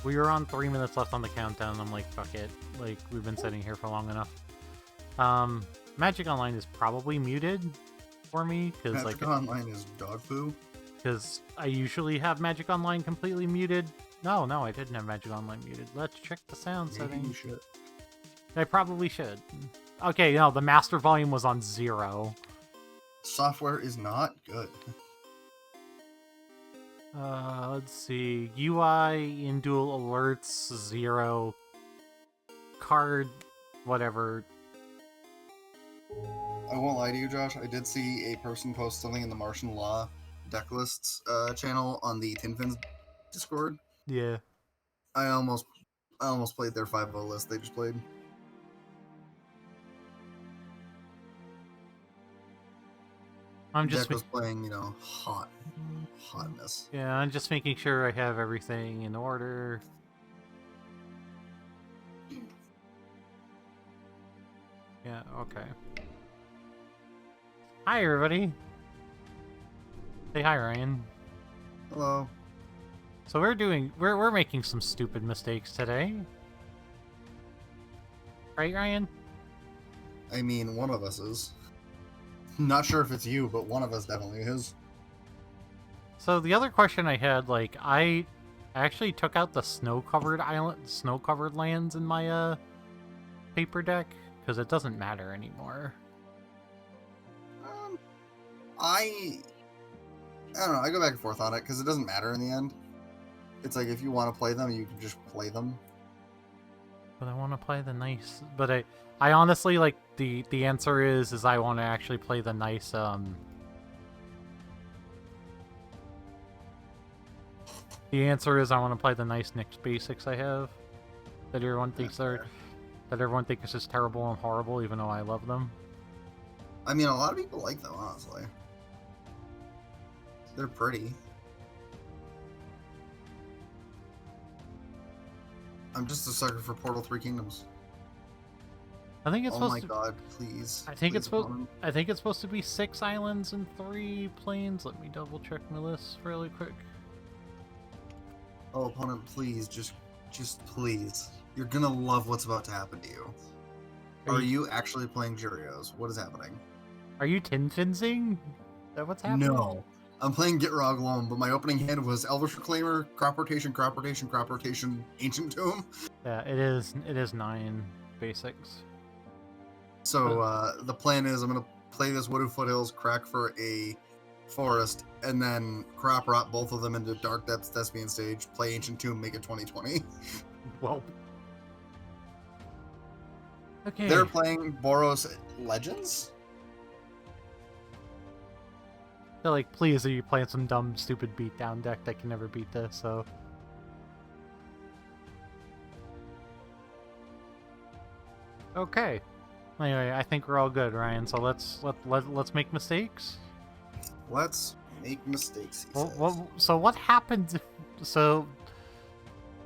We were on 3 minutes left on the countdown, and I'm like, fuck it. Like, we've been sitting here for long enough. Magic Online is probably muted for me, because Magic Online is dog poo. Because I usually have Magic Online completely muted. No, I didn't have Magic Online muted. Let's check the sound settings. You should. I probably should. Okay, no, the master volume was on 0. Software is not good. Let's see. UI, in-dual alerts, 0. Card, whatever. I won't lie to you, Josh. I did see a person post something in the Martian Law deck lists channel on the Tinfins Discord. Yeah. I almost played their 5-0 list they just played. I'm just deck was playing, you know, hotness. Yeah, I'm just making sure I have everything in order. Yeah, okay. Hi, everybody. Say hi, Ryan. Hello. So we're making some stupid mistakes today. Right, Ryan? I mean, one of us is. Not sure if it's you, but one of us definitely is. So the other question I had, like, I actually took out the snow-covered lands in my paper deck because it doesn't matter anymore. I don't know. I go back and forth on it because it doesn't matter in the end. It's like if you want to play them, you can just play them. But I want to play the nice. But I honestly, like, the answer is I want to actually play the nice The answer is I want to play the nice Nyx basics I have. That everyone thinks is just terrible and horrible, even though I love them. I mean, a lot of people like them, honestly. They're pretty. I'm just a sucker for Portal 3 Kingdoms. I think it's oh supposed my to... god, please. I think please, it's supposed. opponent. I think it's supposed to be 6 islands and 3 plains. Let me double check my list really quick. Oh, opponent, please, just please. You're gonna love what's about to happen to you. Are you actually playing Gyrios? What is happening? Are you Tinfinsing? Is that what's happening? No. I'm playing Get Rog Loam, but my opening hand was Elvish Reclaimer, Crop Rotation, Crop Rotation, Crop Rotation, Ancient Tomb. Yeah, it is 9 basics. So the plan is I'm going to play this Wooded Foothills, crack for a forest, and then crop rot both of them into Dark Depths, Thespian Stage, play Ancient Tomb, make it 2020. Well. Okay. They're playing Boros Legends? They're like, please, are you playing some dumb, stupid beatdown deck that can never beat this, so... Okay. Anyway, I think we're all good, Ryan, so let's make mistakes? Let's make mistakes, so what happened... So...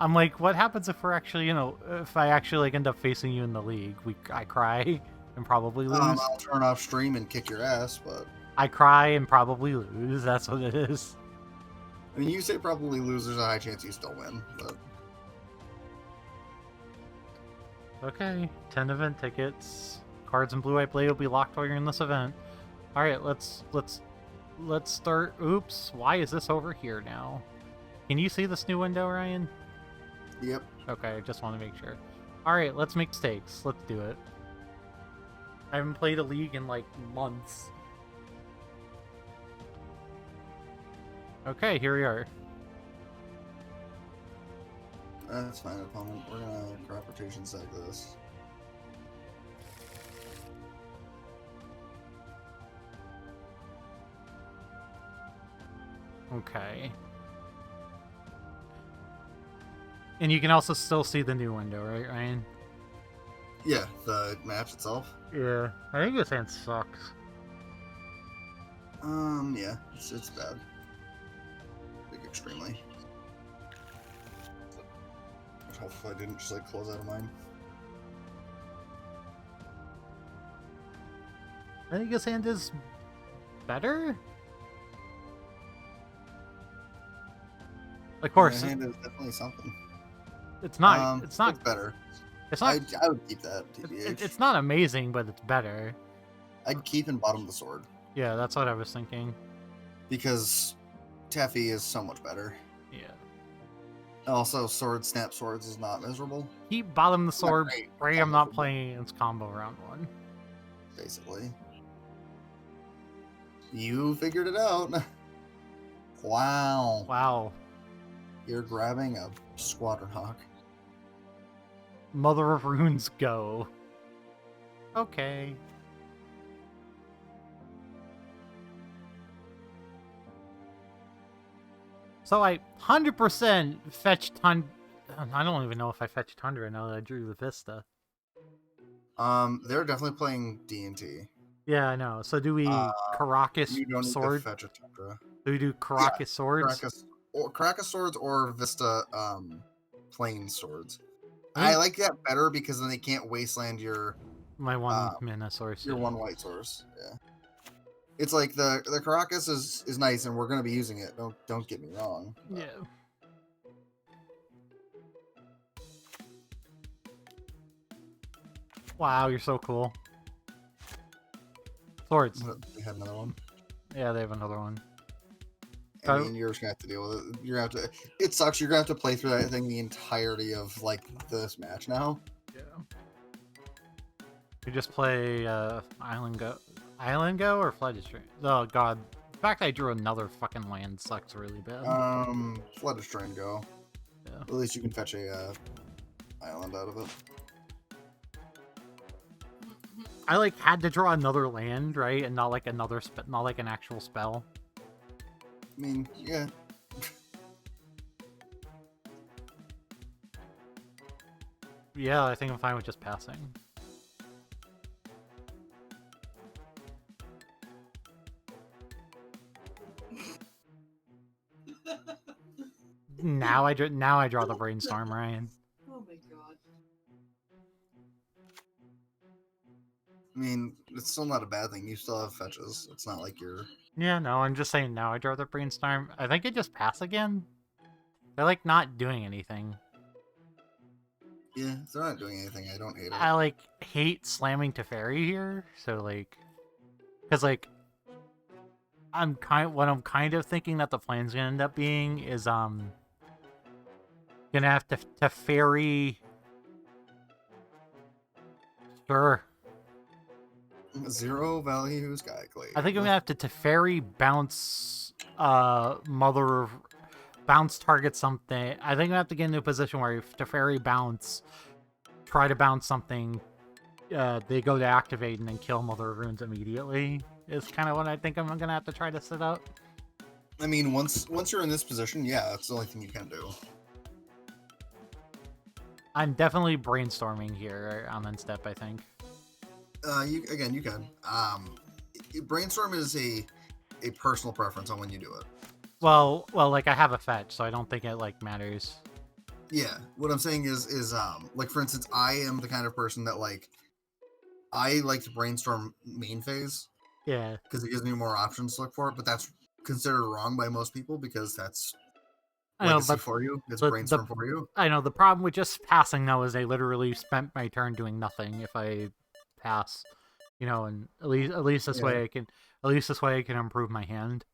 I'm like, what happens if we're actually, if I actually like end up facing you in the league? I cry and probably lose. I'll turn off stream and kick your ass, but I cry and probably lose. That's what it is. I mean, you say probably lose. There's a high chance you still win, but Okay, 10 event tickets. Cards and Blue-White Blade will be locked while you're in this event. All right, let's start. Oops, why is this over here now? Can you see this new window, Ryan? yep. Okay, I just want to make sure. All right, let's make stakes. Let's do it. I haven't played a league in like months. Okay, here we are. That's fine, opponent. We're gonna crop rotation seg this. Okay. And you can also still see the new window, right, Ryan? Yeah, the match itself. Yeah, I think this hand sucks. Yeah, it's bad. Like, extremely. Hopefully I didn't just like close out of mine. I think this hand is better. Of course, My hand is definitely something. it's not. It's not It's better. It's not. I would keep that. TBH. It's not amazing, but it's better. I'd keep in bottom of the sword Yeah, that's what I was thinking. because Taffy is so much better. Yeah. Also, sword snap swords is not miserable. Keep bottom the sword. great. Pray Not I'm not miserable. playing against combo round 1. Basically, you figured it out. Wow. Wow. You're grabbing a Squadron Hawk. Mother of Runes, go. Okay. So I 100% fetched I don't even know if I fetched Tundra now that I drew the Vista. They're definitely playing D&T. Yeah, I know. So do we Caracas You don't need sword? to fetch a Tundra. Do we do Caracas swords? Caracas swords or Vista plain swords. I think- I like that better because then they can't wasteland your My one mana source. your one white source. Yeah. It's like the Caracas is nice and we're gonna be using it. Don't get me wrong. Yeah. Wow, you're so cool. Swords. They had another one. Yeah, they have another one. I mean, you're just gonna have to deal with it. You're gonna have to. It sucks. You're gonna have to play through that thing the entirety of like this match now. Yeah. You just play Island Go or Flooded Stream? Oh god. The fact that I drew another fucking land sucks really bad. Flooded Strain go. Yeah. At least you can fetch a island out of it. I like had to draw another land, right? And not like not like an actual spell. I mean, yeah. Yeah, I think I'm fine with just passing. Now I draw the brainstorm, Ryan. Oh my god. I mean, it's still not a bad thing. You still have fetches. It's not like you're. Yeah, no, I'm just saying now I draw the brainstorm. I think I just pass again. They're like not doing anything. Yeah, if they're not doing anything, I don't hate it. I like hate slamming Teferi here, so like, because like, what I'm kind of thinking that the plan's gonna end up being is gonna have to Teferi. Sure. Zero value Skyclave. I think I'm gonna have to Teferi bounce Mother of bounce target something. I think I have to get into a position where if Teferi bounce, try to bounce something, they go to activate and then kill Mother of Runes immediately. Is kind of what I think I'm gonna have to try to set up. I mean, once you're in this position, yeah, that's the only thing you can do. I'm definitely brainstorming here on end step, I think. You can. Brainstorm is a personal preference on when you do it. Well, like I have a fetch, so I don't think it like matters. Yeah, what I'm saying is like for instance, I am the kind of person that I like to brainstorm main phase Yeah. because it gives me more options to look for. But that's considered wrong by most people because that's I know, legacy but for you. It's the brainstorm for you. I know the problem with just passing though is I literally spent my turn doing nothing if I pass, and at least this Yeah, way I can improve my hand.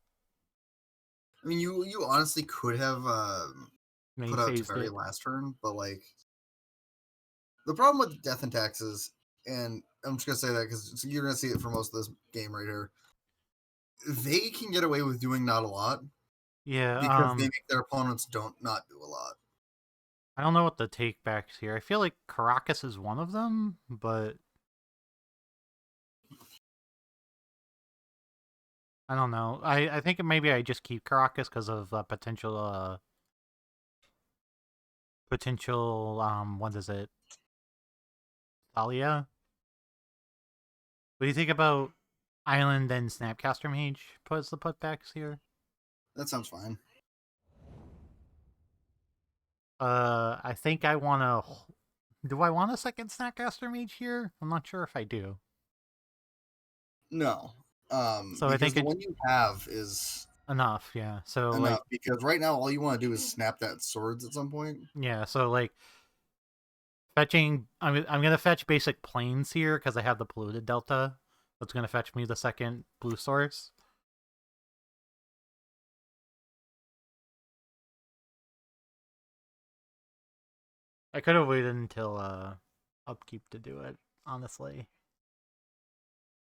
I mean you honestly could have Main put out phased Teferi it. last turn, but like the problem with death and taxes, and I'm just gonna say that because you're gonna see it for most of this game right here. They can get away with doing not a lot Yeah. because they make their opponents don't not do a lot. I don't know what the take backs here. I feel like Caracas is one of them, but I don't know. I think maybe I just keep Caracas because of potential what is it? Thalia? What do you think about Island and Snapcaster Mage puts the putbacks here? That sounds fine. I think I want to. Do I want a second Snapcaster Mage here? I'm not sure if I do. No, So I because think the one you have is enough, yeah. So enough. Because right now, all you want to do is snap that swords at some point. yeah. So fetching. I'm gonna fetch basic planes here because I have the polluted delta. That's gonna fetch me the second blue source. I could have waited until upkeep to do it, honestly,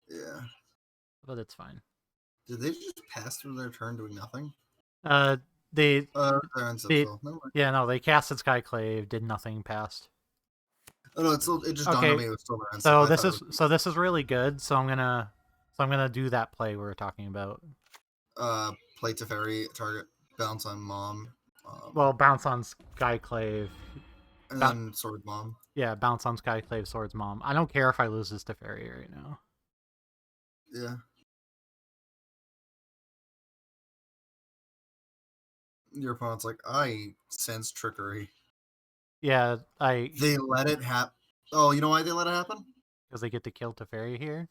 Yeah. but it's fine. Did they just pass through their turn doing nothing? Uh, they, They're in they, still. Never mind. yeah, no, they casted Skyclave, did nothing, passed. Oh no, it's still. It just dawned on Okay, me it was still there. so I this thought it is so this is really good. So I'm gonna do that play we were talking about. was play Teferi, target bounce on mom, Well, bounce on Skyclave. and Ba- then sword mom. yeah, bounce on Skyclave Swords Mom. I don't care if I lose this to Fairy right now. Yeah. Your opponent's like, I sense trickery. Yeah, They let it happen. Oh, you know why they let it happen? because they get to kill Teferi here.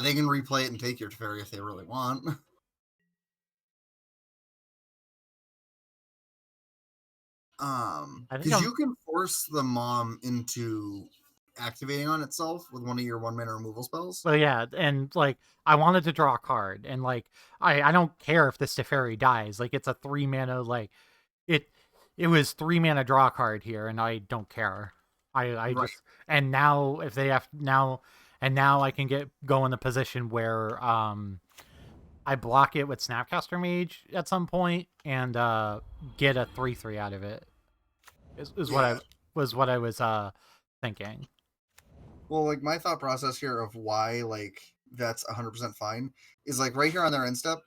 They can replay it and take your Teferi if they really want. I think Because I'm. you can force the mom into activating on itself with one of your 1 mana removal spells. Well, yeah, and I wanted to draw a card, and I don't care if this Teferi dies. Like it's a 3 mana. It it was 3 mana draw card here, and I don't care. I Right. just and now if they have now and now I can go in the position where I block it with Snapcaster Mage at some point and get a 3/3 out of it. Is Yeah. what I was thinking. Well, like my thought process here of why that's 100% fine is like right here on their end step.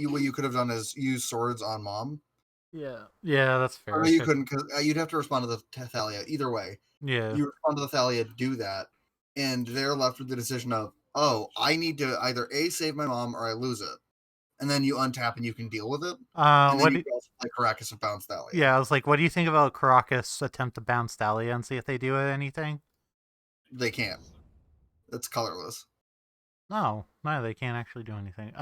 What you could have done is use swords on mom. Yeah, yeah, that's Or fair. no, you couldn't because you'd have to respond to the Thalia. Either way, Yeah. you respond to the Thalia, do that, and they're left with the decision of, oh, I need to either A, save my mom or I lose it. And then you untap and you can deal with it. And then What? you can also play Caracas and bounce Thalia. Yeah, I was like, what do you think about Caracas attempt to bounce Thalia and see if they do anything? They can't. It's colorless. No, they can't actually do anything.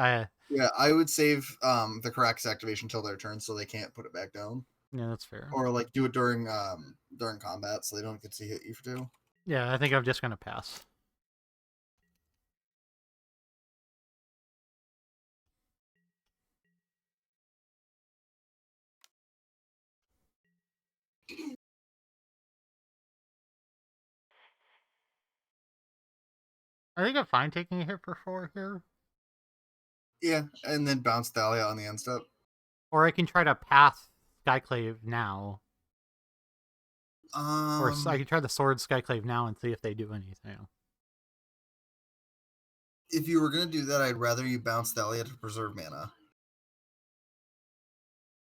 Yeah, I would save the Caracas activation till their turn so they can't put it back down. Yeah, that's fair. Or like do it during combat so they don't get to hit you for two. Yeah, I think I'm just gonna pass. I think I'm fine taking a hit for 4 here. Yeah, and then bounce Thalia on the end step. Or I can try to pass Skyclave now. Or I can try the Sword Skyclave now and see if they do anything. If you were gonna do that, I'd rather you bounce Thalia to preserve mana.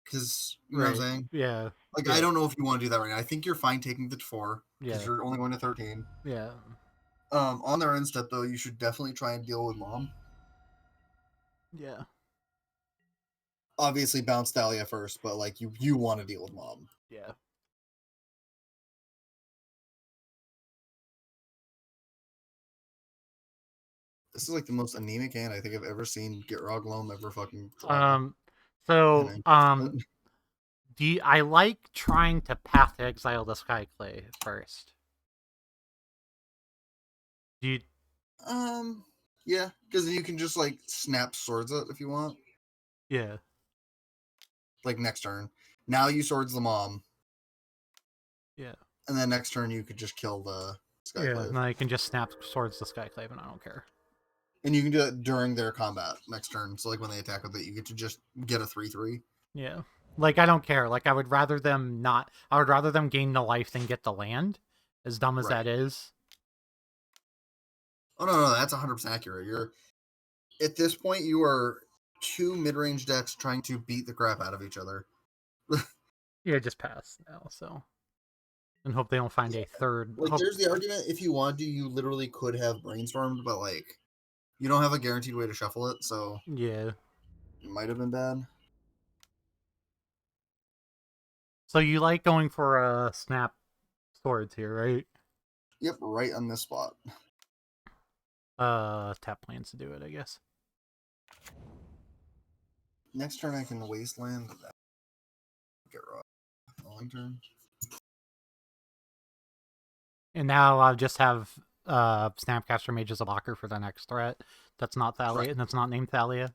Because you know what I'm saying? Yeah. Like yeah. I don't know if you want to do that right now. I think you're fine taking the 4 because Yeah. you're only going to 13. Yeah. On their end step though, you should definitely try and deal with mom. Yeah. Obviously bounce Thalia first, but like you want to deal with mom. Yeah. This is like the most anemic hand I think I've ever seen Gitrog Loam ever fucking draw. So, And I- I like trying to path exile the Skyclave first. Do you? Yeah, because you can just like snap swords it if you want. Yeah. Like next turn. Now you swords the mom. Yeah. And then next turn you could just kill the Yeah. Skyclave. And I can just snap swords the Skyclave, and I don't care. And you can do it during their combat next turn. So like when they attack with it, you get to just get a 3/3. Yeah. Like I don't care. Like I would rather them not. I would rather them gain the life than get the land. As dumb as Right. that is. Oh no, that's 100% accurate. You're at this point you are 2 mid-range decks trying to beat the crap out of each other. Yeah, just pass now. So, and hope they don't find a third. Like there's the argument if you want to, you literally could have brainstormed, but like you don't have a guaranteed way to shuffle it, so Yeah. it might have been bad. So you like going for snap swords here, right? Yep, right on this spot. Tap plans to do it, I guess. Next turn I can wasteland. Get raw. Long turn. And now I'll just have Snapcaster Mage as a blocker for the next threat. That's not Thalia, Right. and that's not named Thalia.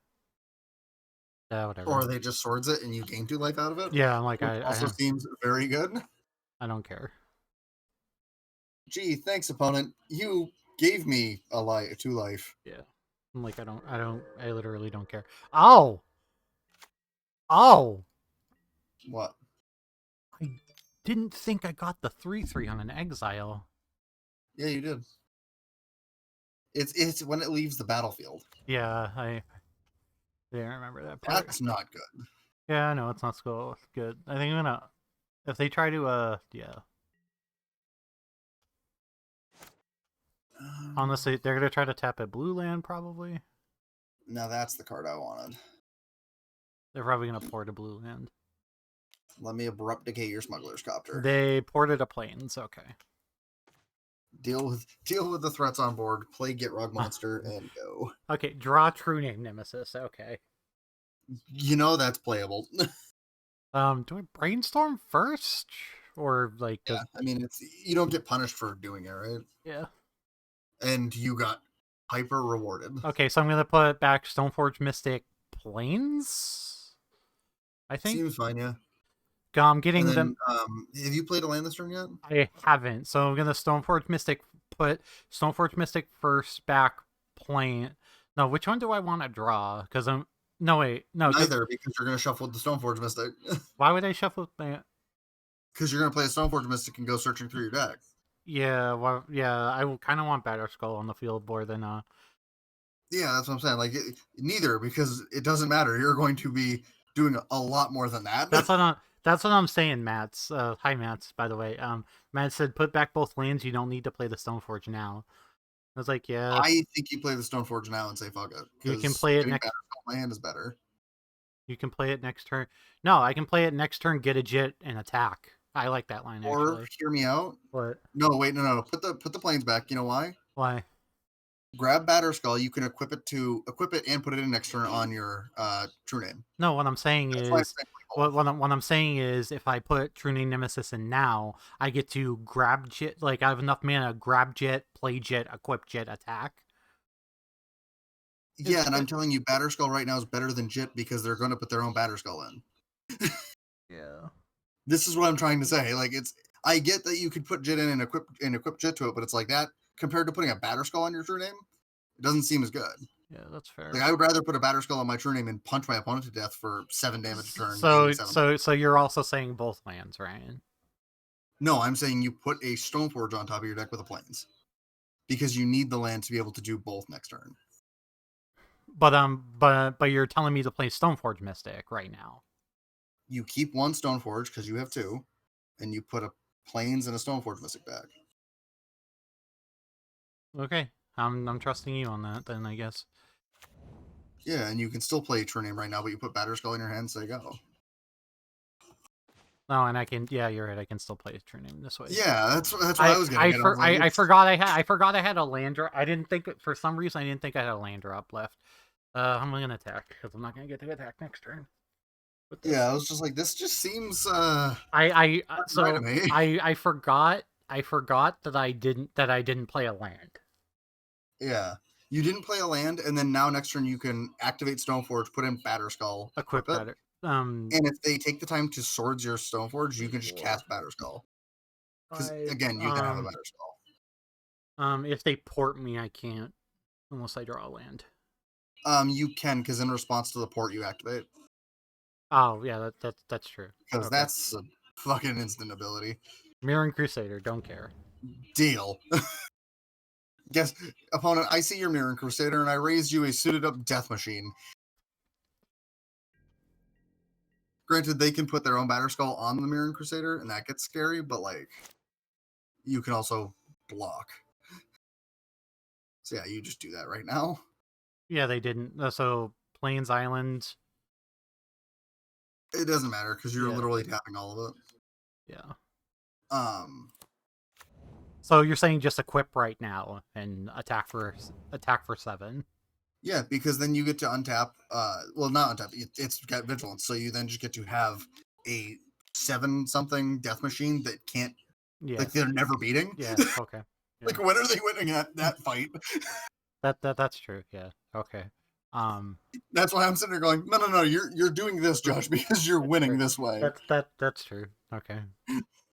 Whatever. Or they just swords it and you gain 2 life out of it. Yeah, I'm like, Which also seems very good. I don't care. Gee, thanks, opponent. You gave me 2 life. Yeah. I'm like, I literally don't care. Oh! Oh! What? I didn't think I got the 3/3 on an exile. Yeah, you did. It's when it leaves the battlefield. Yeah, I didn't remember that part. That's not good. Yeah, I know, it's not so good. I think I'm gonna... If they try to, yeah. Honestly, they're gonna try to tap a blue land, probably. Now that's the card I wanted. They're probably gonna port a blue land. Let me abrupticate your smuggler's copter. They ported a plains, okay. Deal with the threats on board, play Gitrog Monster, and go. Okay, draw True Name Nemesis, okay. You know that's playable. Do I brainstorm first? Or, like... Yeah, I mean, you don't get punished for doing it, right? Yeah. And you got hyper rewarded. Okay, so I'm gonna put back Stoneforge Mystic Plains? I think? Seems fine, yeah. I'm getting And then, them... have you played a land this turn yet? I haven't, so I'm gonna put Stoneforge Mystic first, back Plain. No, which one do I want to draw? Because I'm... No, wait. No, Neither, because you're going to shuffle with the Stoneforge Mystic. Why would I shuffle... Because you're going to play a Stoneforge Mystic and go searching through your deck. Yeah, well, yeah, I kind of want Batter Skull on the field more than... Yeah, that's what I'm saying. Like, neither, because it doesn't matter. You're going to be doing a lot more than that. That's what I'm saying, Mats. Hi, Mats, by the way. Matt said, put back both lands. You don't need to play the Stoneforge now. I was like, yeah. I think you play the Stoneforge now and say fuck it. You can play it next... Land is better. You can play it next turn. No, I can play it next turn, get a Jit, and attack. I like that line, or actually. hear me out. What? No, wait, no. Put the planes back. You know why? Why? Grab Batter Skull. You can equip it and put it in next turn on your True Name. No, what I'm saying is... What I'm saying is, if I put True Name Nemesis in now, I get to grab Jit. Like, I have enough mana, grab Jit, play Jit, equip Jit, attack. Yeah, and I'm telling you, Batter Skull right now is better than Jit because they're going to put their own Batter Skull in. Yeah. This is what I'm trying to say. Like, I get that you could put Jit in and equip Jit to it, but it's like that compared to putting a Batter Skull on your True Name, it doesn't seem as good. Yeah, that's fair. Like, I would rather put a Batter Skull on my True Name and punch my opponent to death for 7 damage a turn. So you're also saying both lands, Ryan? No, I'm saying you put a Stoneforge on top of your deck with a Plains. Because you need the land to be able to do both next turn. But you're telling me to play Stoneforge Mystic right now. You keep one Stoneforge because you have 2, and you put a Plains and a Stoneforge Mystic back. Okay, I'm trusting you on that then, I guess. Yeah, and you can still play True Name right now, but you put Batter Skull in your hand, so you go. Oh, and I can. Yeah, you're right. I can still play True Name this way. Yeah, that's what I was getting at. I forgot I had a land drop. I didn't think for some reason I didn't think I had a land drop left. I'm gonna attack because I'm not gonna get to attack next turn. Yeah, I was just like, this just seems. So right I forgot that I didn't play a land. Yeah, you didn't play a land, and then now next turn you can activate Stoneforge, put in Batterskull, Equip it, Batter. And if they take the time to swords your Stoneforge, you can just cast Batterskull. Because again, you can have a Batterskull. If they port me, I can't unless I draw a land. You can, because in response to the port, you activate. Oh yeah, that's true. Because that's a fucking instant ability. Mirroring Crusader, don't care. Deal. Guess, opponent, I see your Mirroring Crusader, and I raised you a suited up Death Machine. Granted, they can put their own Batterskull on the Mirroring Crusader, and that gets scary, but like, you can also block. So yeah, you just do that right now. Yeah, they didn't. So Plains Island. It doesn't matter because you're literally tapping all of it. Yeah. So you're saying just equip right now and attack for 7? Yeah, because then you get to untap. Well, not untap. It's got vigilance, so you then just get to have a 7-something death machine that can't. Yeah. Like they're never beating. Yeah. Okay. Yeah. Like when are they winning at that fight? That's true. Yeah. Okay. That's why I'm sitting there going, no. You're doing this, Josh, because you're winning this way. That's true. Okay.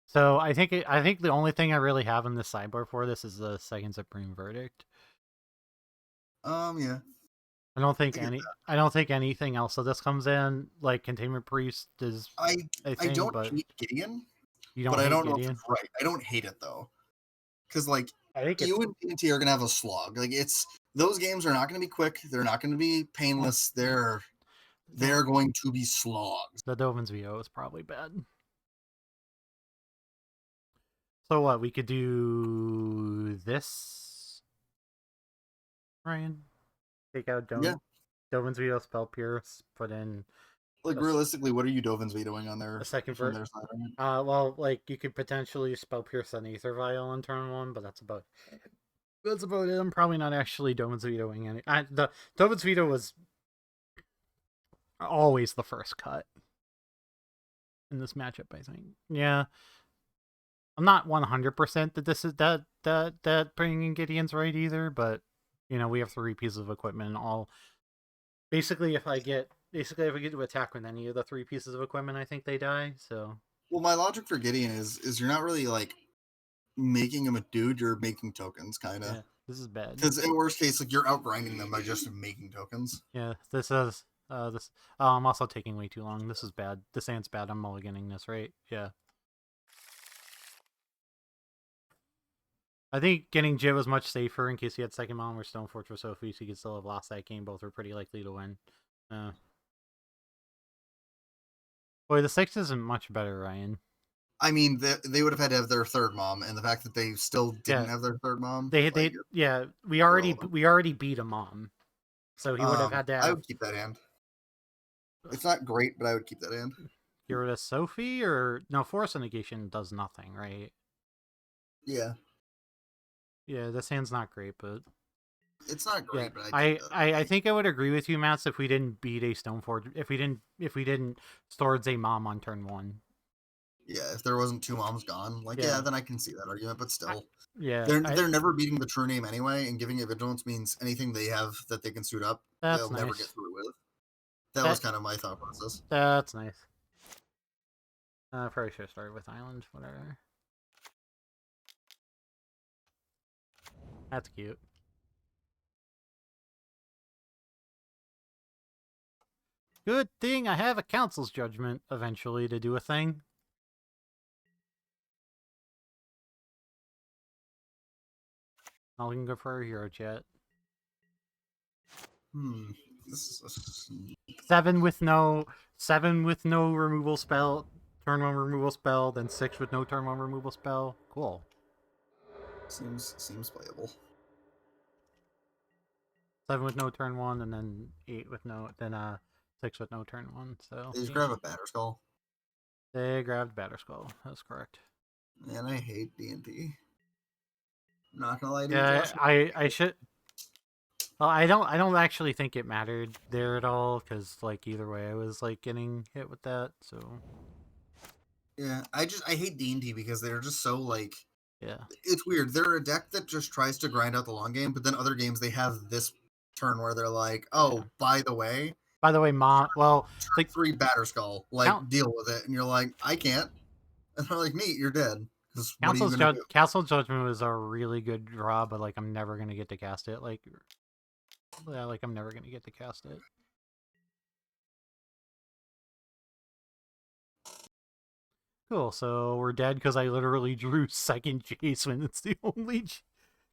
So I think the only thing I really have in the sideboard for this is the Second Supreme Verdict. Yeah. I don't think anything else of this comes in. Like Containment Priest is. I don't hate Gideon. You don't. But hate I don't Gideon? know if it's right. I don't hate it though, because like I think you and TNT are gonna have a slog. Like those games are not gonna be quick. They're not gonna be painless. They're going to be slogs. The Dovin's Veto is probably bad. So what, we could do this, Ryan? Take out Dovin's Veto, Spell Pierce, put in... Like, realistically, what are you Dovin's Vetoing on there? A second from their side? Well, like, you could potentially Spell Pierce on Aether Vial on turn 1, but that's about it. I'm probably not actually Dovin's Vetoing any... the Dovin's Veto was always the first cut in this matchup, I think. Yeah. I'm not 100% that this is that bringing in Gideon's right either, but you know, we have 3 pieces of equipment and all. Basically, if I get to attack with any of the 3 pieces of equipment, I think they die. So. Well, my logic for Gideon is you're not really like making him a dude. You're making tokens, kind of. Yeah, this is bad. Because in worst case, like you're outgrinding them by just making tokens. Yeah, this is this. Oh, I'm also taking way too long. This is bad. This hand's bad. I'm mulliganing this, right? Yeah. I think getting Jib was much safer in case he had second Mom or Stoneforge or Sophie, so he could still have lost that game. Both were pretty likely to win. Boy, the 6 isn't much better, Ryan. I mean, they would have had to have their third mom, and the fact that they still didn't have their third mom. We already beat a mom, so he would have had to have... I would keep that hand. It's not great, but I would keep that hand. Get rid of Sophie, or no? Force Negation does nothing, right? Yeah. Yeah, this hand's not great, but it's not great. Yeah, but I think I would agree with you, Mats, if we didn't beat a Stoneforge, if we didn't Swords a Mom on turn 1. Yeah, if there wasn't 2 moms gone, like then I can see that argument. But still, they're never beating the True Name anyway, and giving it vigilance means anything they have that they can suit up, they'll never get through with. That was kind of my thought process. That's nice. Probably should have started with Island, whatever. That's cute. Good thing I have a council's judgment eventually to do a thing. Not looking good for our hero chat. This is 7 with no removal spell, turn 1 removal spell, then 6 with no turn 1 removal spell. Cool. Seems playable. 7 with no turn 1, and then 8 with no, then 6 with no turn 1. So they just grab a Batterskull. They grabbed Batterskull. That's correct. Man, I hate D&D. Not gonna lie to you, Yeah, Josh. I should. Well, I don't actually think it mattered there at all because like either way I was like getting hit with that. So Yeah, I hate D&D because they're just so like. yeah. It's weird. They're a deck that just tries to grind out the long game, but then other games they have this turn where they're like, "Oh, Yeah. by the way, By the way, Mom. Well, turn like 3 Batterskull, like Count, deal with it," and you're like, "I can't," and they're like, "Neat, you're dead." Because what are you gonna do? Castle Judgment was a really good draw, but like I'm never gonna get to cast it. Like, yeah, like I'm never gonna get to cast it. Cool. So we're dead because I literally drew second Jace when it's the only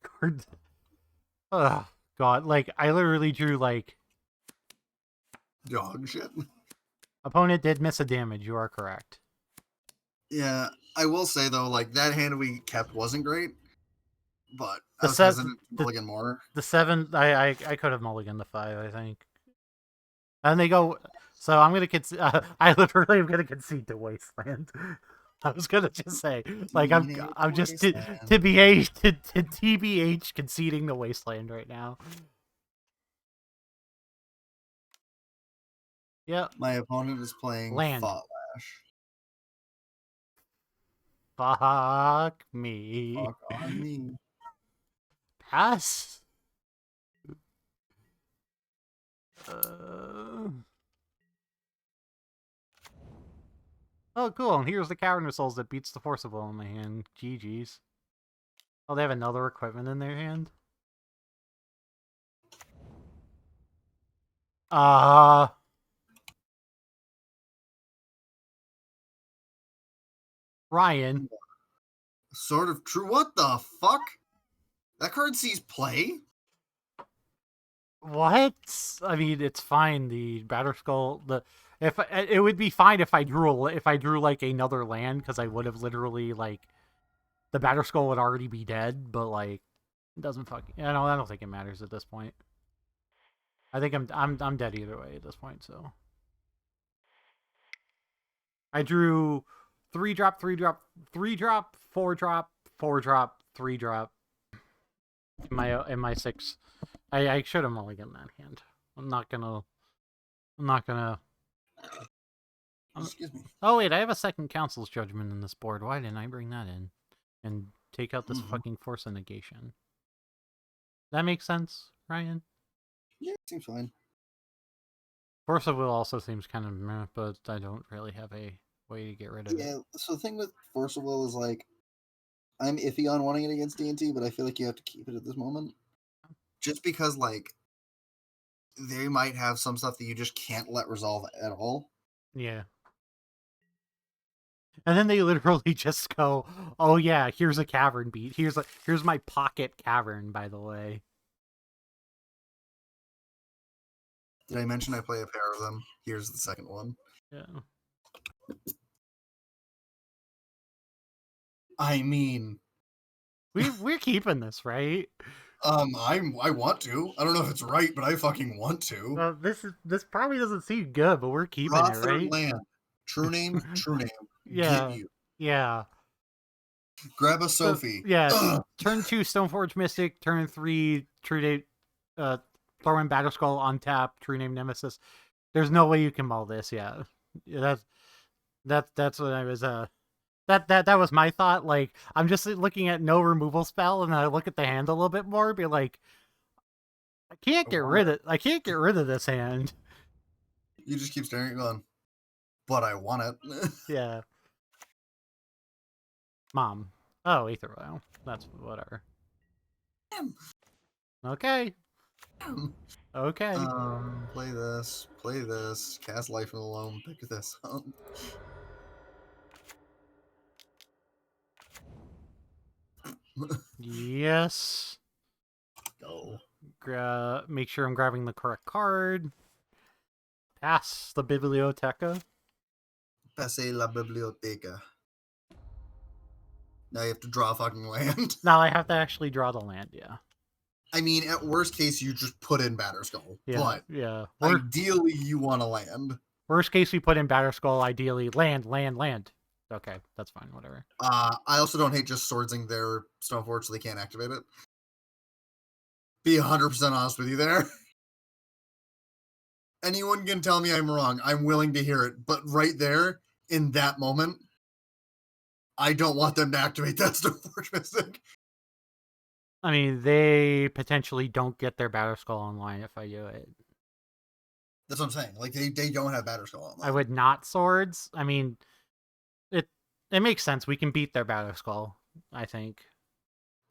card. Oh God! Like I literally drew like Dog shit. opponent did miss a damage. You are correct. Yeah, I will say though, like that hand we kept wasn't great, but I The was set, hesitant to mulligan more. the 7. I could have mulliganed the 5. I think. And they go. So I'm gonna I literally am gonna concede to Wasteland. I was gonna just say, like I'm just TBH conceding the Wasteland right now. Yep. My opponent is playing Land. Thought Lash. Fuck me. Fuck on me. Pass. Oh, cool. And here's the Cavern of Souls that beats the Forcible in my hand. GG's. Oh, they have another equipment in their hand? Ryan. Sort of true. What the fuck? That card sees play? What? I mean, it's fine. The Batterskull, if it would be fine if I drew like another land because I would have literally like the Batterskull would already be dead, but like it doesn't fucking. I don't think it matters at this point. I think I'm dead either way at this point. So I drew 3-drop, 3-drop, 3-drop, 4-drop, 4-drop, 3-drop. In my 6. I should have mulliganed that hand. I'm not gonna. Excuse me. Oh wait, I have a second Council's Judgment in this board. Why didn't I bring that in and take out this fucking Force of Negation? That makes sense, Ryan. Yeah, seems fine. Force of Will also seems kind of meh, but I don't really have a way to get rid of it. Yeah, so the thing with Force of Will is like, I'm iffy on wanting it against D&T, but I feel like you have to keep it at this moment. Just because, like, they might have some stuff that you just can't let resolve at all. Yeah. And then they literally just go, "Oh yeah, here's a cavern beat. Here's my pocket cavern, by the way." Did I mention I play a pair of them? Here's the second one. Yeah. I mean, we're keeping this, right? I want to. I don't know if it's right, but I fucking want to. Well, this probably doesn't seem good, but we're keeping it, right? Land. True name, true name. Yeah. Get you. Yeah. Grab a Sophie. Yeah. Turn 2 Stoneforge Mystic, turn 3 True Name throw in Batterskull on tap, True Name Nemesis. There's no way you can mull this, yeah. That's what I was that was my thought. Like, I'm just looking at no removal spell, and I look at the hand a little bit more, be like, I can't get rid of this hand. You just keep staring at it going, but I want it. Yeah. Mom. Oh, Aether Vial. That's whatever. Okay. Okay. Play this, cast Life in the Loam, pick this up. Yes. Go. Make sure I'm grabbing the correct card. Pass the Biblioteca. Passe la biblioteca. Now you have to draw a fucking land. Now I have to actually draw the land, yeah. I mean, at worst case, you just put in Batterskull. Yeah, but yeah. ideally, you want to land. Worst case, we put in Batterskull. Ideally, land. Okay, that's fine. Whatever. I also don't hate just swordsing their Stoneforge so they can't activate it. Be 100% honest with you there. Anyone can tell me I'm wrong. I'm willing to hear it. But right there, in that moment, I don't want them to activate that Stoneforge Mystic. I mean, they potentially don't get their Battle Skull online if I do it. That's what I'm saying. Like, they don't have Battle Skull online. I would not swords. I mean, it makes sense. We can beat their Battle Skull, I think.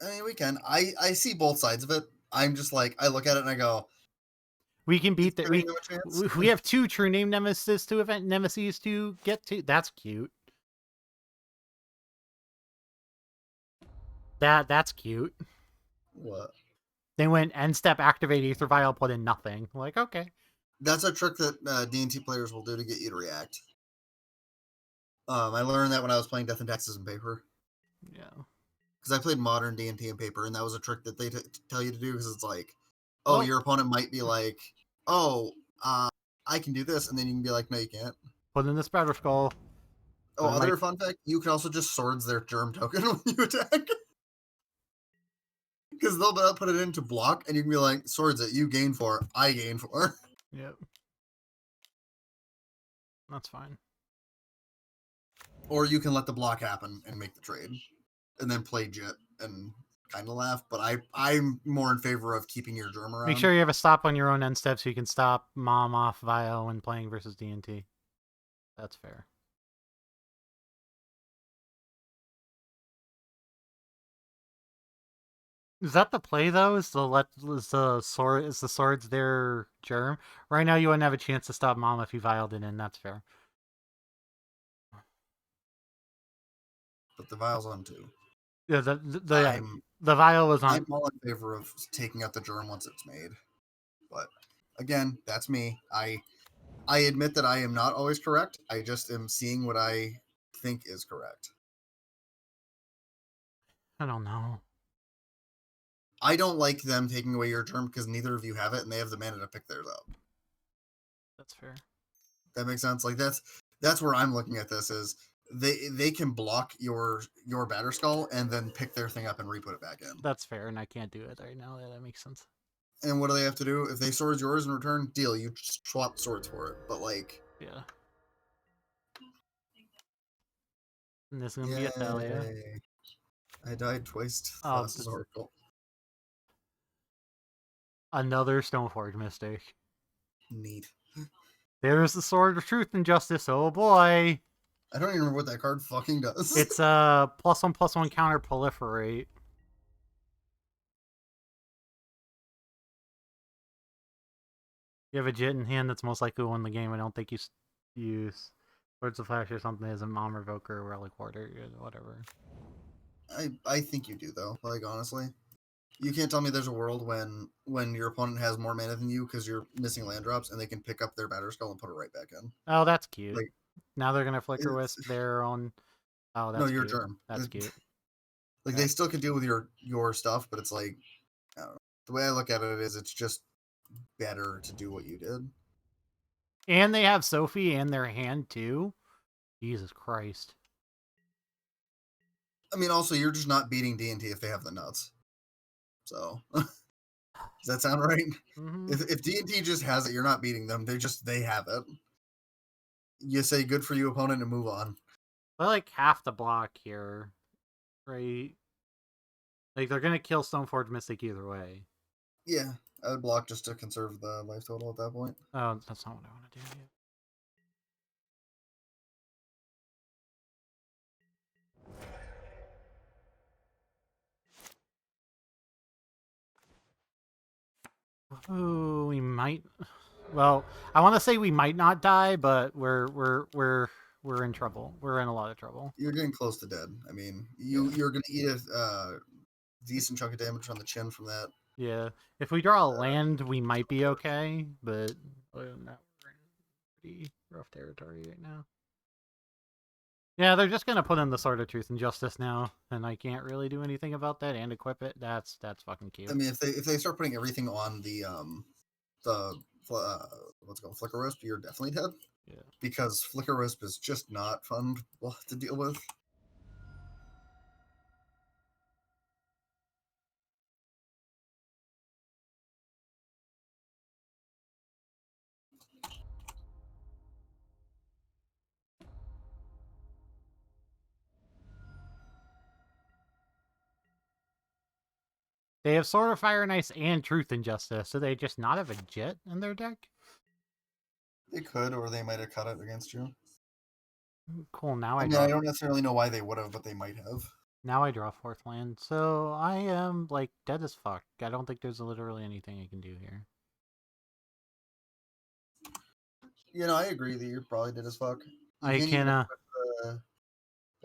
I mean, we can. I see both sides of it. I'm just like, I look at it and I go, we can beat that. We have 2 true name nemesis to get to. That's cute. That's cute. What? They went end step, activate Aether Vial, put in nothing. Like, okay. That's a trick that D&T players will do to get you to react. I learned that when I was playing Death and Taxes and Paper. Yeah. Because I played modern D&T and Paper, and that was a trick that they tell you to do, because it's like, oh, your opponent might be like, oh, I can do this, and then you can be like, no, you can't. Put in this Battle Skull. Oh, other fun fact, you can also just swords their germ token when you attack. Because they'll put it in to block, and you can be like, swords it, you gain 4, I gain 4. Yep. That's fine. Or you can let the block happen and make the trade. And then play Jit and kind of laugh. But I'm more in favor of keeping your germ around. Make sure you have a stop on your own end step so you can stop Mom off Vial when playing versus D&T. That's fair. Is that the play though? Is the swords their germ? Right now you wouldn't have a chance to stop Mom if you vialed it in. That's fair. But the vial's on too. Yeah, the vial is on. I'm all in favor of taking out the germ once it's made. But again, that's me. I admit that I am not always correct. I just am seeing what I think is correct. I don't know. I don't like them taking away your germ because neither of you have it, and they have the mana to pick theirs up. That's fair. That makes sense. Like that's where I'm looking at this is they can block your Batter Skull and then pick their thing up and re-put it back in. That's fair, and I can't do it right now. That makes sense. And what do they have to do? If they sword yours in return, deal. You swap swords for it. But like, yeah. And this is gonna be a Thalia. I died twice. Oh, this is horrible. Another Stoneforge mistake. Neat. There's the Sword of Truth and Justice. Oh boy. I don't even remember what that card fucking does. It's a +1/+1 counter proliferate. You have a Jit in hand that's most likely to win the game. I don't think you use Words of Flash or something as a Mom Revoker or Relic Warder or whatever. I think you do though. Like honestly, you can't tell me there's a world when your opponent has more mana than you because you're missing land drops and they can pick up their Batter Skull and put it right back in. Oh, that's cute. Like, now they're gonna flicker with their own. Oh, that's your cute. germ. That's cute. Like they still can deal with your stuff, but it's like I don't know. The way I look at it is, it's just better to do what you did. And they have Sophie in their hand too. Jesus Christ. I mean, also you're just not beating D&T if they have the nuts. So does that sound right? Mm-hmm. If D&T just has it, you're not beating them. They have it. You say good for you, opponent, and move on. I like half the block here, right? Like they're gonna kill Stoneforge Mystic either way. Yeah, I would block just to conserve the life total at that point. Oh, that's not what I want to do. Oh, we might. Well, I want to say we might not die, but we're in trouble. We're in a lot of trouble. You're getting close to dead. I mean, you're gonna eat a decent chunk of damage on the chin from that. Yeah, if we draw a land, we might be okay, but other than that, we're in pretty rough territory right now. Yeah, they're just gonna put in the Sword of Truth and Justice now, and I can't really do anything about that and equip it. That's fucking cute. I mean, if they start putting everything on the let's go Flicker Wisp, you're definitely dead. Yeah. Because Flicker Wisp is just not fun to deal with. They have Sword of Fire and Ice and Truth and Justice, so they just not have a Jit in their deck? They could, or they might have cut it against you. Cool, now I I mean, draw. I don't necessarily know why they would have, but they might have. Now I draw 4th land, so I am, like, dead as fuck. I don't think there's literally anything I can do here. You know, I agree that you're probably dead as fuck. You I can't can, even equip the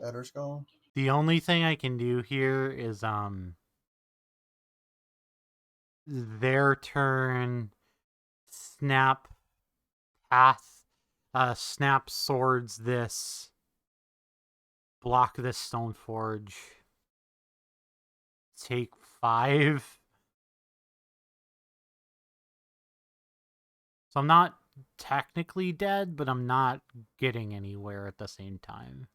Batter Skull. the only thing I can do here is, their turn, snap, path, snap swords this, block this Stoneforge, take 5. So I'm not technically dead, but I'm not getting anywhere at the same time.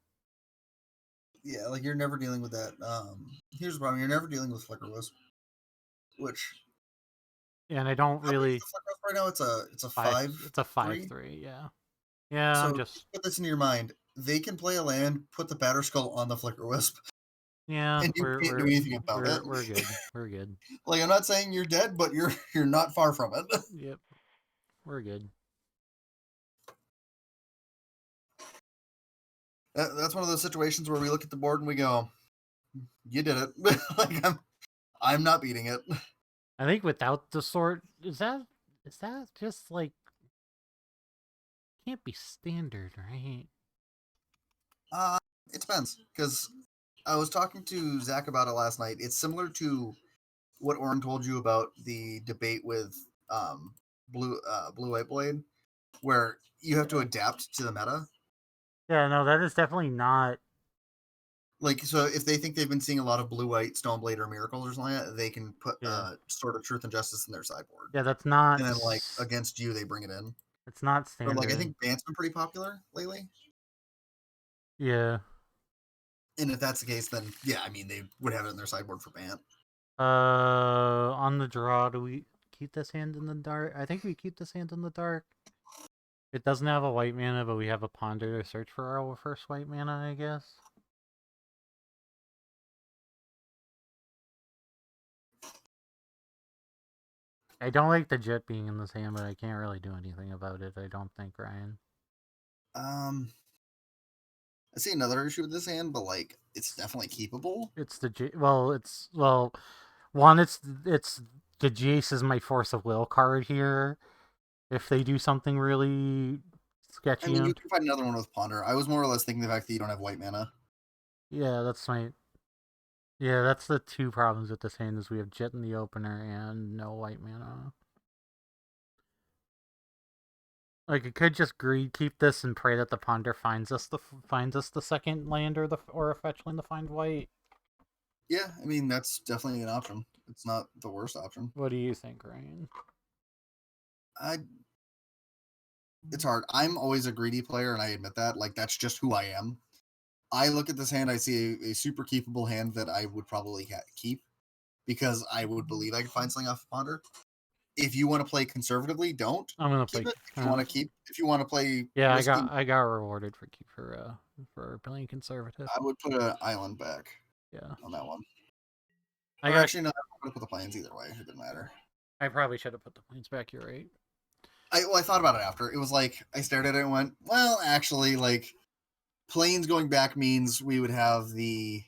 Yeah, like you're never dealing with that. Here's the problem: you're never dealing with Flicker Wisp, which And I don't how big is really the Flicker Wisp right now? It's a 5. It's a 5/3. 5/3. Yeah. Yeah. So I'm just just. put this in your mind: they can play a land, put the Batter Skull on the Flicker Wisp, Yeah. and you can't do anything about it. We're good. We're good. Like I'm not saying you're dead, but you're not far from it. Yep. We're good. That's one of those situations where we look at the board and we go, "You did it." Like I'm not beating it. I think without the sword, is that just like can't be standard, right? Uh, it depends because I was talking to Zach about it last night. It's similar to what Oren told you about the debate with Blue White Blade, where you have to adapt to the meta. Yeah. No, that is definitely not. Like, so if they think they've been seeing a lot of Blue White Stoneblade or Miracles or something, like that, they can put Yeah. Sword of Truth and Justice in their sideboard. Yeah. That's not. And then like against you, they bring it in. It's not But like I standard. think Bant's been pretty popular lately. Yeah. And if that's the case, then yeah, I mean they would have it in their sideboard for Bant. On the draw, do we keep this hand in the dark? I think we keep this hand in the dark. It doesn't have a white mana, but we have a Ponder to search for our first white mana, I guess. I don't like the Jet being in this hand, but I can't really do anything about it, I don't think, Ryan. I see another issue with this hand, but like it's definitely keepable. It's the one, it's the Jace is my Force of Will card here. If they do something really I sketchy, mean, you can find another one with Ponder. I was more or less thinking the fact that you don't have white mana. yeah, that's the two problems with this hand is we have Jet in the opener and no white mana. Like, it could just keep this and pray that the Ponder finds us the second land or a fetch land to find white. Yeah, I mean that's definitely an option. It's not the worst option. What do you think, Ryan? It's hard. I'm always a greedy player, and I admit that. Like that's just who I am. I look at this hand, I see a super keepable hand that I would probably keep because I would believe I could find something off of Ponder. If you want to play conservatively, don't. I'm gonna keep play. it. If you want to keep, if you want to play, Yeah, risky, I got rewarded for playing conservative. I would put an island back. Yeah, on that one. I actually, no, I'm gonna put the planes either way. It didn't matter. I probably should have put the planes back. You're right. I thought about it after. It was like I stared at it and went, well, actually, like planes going back means we would have the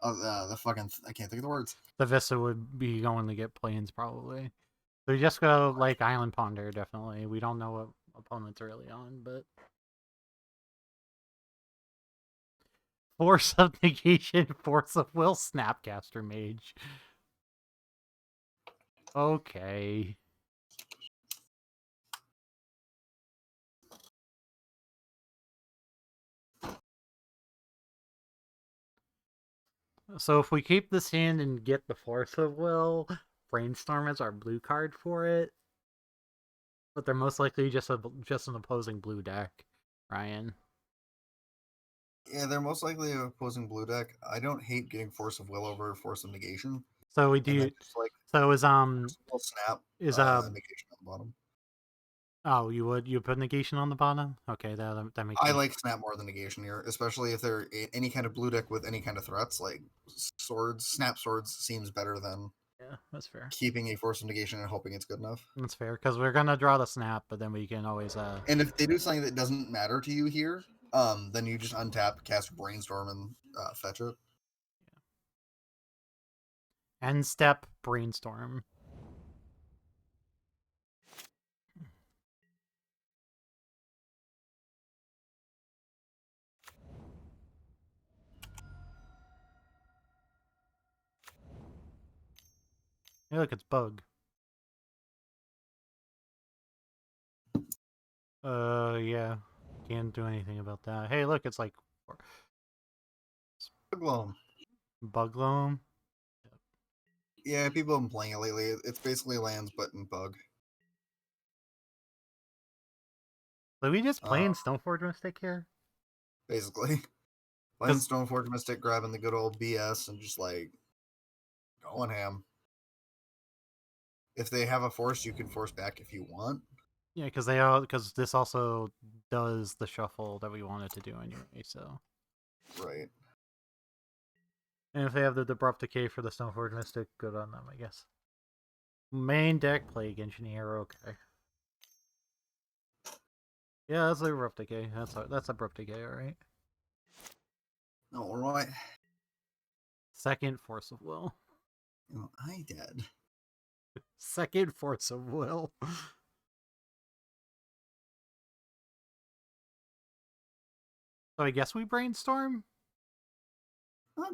fucking I can't think of the words. The Vista would be going to get planes probably. So you just go like Island Ponder, definitely. We don't know what opponent's early on, but Force of Negation, Force of Will, Snapcaster Mage. Okay. So if we keep this hand and get the Force of Will, Brainstorm is our blue card for it. But they're most likely just an opposing blue deck, Ryan. Yeah, they're most likely opposing blue deck. I don't hate getting Force of Will over Force of Negation. So we And do. then just like So is will snap is negation on the bottom. Oh, you put negation on the bottom? Okay, that makes I sense. like snap more than negation here, especially if they're any kind of blue deck with any kind of threats like swords. Snap swords seems better than Yeah, that's fair. keeping a Force of Negation and hoping it's good enough. That's fair because we're gonna draw the snap, but then we can always And if they do something that doesn't matter to you here, then you just untap, cast Brainstorm, and fetch it. end step brainstorm. Hey, look, it's bug. Yeah, can't do anything about that. Hey, look, it's like Well, bug loam. yeah, people have been playing it lately. It's basically lands, but in bug. So we just playing Stoneforge Mystic here? Basically. Playing Stoneforge Mystic, grabbing the good old BS, and just like going ham. If they have a force, you can force back if you want. Yeah, because this also does the shuffle that we wanted to do anyway. So Right. and if they have the abrupt decay for the Stoneforge Mystic, good on them, I guess. Main deck Plague Engineer, okay. Yeah, that's abrupt decay. That's abrupt decay, alright. All right. Second Force of Will. Oh, I did. Second Force of Will. So I guess we brainstorm?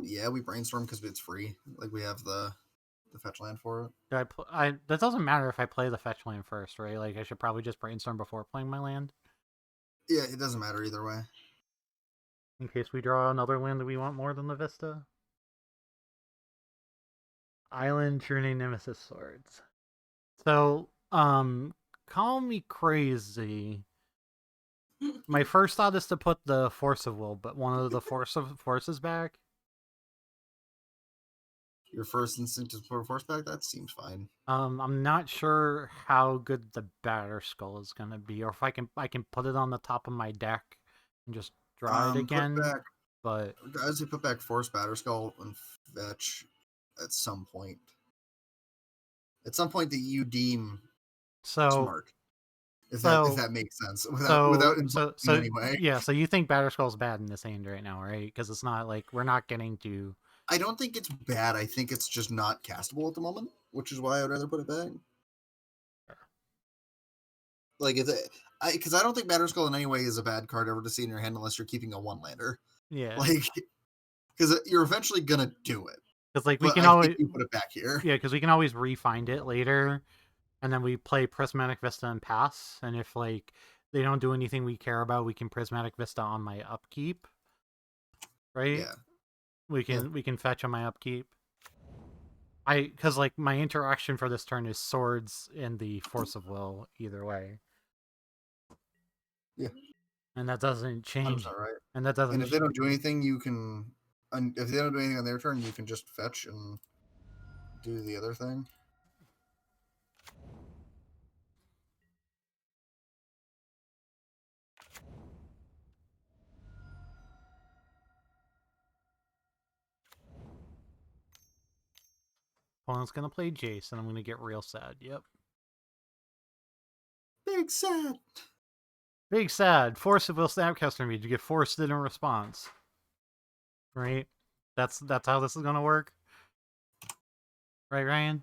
Yeah, we brainstorm because it's free. Like we have the fetch land for it. That doesn't matter if I play the fetch land first, right? Like I should probably just brainstorm before playing my land. Yeah, it doesn't matter either way. In case we draw another land that we want more than the Vista. Island True Name Nemesis Swords. So, call me crazy. My first thought is to put the Force of Will, but one of the forces back. Your first instinct is put a force back? That seems fine. I'm not sure how good the Batter Skull is gonna be, or if I can put it on the top of my deck and just draw it again. Put back, but I say put back Force Batter Skull and fetch at some point. At some point that you deem smart. If that makes sense. Without anyway. Yeah, so you think Batter Skull's bad in this hand right now, right? Because it's not like we're not getting to. I don't think it's bad. I think it's just not castable at the moment, which is why I'd rather put it back. Like, because I don't think Batter Skull in any way is a bad card ever to see in your hand unless you're keeping a one-lander. Yeah. Like, because you're eventually gonna do it. Because like we can always put it back here. Yeah, because we can always re-find it later, and then we play Prismatic Vista and pass. And if like they don't do anything we care about, we can Prismatic Vista on my upkeep. Right? Yeah. We can fetch on my upkeep. Because like my interaction for this turn is swords and the Force of Will either way. Yeah. And that doesn't change. Right. And that doesn't. And if they don't do anything, you can. If they don't do anything on their turn, you can just fetch and do the other thing. Opponent's gonna play Jace, and I'm gonna get real sad. Yep. Big sad. Big sad. Force of Will Snapcaster Mage. You get forced in a response. Right? That's how this is gonna work. Right, Ryan?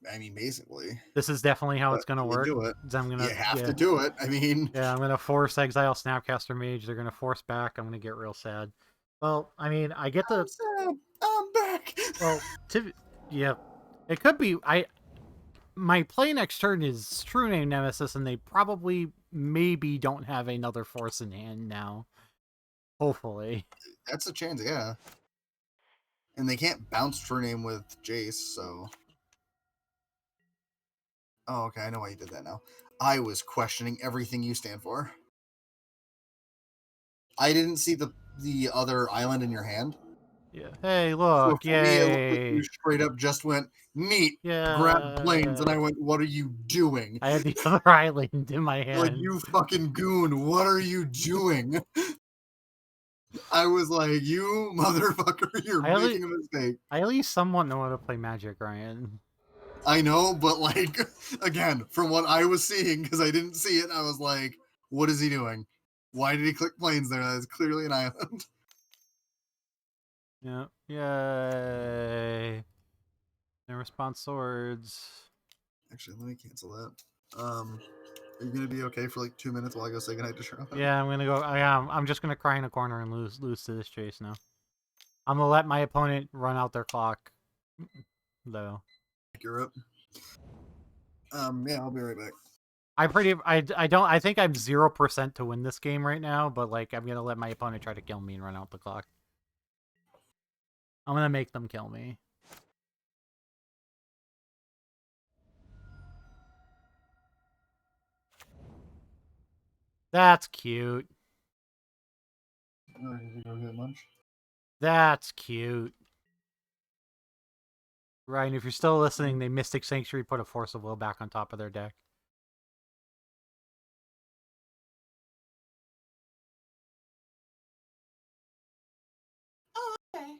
I mean, basically. This is definitely how it's gonna work. Do it. I'm gonna. You have to do it. I mean. Yeah, I'm gonna force exile Snapcaster Mage. They're gonna force back. I'm gonna get real sad. Well, I mean, I get the. I'm back. Well, yeah, it could be. My play next turn is True Name Nemesis, and they probably maybe don't have another force in hand now. Hopefully. That's a chance, yeah. And they can't bounce True Name with Jace, so. Oh, okay, I know why you did that now. I was questioning everything you stand for. I didn't see the other island in your hand. Yeah. Hey, So look! for me, it looked like you Yay! straight up just went, neat, grab planes, and I Yeah. went, what are you doing? I had the other island in my Like, hand. you fucking goon, what are you doing? I was like, you motherfucker, you're making a mistake. I at least somewhat know how to play Magic, Ryan. I know, but like, again, from what I was seeing, because I didn't see it, I was like, what is he doing? Why did he click planes there? That's clearly an island. Yeah. Yay. And response swords. Actually, let me cancel that. Are you gonna be okay for like 2 minutes while I go say goodnight to Charlotte? Yeah, I'm gonna go. I'm just gonna cry in a corner and lose to this chase now. I'm gonna let my opponent run out their clock, though. You're up. Yeah, I'll be right back. I think I'm 0% to win this game right now, but like I'm gonna let my opponent try to kill me and run out the clock. I'm gonna make them kill me. That's cute. Oh, did you go get lunch? That's cute. Ryan, if you're still listening, they Mystic Sanctuary put a Force of Will back on top of their deck. Oh, okay.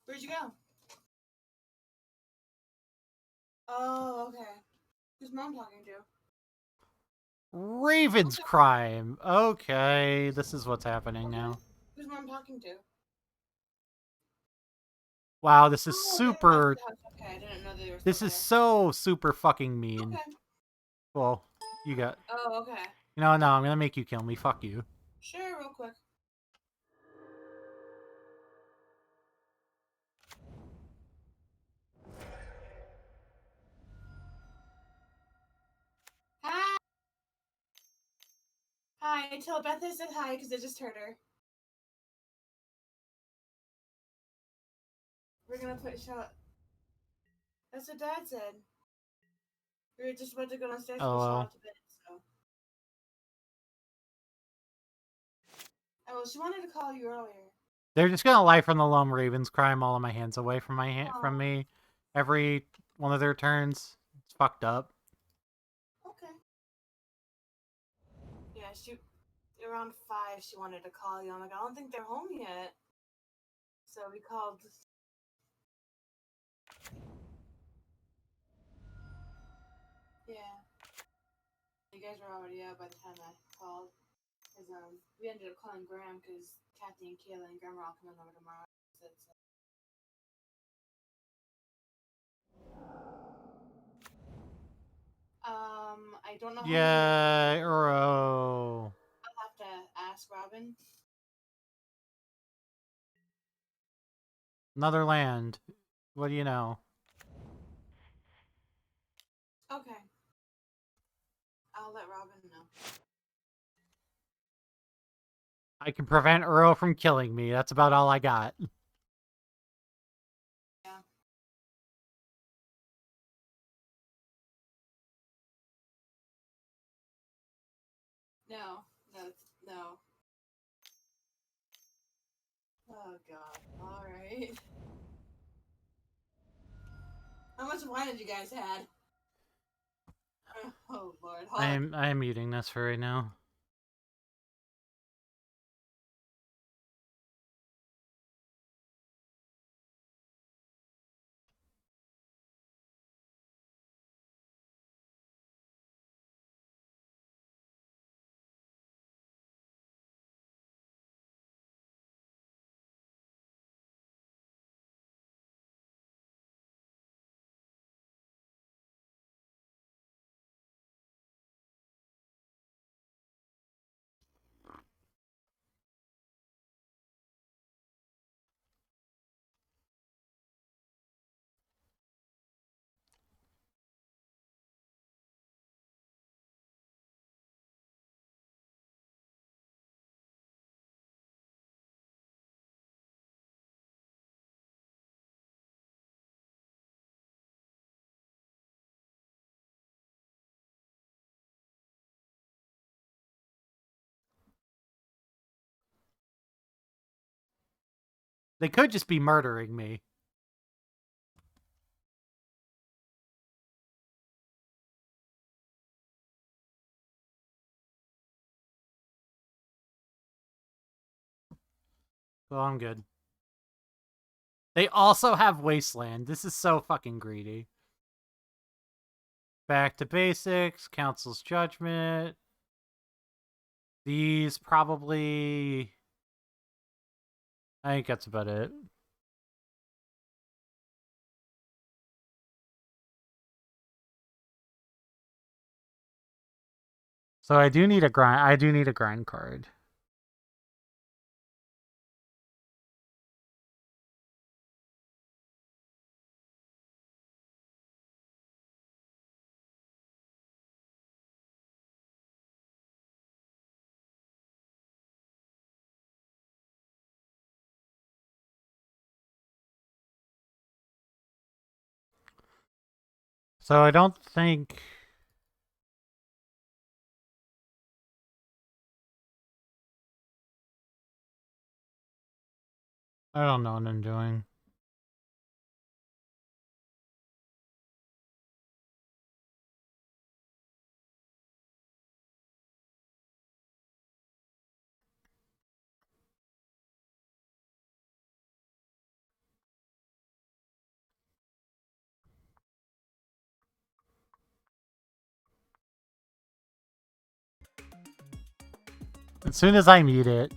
Where'd you go? Oh, okay. Who's mom talking to? Raven's Crime. Okay, this is what's happening now. Who's mom talking to? Wow, this is Oh, super. okay, I didn't know they were still This is so super fucking mean. Okay. Well, you got. Oh, okay. No, I'm gonna make you kill me. Fuck you. Sure, real quick. Hi. Hi. Tell Beth I said hi because I just heard her. We're gonna put shot. That's what Dad said. We were just about to go downstairs and put shot to bed, so. Oh, well, she wanted to call you earlier. They're just gonna lie from the loam. Raven's Crime all of my hands away from from me. Every one of their turns. It's fucked up. Okay. Yeah, around 5 she wanted to call you. I'm like, I don't think they're home yet. So we called. Yeah. You guys were already out by the time I called. Cause we ended up calling Graham because Kathy and Kayla and Graham are all coming over tomorrow. So. I don't know how many. Yeah, Uro. I'll have to ask Robin. Another land. What do you know? Okay. I'll let Robin know. I can prevent Uro from killing me. That's about all I got. Yeah. No. No. Oh god. Alright. How much wine did you guys had? Oh lord. I am muting this for right now. They could just be murdering me. Well, I'm good. They also have Wasteland. This is so fucking greedy. Back to basics. Council's Judgment. These probably... I think that's about it. So I do need a grind card. So I don't think... I don't know what I'm doing. As soon as I mute it,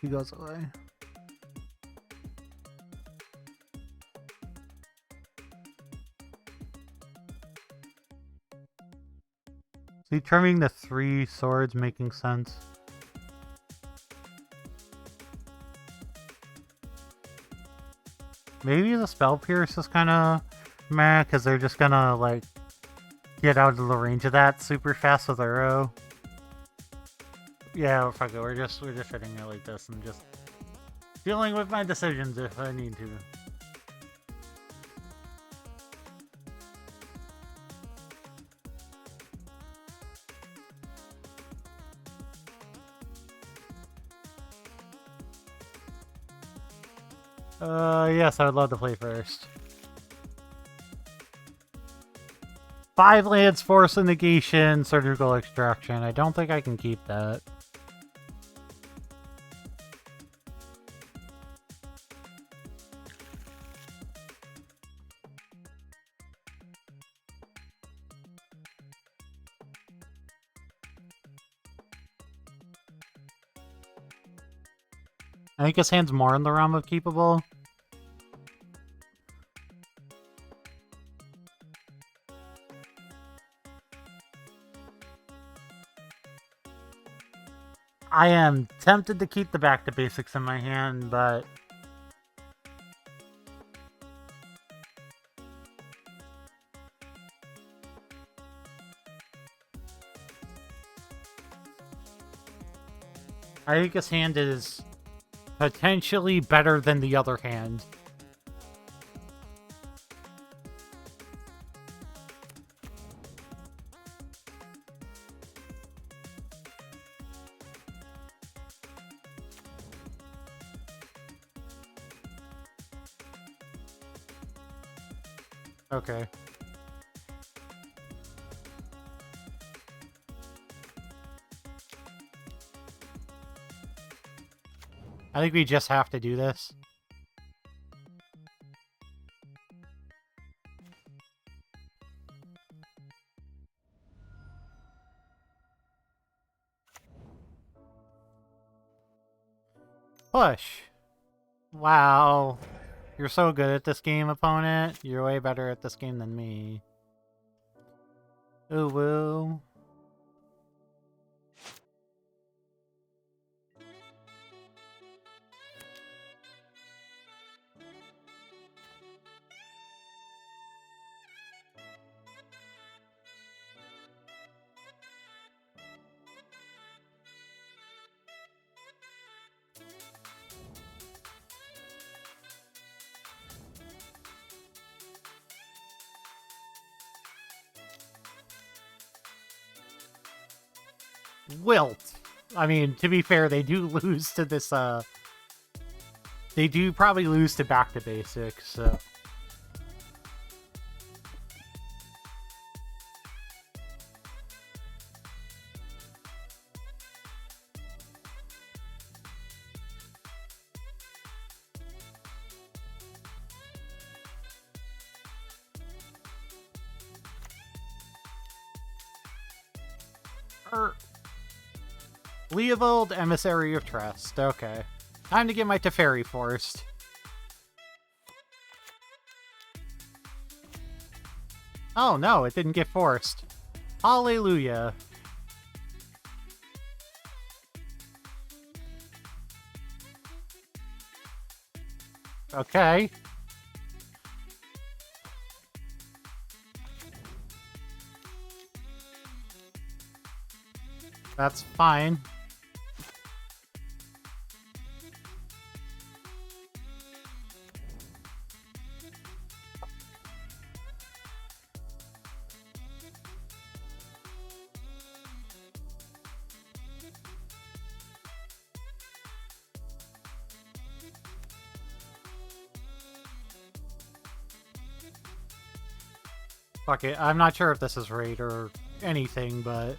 he goes away. See, trimming the 3 swords making sense. Maybe the spell pierce is kind of meh, because they're just gonna like get out of the range of that super fast with arrow. Yeah, fuck it. We're just hitting it like this and just dealing with my decisions if I need to. Yes, I would love to play first. 5 lands, Force of Negation, Surgical Extraction. I don't think I can keep that. I think his hand's more in the realm of keepable. I am tempted to keep the back to basics in my hand, but... I think his hand is potentially better than the other hand. Okay. I think we just have to do this. Push. Wow. You're so good at this game, opponent. You're way better at this game than me. Ooh, woo. Wilt. I mean, to be fair, they do lose to this, They do probably lose to back to basics, so... Leovold, Emissary of Trust. Okay. Time to get my Teferi forced. Oh no, it didn't get forced. Hallelujah. Okay. That's fine. Fuck it, I'm not sure if this is right or anything, but...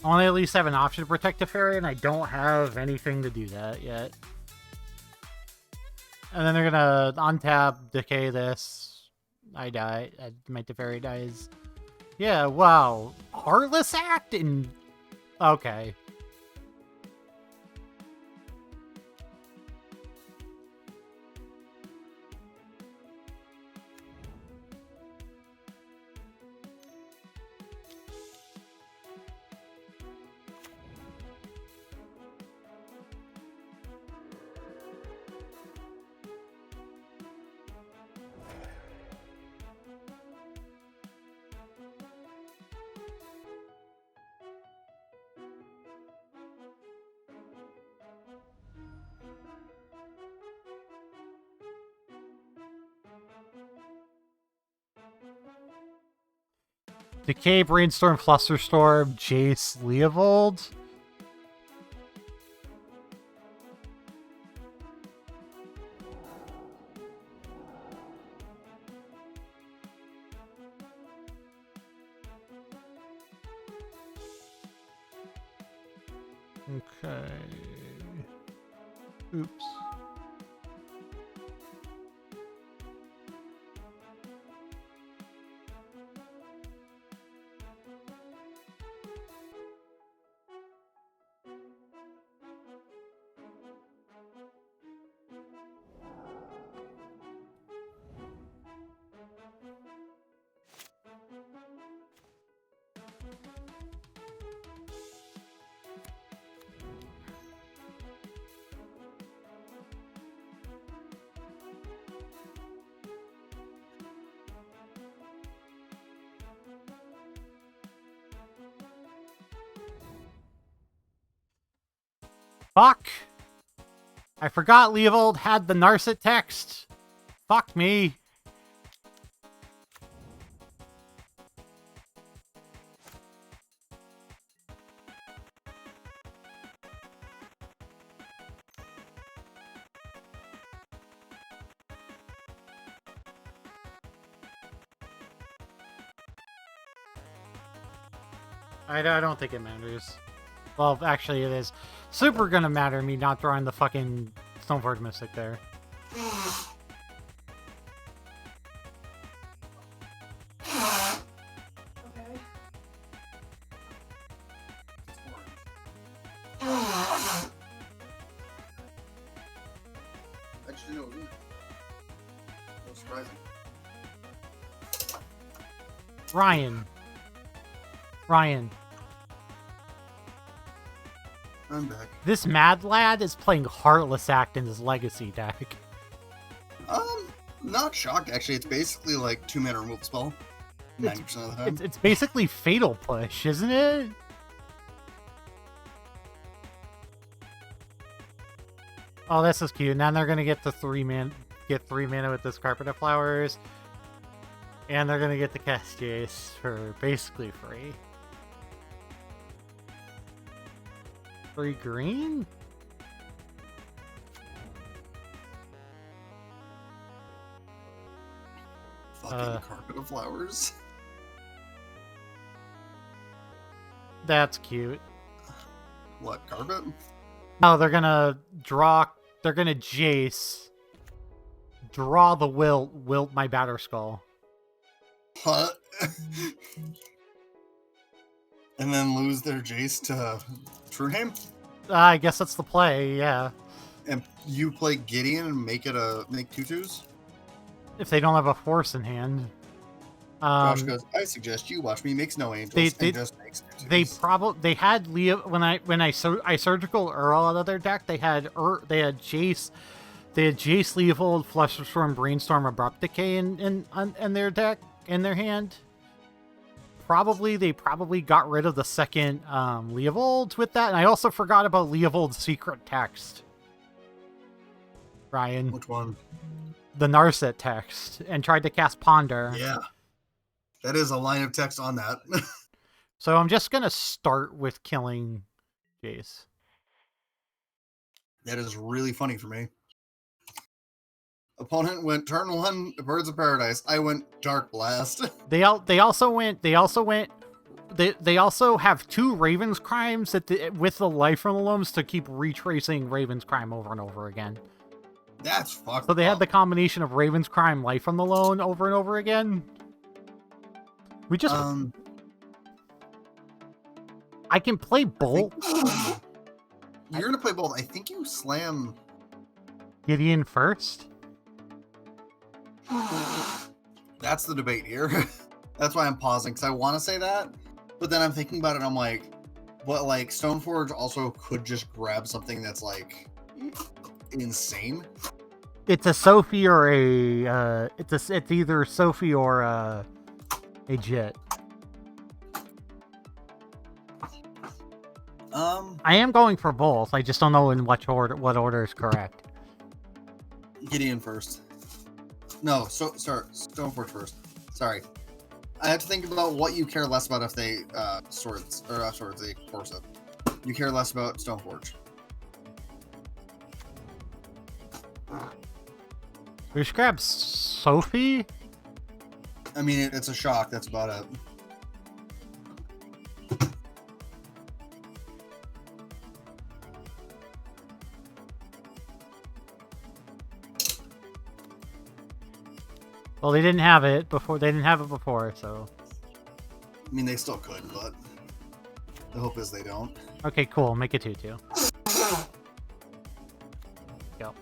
I want to at least have an option to protect the fairy, and I don't have anything to do that yet. And then they're gonna untap, decay this. I die. My Teferi dies. Yeah, wow. Heartless Act? And... okay. Decay, Brainstorm, Flusterstorm, Jace, Leovold. Okay. Oops. Fuck! I forgot Leovold had the Narset text. Fuck me. I don't think it matters. Well, actually it is. Super gonna matter me not throwing the fucking Stoneforge Mystic there. Okay. I just didn't know it was in there. No surprising. Ryan. I'm back. This mad lad is playing Heartless Act in his Legacy deck. Not shocked actually. It's basically like 2-mana removal spell. 90% of the time. It's basically Fatal Push, isn't it? Oh, this is cute. Now they're gonna get the 3 mana with this Carpet of Flowers. And they're gonna get the cast Jace for basically free. 3 green? Fucking carpet of flowers. That's cute. What, carpet? No, they're gonna draw. They're gonna Jace. Draw the wilt my batter skull. Huh? And then lose their Jace to Trueheim? I guess that's the play, yeah. And you play Gideon and make 2/2s? If they don't have a force in hand. Josh goes, I suggest you watch me makes no angels and just makes 2/2s. They had Leo when I surgical Earl out of their deck. They had Jace, Leovold, Flusterstorm, Brainstorm, Abrupt Decay in their deck in their hand. They probably got rid of the second Leovold with that, and I also forgot about Leovold's secret text. Ryan, Which one? the Narset text, and tried to cast Ponder. Yeah. That is a line of text on that. So I'm just gonna start with killing Jace. That is really funny for me. Opponent went turn 1, Birds of Paradise. I went Dark Blast. They also have 2 Raven's Crimes with the Life from the Loams to keep retracing Raven's Crime over and over again. That's fucked So they had up. the combination of Raven's Crime, Life from the Loam over and over again. We just I can play Bolt. You're gonna play both. I think you slam Gideon first. That's the debate here. That's why I'm pausing, because I want to say that, but then I'm thinking about it and I'm like, but like Stoneforge also could just grab something that's like insane. It's a Sophie or a it's either Sophie or a Jit. I am going for both. I just don't know in what order is correct. Gideon first. No, Stoneforge first. Sorry. I have to think about what you care less about if they swords or swords they force it. You care less about Stoneforge. We just grab Sophie. I mean, it's a shock. That's about it. Well, they didn't have it before. So. I mean, they still could, but the hope is they don't. Okay, cool. Make it 2/2. Go.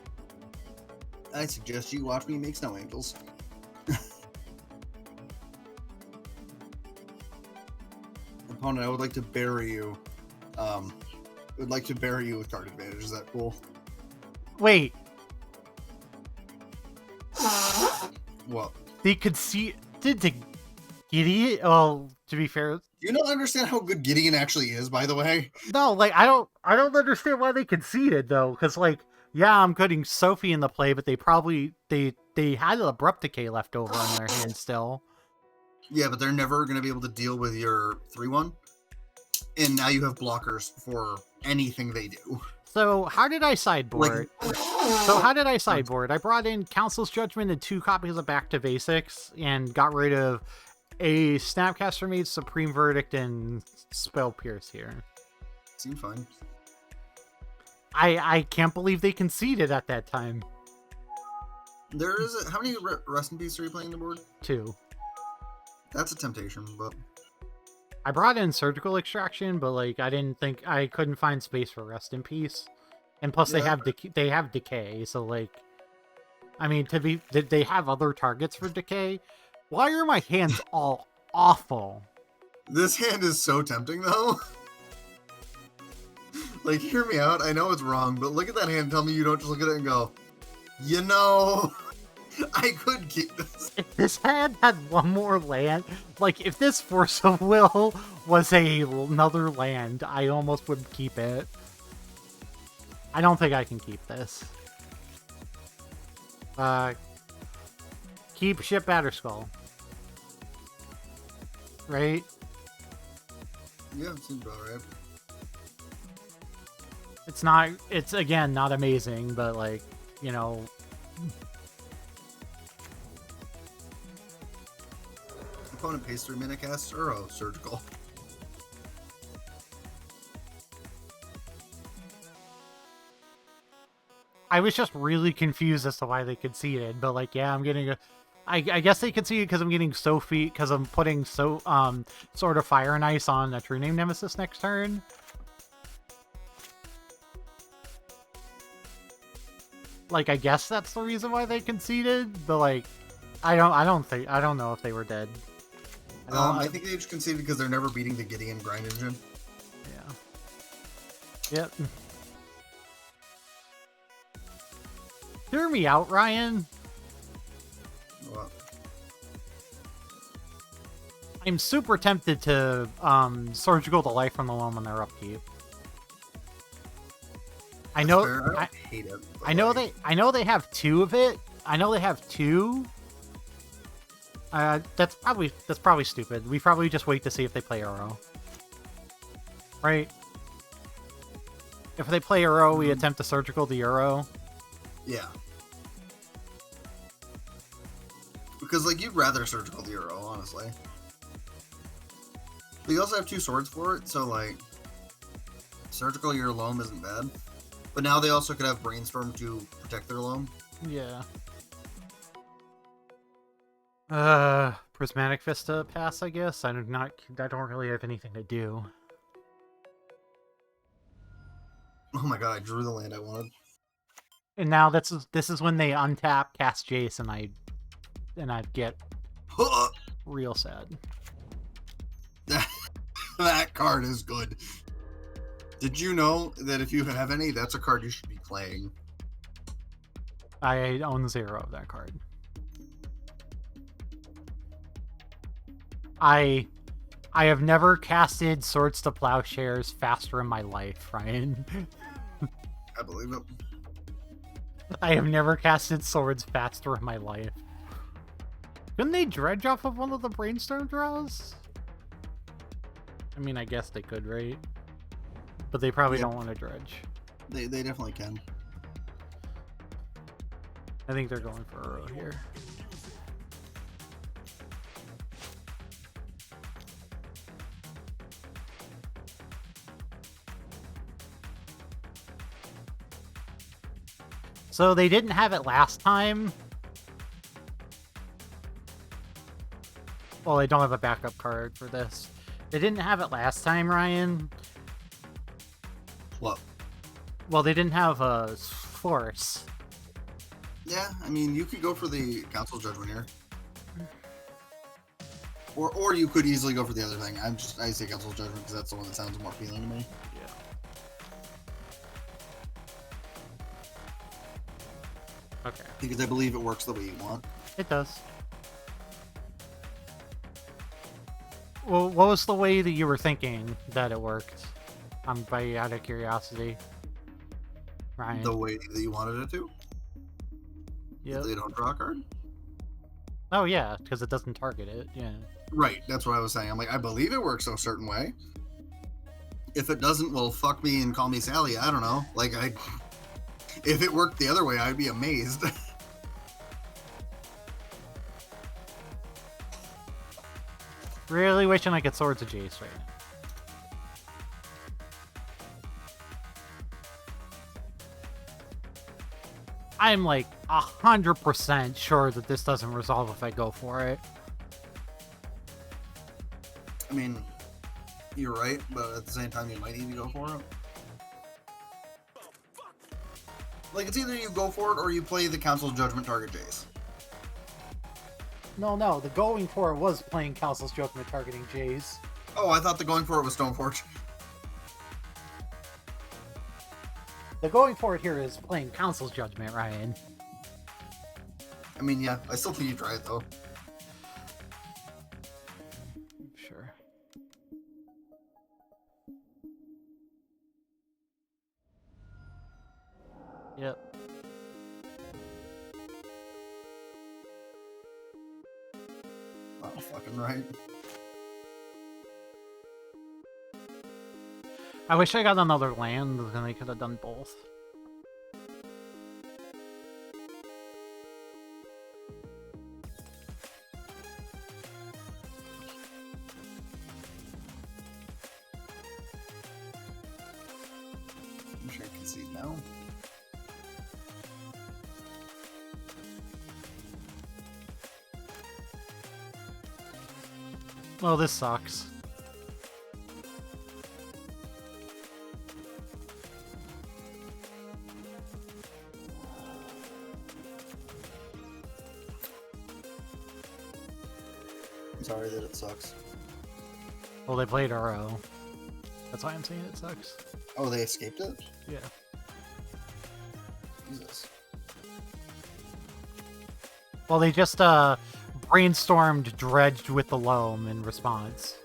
I suggest you watch me make snow angels. Opponent, I would like to bury you. Would like to bury you with card advantage. Is that cool? Wait. What? They conceded to Gideon. Well, to be fair, Do you not understand how good Gideon actually is, by the way? no. Like I don't understand why they conceded though. Because yeah, I'm putting Sophie in the play, but they had an Abrupt Decay left over in their hand still. Yeah, but they're never going to be able to deal with your 3/1. And now you have blockers for anything they do. So how did I sideboard? I brought in Council's Judgment and 2 copies of Back to Basics and got rid of a Snapcaster Mage, Supreme Verdict, and Spell Pierce here. Seemed fine. I can't believe they conceded at that time. There is how many Rest in Peace are you playing the board? 2. That's a temptation, but I brought in Surgical Extraction, but I couldn't find space for Rest in Peace, and plus they have Decay. So I mean, they have other targets for Decay. Why are my hands all awful? this hand is so tempting though. Like, hear me out. I know it's wrong, but look at that hand and tell me you don't just look at it and go, you know, I could keep this. If this hand had one more land, if this Force of Will was another land, I almost would keep it. I don't think I can keep this. Keep Ship Batterskull. Right? Yeah, it seems about right. It's not, it's again, not amazing, but like, you know. Opponent pays 3 mana, casts Uro, surgical. I was just really confused as to why they conceded, but like, yeah, I'm getting a. I guess they conceded because I'm getting Sophie, because I'm putting Sword of Fire and Ice on a True Name Nemesis next turn. Like, I guess that's the reason why they conceded, but like, I don't know if they were dead. I think they just conceded because they're never beating the Gideon grind engine. Yeah. Yep. Hear me out, Ryan. What? I'm super tempted to surgical the life from the loam on their upkeep. I know. I hate it. I know they have 2 of it. I know they have 2. That's probably stupid. We probably just wait to see if they play Uro. Right? If they play Uro, we attempt to surgical the Uro. Yeah. Because, like, you'd rather surgical the Uro, honestly. But you also have 2 swords for it, so, like, surgical your loam isn't bad. But now they also could have Brainstorm to protect their loam. Yeah. Prismatic Vista pass, I guess. I don't really have anything to do. Oh my god, I drew the land I wanted. And now this is when they untap, cast Jace, and I get real sad. That card is good. Did you know that if you have any, that's a card you should be playing? I own 0 of that card. I have never casted Swords to Plowshares faster in my life, Ryan. I believe it. I have never casted swords faster in my life. Couldn't they dredge off of one of the Brainstorm draws? I mean, I guess they could, right? But they probably don't want to dredge. They definitely can. I think they're going for Uro here. So they didn't have it last time. Well, they don't have a backup card for this. They didn't have it last time, Ryan. What? Well, they didn't have a force. Yeah, I mean, you could go for the Council Judgment here. Or you could easily go for the other thing. I say Council Judgment because that's the one that sounds more appealing to me. Yeah. Okay. Because I believe it works the way you want. It does. Well, what was the way that you were thinking that it worked? Out of curiosity. Ryan. The way that you wanted it to? Yeah. They don't draw a card? Oh, yeah, because it doesn't target it, yeah. Right, that's what I was saying. I'm like, I believe it works a certain way. If it doesn't, well, fuck me and call me Sally. I don't know. Like, if it worked the other way, I'd be amazed. Really wishing I could Swords of Jace right now. I'm like 100% sure that this doesn't resolve if I go for it. I mean, you're right, but at the same time, you might need to go for it. Like, it's either you go for it or you play the Council Judgment target Jace. No, the going for it was playing Council's Judgment targeting Jace. Oh, I thought the going for it was Stoneforge. The going for it here is playing Council's Judgment, Ryan. I mean, yeah, I still think you try it, though. Sure. Yep. Oh, fucking right. I wish I got another land, then I could have done both. I'm sure I can see now. Well, this sucks. I'm sorry that it sucks. Well, they played RO. That's why I'm saying it sucks. Oh, they escaped it? Yeah. Jesus. Well, they just brainstormed dredged with the loam in response.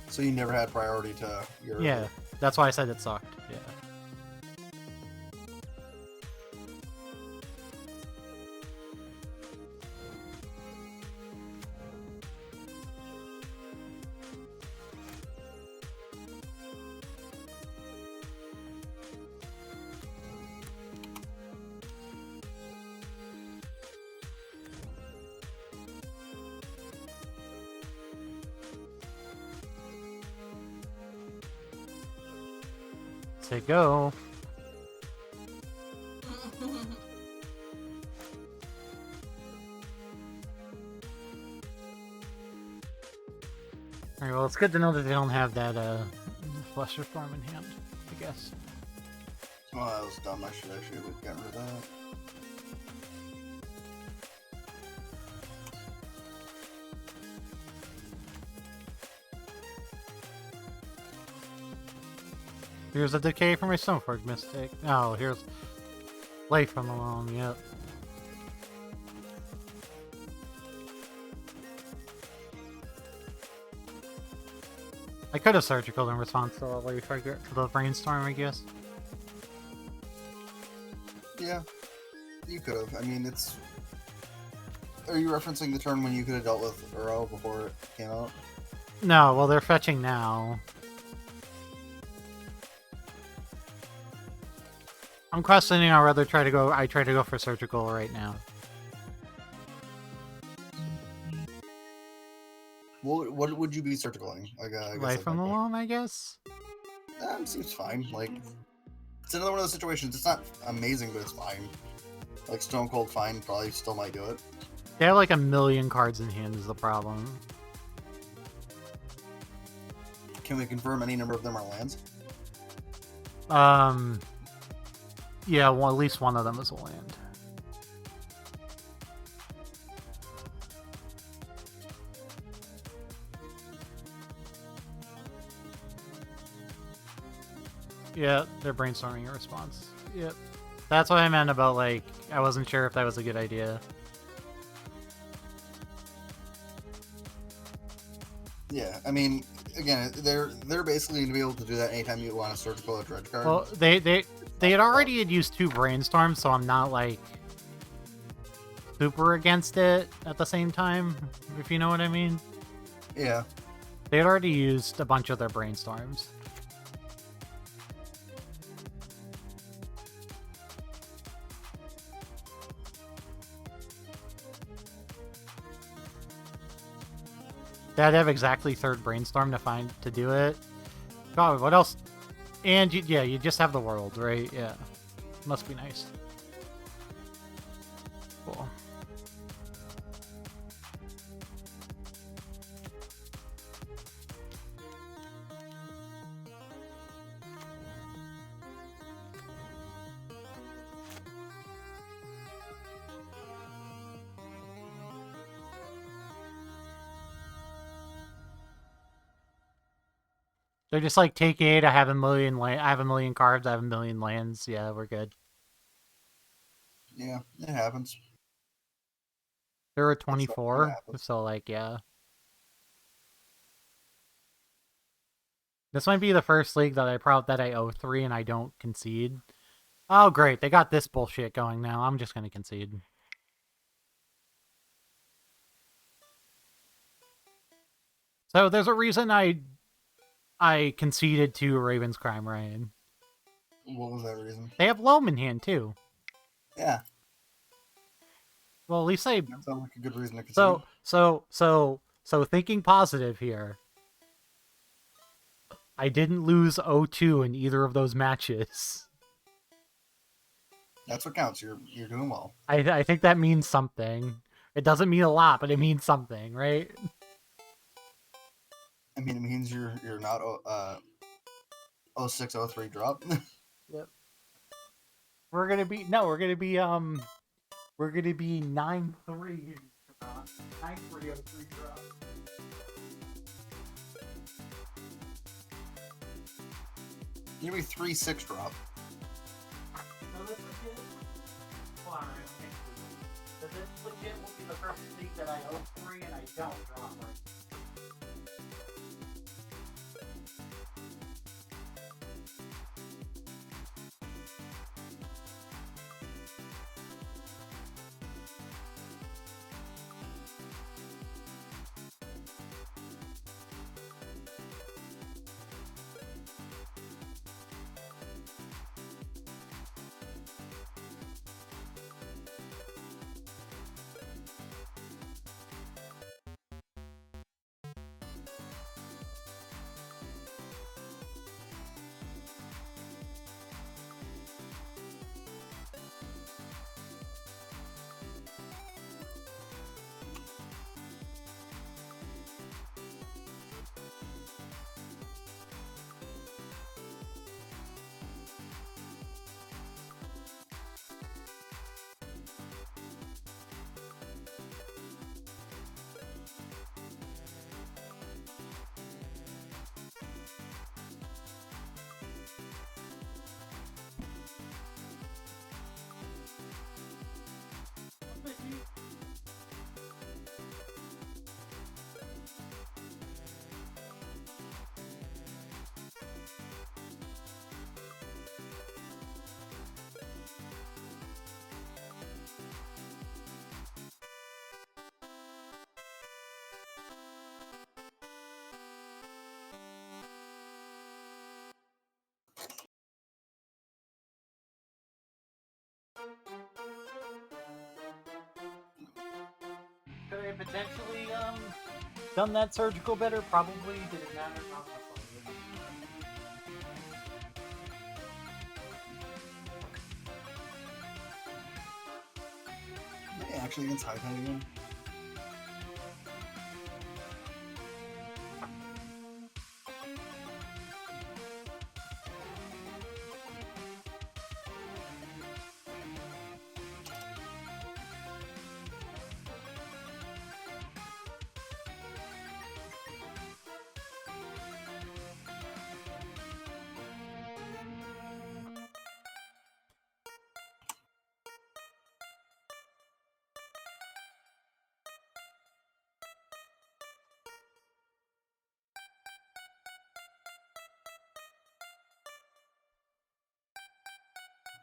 So you never had priority to your... Yeah, that's why I said it sucked. Yeah. Say go. Alright, well, it's good to know that they don't have that, Flusher Storm in hand, I guess. Oh, that was dumb. I should actually have gotten rid of that. Here's a decay for my Stoneforge mistake. Oh, here's life from the loam, yep. I could have surgical in response to all the brainstorm, I guess. Yeah, you could have. I mean, it's... Are you referencing the turn when you could have dealt with Uro before it came out? No, well, they're fetching now. I'm questioning I'd rather try to go for surgical right now. What would you be surgicaling? Like, I guess Life from the like, loam, I guess? seems fine. Like, it's another one of those situations. It's not amazing, but it's fine. Like, Stone Cold fine probably still might do it. They have like 1,000,000 cards in hand is the problem. Can we confirm any number of them are lands? Yeah, well, at least one of them is a land. Yeah, they're brainstorming a response. Yep. That's what I meant about, like, I wasn't sure if that was a good idea. Yeah, I mean, again, they're basically going to be able to do that anytime you want a surgical or dredge card. Well, they had already used 2 brainstorms, so I'm not, like, super against it at the same time, if you know what I mean. Yeah. They had already used a bunch of their brainstorms. They'd have exactly 3rd brainstorm to do it. God, what else? And yeah, you just have the world, right? Yeah, must be nice. Cool. They're just like, take 8, I have 1,000,000 I have 1,000,000 cards, I have 1,000,000 lands. Yeah, we're good. Yeah, it happens. There are 24, so like, yeah. This might be the first league that I owe 3 and I don't concede. Oh great, they got this bullshit going now. I'm just gonna concede. So there's a reason I I conceded to Raven's Crime, Ryan. What was that reason? They have Loam in hand too. Yeah, Well, at least I. that sounds like a good reason to concede. So thinking positive here. I didn't lose 0-2 in either of those matches. That's what counts. You're doing well. I think that means something. It doesn't mean a lot, but it means something, right? I mean, it means you're not 0603 drop. Yep. We're gonna be 9-3. 9-3 03 drop. Give me 3-6 drop. So this legit. Hold on, okay. So this legit will be the first league that I 0-3 and I don't drop right. Could I potentially done that surgical better? Probably. Did it matter? Not Yeah, actually against high tide again.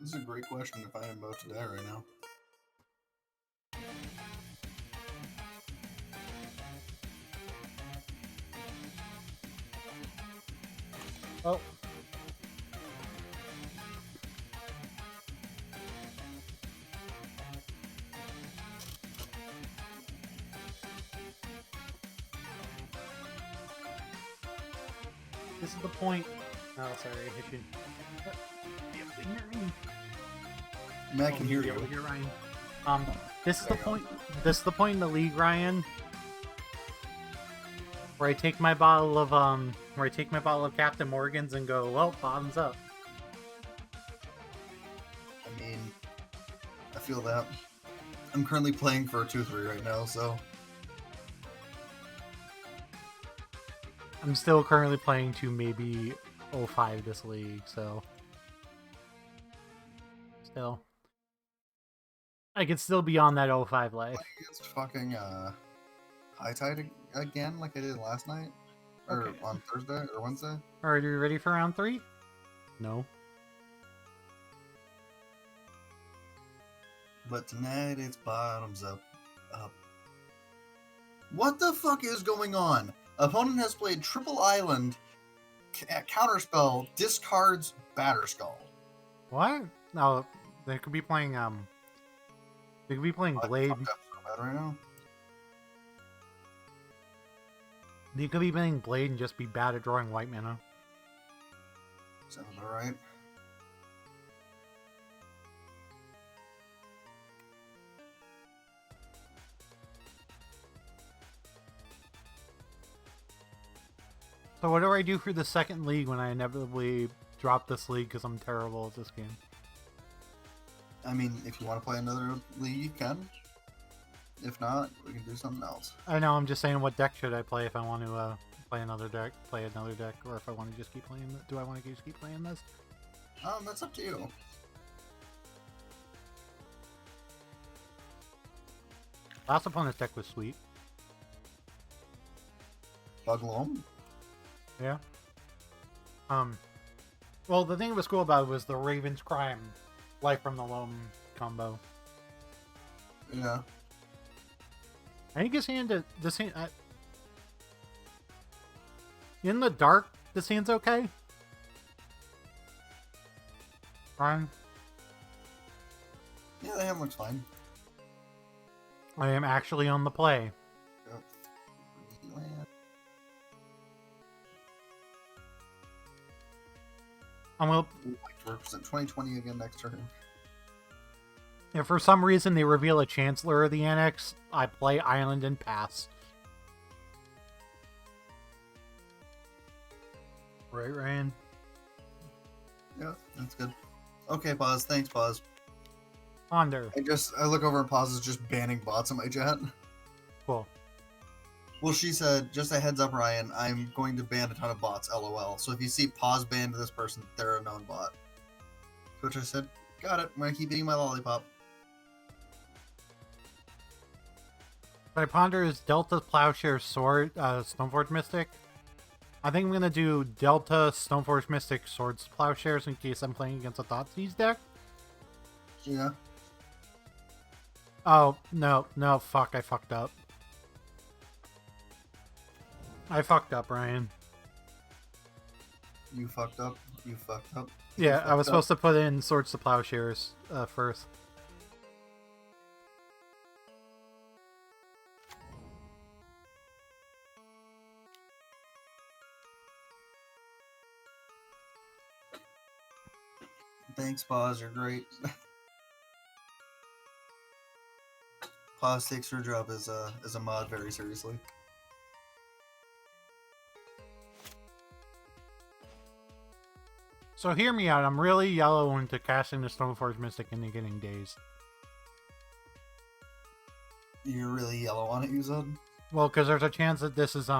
This is a great question if I am about to die right now. Oh. This is the point. Oh, sorry. I should. Matt can hear you. Hear Ryan. This is the point. This is the point in the league, Ryan, where I take my bottle of Captain Morgan's and go, well, bottoms up. I mean, I feel that. I'm currently playing for a 2-3 right now, so I'm still currently playing to maybe 05 this league, so still. I could still be on that 05 life. against fucking high tide again, like I did last night, or Okay. on Thursday or Wednesday. Alright, are you ready for round 3? No. But tonight it's bottoms up. What the fuck is going on? Opponent has played Triple Island, Counterspell discards Batterskull. What? No, they could be playing they could be playing Blade. Fucked up so bad right now. They could be playing Blade and just be bad at drawing white mana. Sounds alright. So what do I do for the second league when I inevitably drop this league because I'm terrible at this game? I mean, if you want to play another league, you can. If not, we can do something else. I know, I'm just saying what deck should I play if I want to play another deck, or if I want to just keep playing do I want to just keep playing this? That's up to you. Last opponent's deck was sweet. Bug Loam? Yeah. Well, the thing that was cool about it was the Raven's Crime, Life from the Loam combo. Yeah. I think his hand, this hand, in the dark, this hand's okay. Ryan? Yeah, the hand looks fine. I am actually on the play. Yep. I'm gonna, Like to represent 2020 again next turn. if for some reason they reveal a Chancellor of the Annex, I play Island and pass. Right, Ryan? Yeah, that's good. Okay, pause. Thanks, pause. Ponder. I look over and pause is just banning bots in my chat. Cool. Well, she said, just a heads up, Ryan, I'm going to ban a ton of bots, lol. So if you see pause banned to this person, they're a known bot. To which I said, got it, I'm going to keep eating my lollipop. What I ponder is Delta Plowshare Sword, Stoneforge Mystic. I think I'm going to do Delta Stoneforge Mystic Swords Plowshares in case I'm playing against a Thoughtseize deck. Yeah. Oh, no, fuck, I fucked up. I fucked up, Ryan. You fucked up. You fucked up. Yeah, I was supposed to put in Swords to Plowshares first. Thanks, Pause. You're great. Pause takes her job as a mod very seriously. So hear me out, I'm really yellow into casting the Stoneforge Mystic and getting dazed. You're really yellow on it, you said? Well, because there's a chance that this is,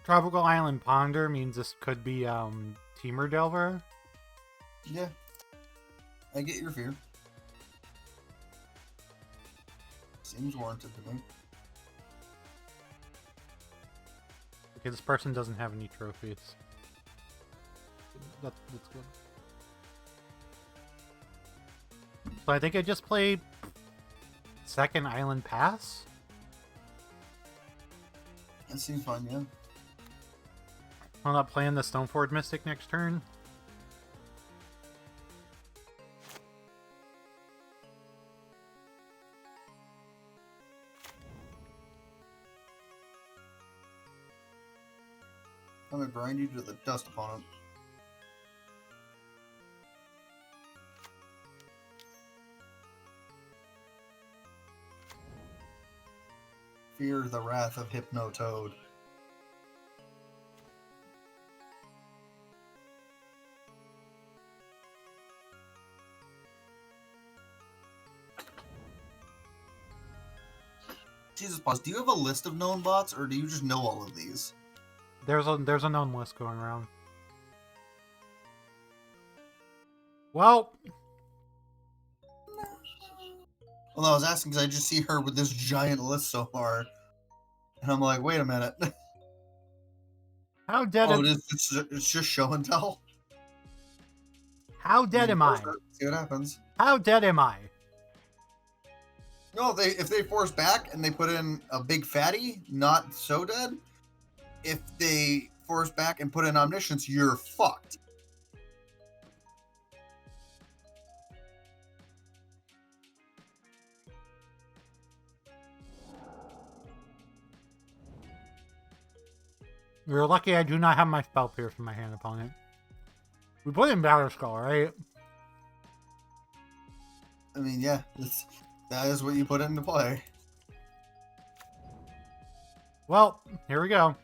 Tropical Island Ponder means this could be, Teamer Delver. Yeah. I get your fear. Seems warranted to me. Okay, this person doesn't have any trophies. That's good. So I think I just played second Island Pass. That seems fine, yeah. I'm not playing the Stoneforge Mystic next turn. I'm gonna grind you to the dust opponent. Fear the wrath of Hypno Toad. Jesus, Pause, do you have a list of known bots, or do you just know all of these? There's a known list going around. Well, Well, no, I was asking because I just see her with this giant list so far. And I'm like, wait a minute. how dead am It's just show and tell. How dead am I? See what happens. How dead am I? No, if they force back and they put in a big fatty, not so dead. If they forest back and put in omniscience, you're fucked. You're lucky I do not have my spell pierce in my hand, opponent. We put in Battle Skull, right? I mean, yeah, that is what you put into play. Well, here we go.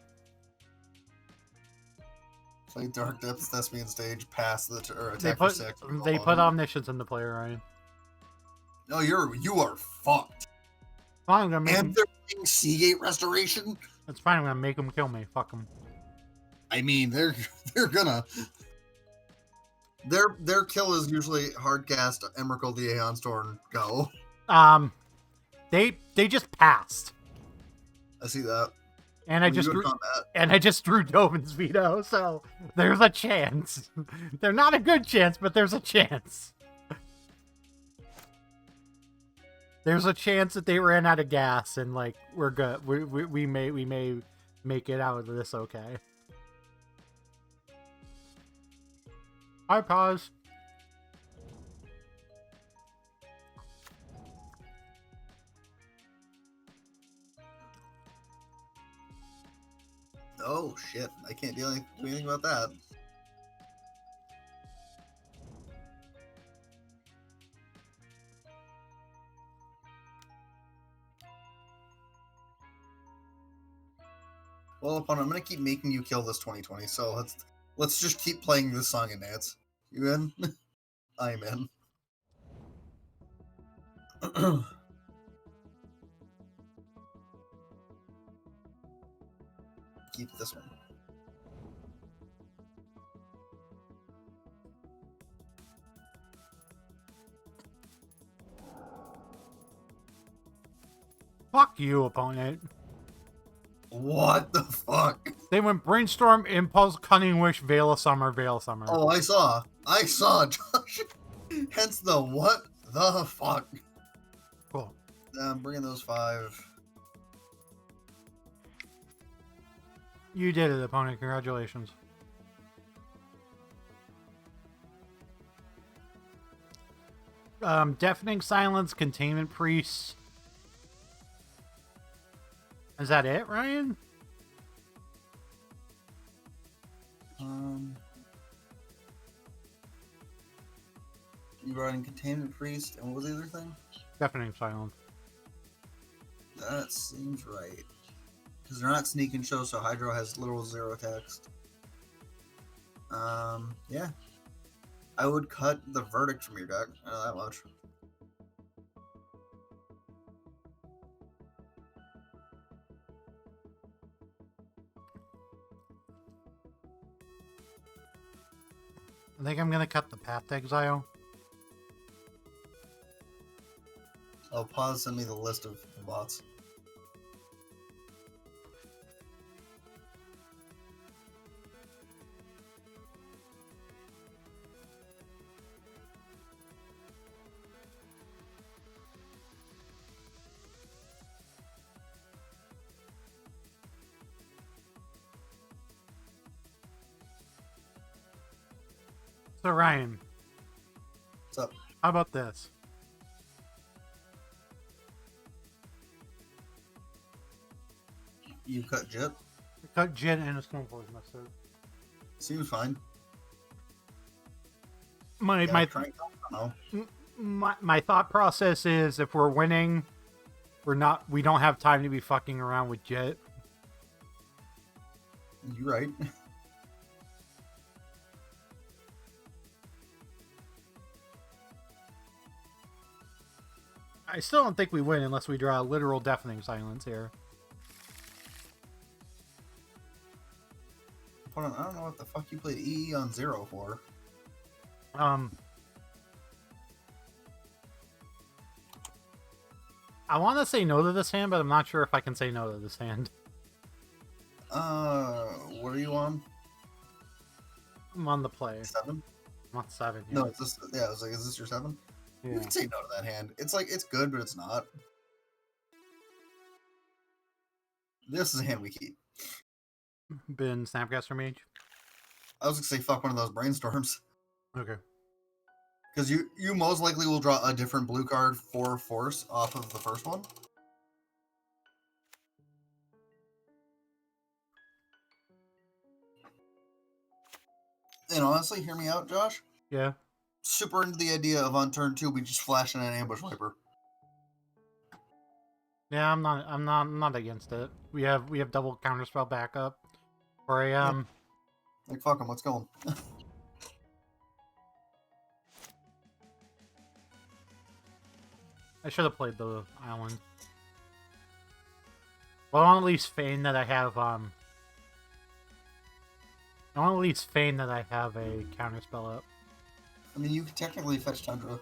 Play Dark Depths, Thespian Stage, pass the or They attack for put 6. they put Omniscience into play, Ryan. No, you are fucked. Fine, I'm gonna make And him. they're playing Seagate Restoration. It's fine. I'm gonna make him kill me. Fuck him. I mean, they're gonna. Their kill is usually hardcast Emrakul the Aeon Storm go. They just passed, I see that. and I When you just go to drew, combat. and I just drew Dovin's veto. So there's a chance. They're not a good chance, but there's a chance. There's a chance that they ran out of gas, and like we're good. We may make it out of this okay. I pause. Oh shit! I can't do anything about that. Well, opponent, I'm gonna keep making you kill this 2020. So let's just keep playing this song and dance. You in? I'm in. Keep this one. Fuck you, opponent. What the fuck? They went Brainstorm, Impulse, Cunning Wish, Veil of Summer, Veil of Summer. Oh, I saw, Josh. Hence the what the fuck. Cool. I'm bringing those 5. You did it, opponent. Congratulations. Deafening Silence, Containment Priest. Is that it, Ryan? You brought in Containment Priest, and what was the other thing? Deafening Silence. That seems right. Because they're not sneak and show, so Hydro has literal 0 text. Yeah. I would cut the Verdict from your deck. Not that much. I think I'm gonna cut the Path to Exile. Oh, pause, send me the list of bots. So Ryan, What's up? how about this? You cut Jit? Cut Jin and a Stoneforge Master. Seems fine. My Yeah, my thought process is if we're winning, we don't have time to be fucking around with Jit. You're right. I still don't think we win unless we draw a literal Deafening Silence here. Hold on, I don't know what the fuck you played EE on 0 for. I want to say no to this hand, but I'm not sure if I can say no to this hand. What are you on? I'm on the play. 7? I'm on 7. Yeah. No, it's this. Yeah, I was like, is this your 7? You Yeah. can say no to that hand. It's like, it's good, but it's not. This is a hand we keep. been Snapcaster Mage? I was gonna say fuck one of those brainstorms. Okay. Because you most likely will draw a different blue card for force off of the first one. And honestly, hear me out, Josh. Yeah. Super into the idea of on turn 2 we just flash in an ambush viper. Yeah, I'm not against it. We have double counterspell backup. Or a Like fuck them, let's go. I should have played the island. Well, I want to at least feign that I have I want to at least feign that I have a counterspell up. I mean, you can technically fetch Tundra.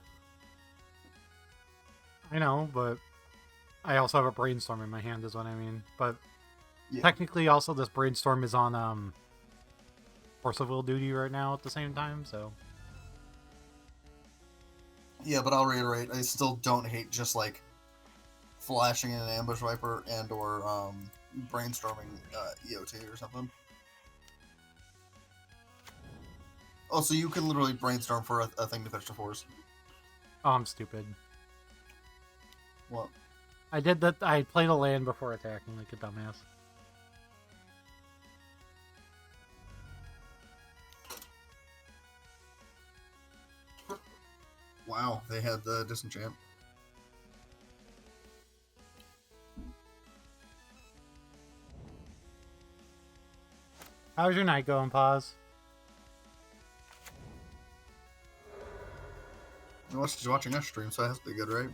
I know, but I also have a brainstorm in my hand, is what I mean. But Yeah. technically, also this brainstorm is on Force of Will duty right now at the same time, so. Yeah, but I'll reiterate, I still don't hate just like flashing in an ambush viper and or brainstorming EOT or something. Also, you can literally brainstorm for a thing to fetch the force. Oh, I'm stupid. What? I did that. I played a land before attacking like a dumbass. Wow, they had the disenchant. How's your night going, Pause? She's watching us stream, so it has to be good, right?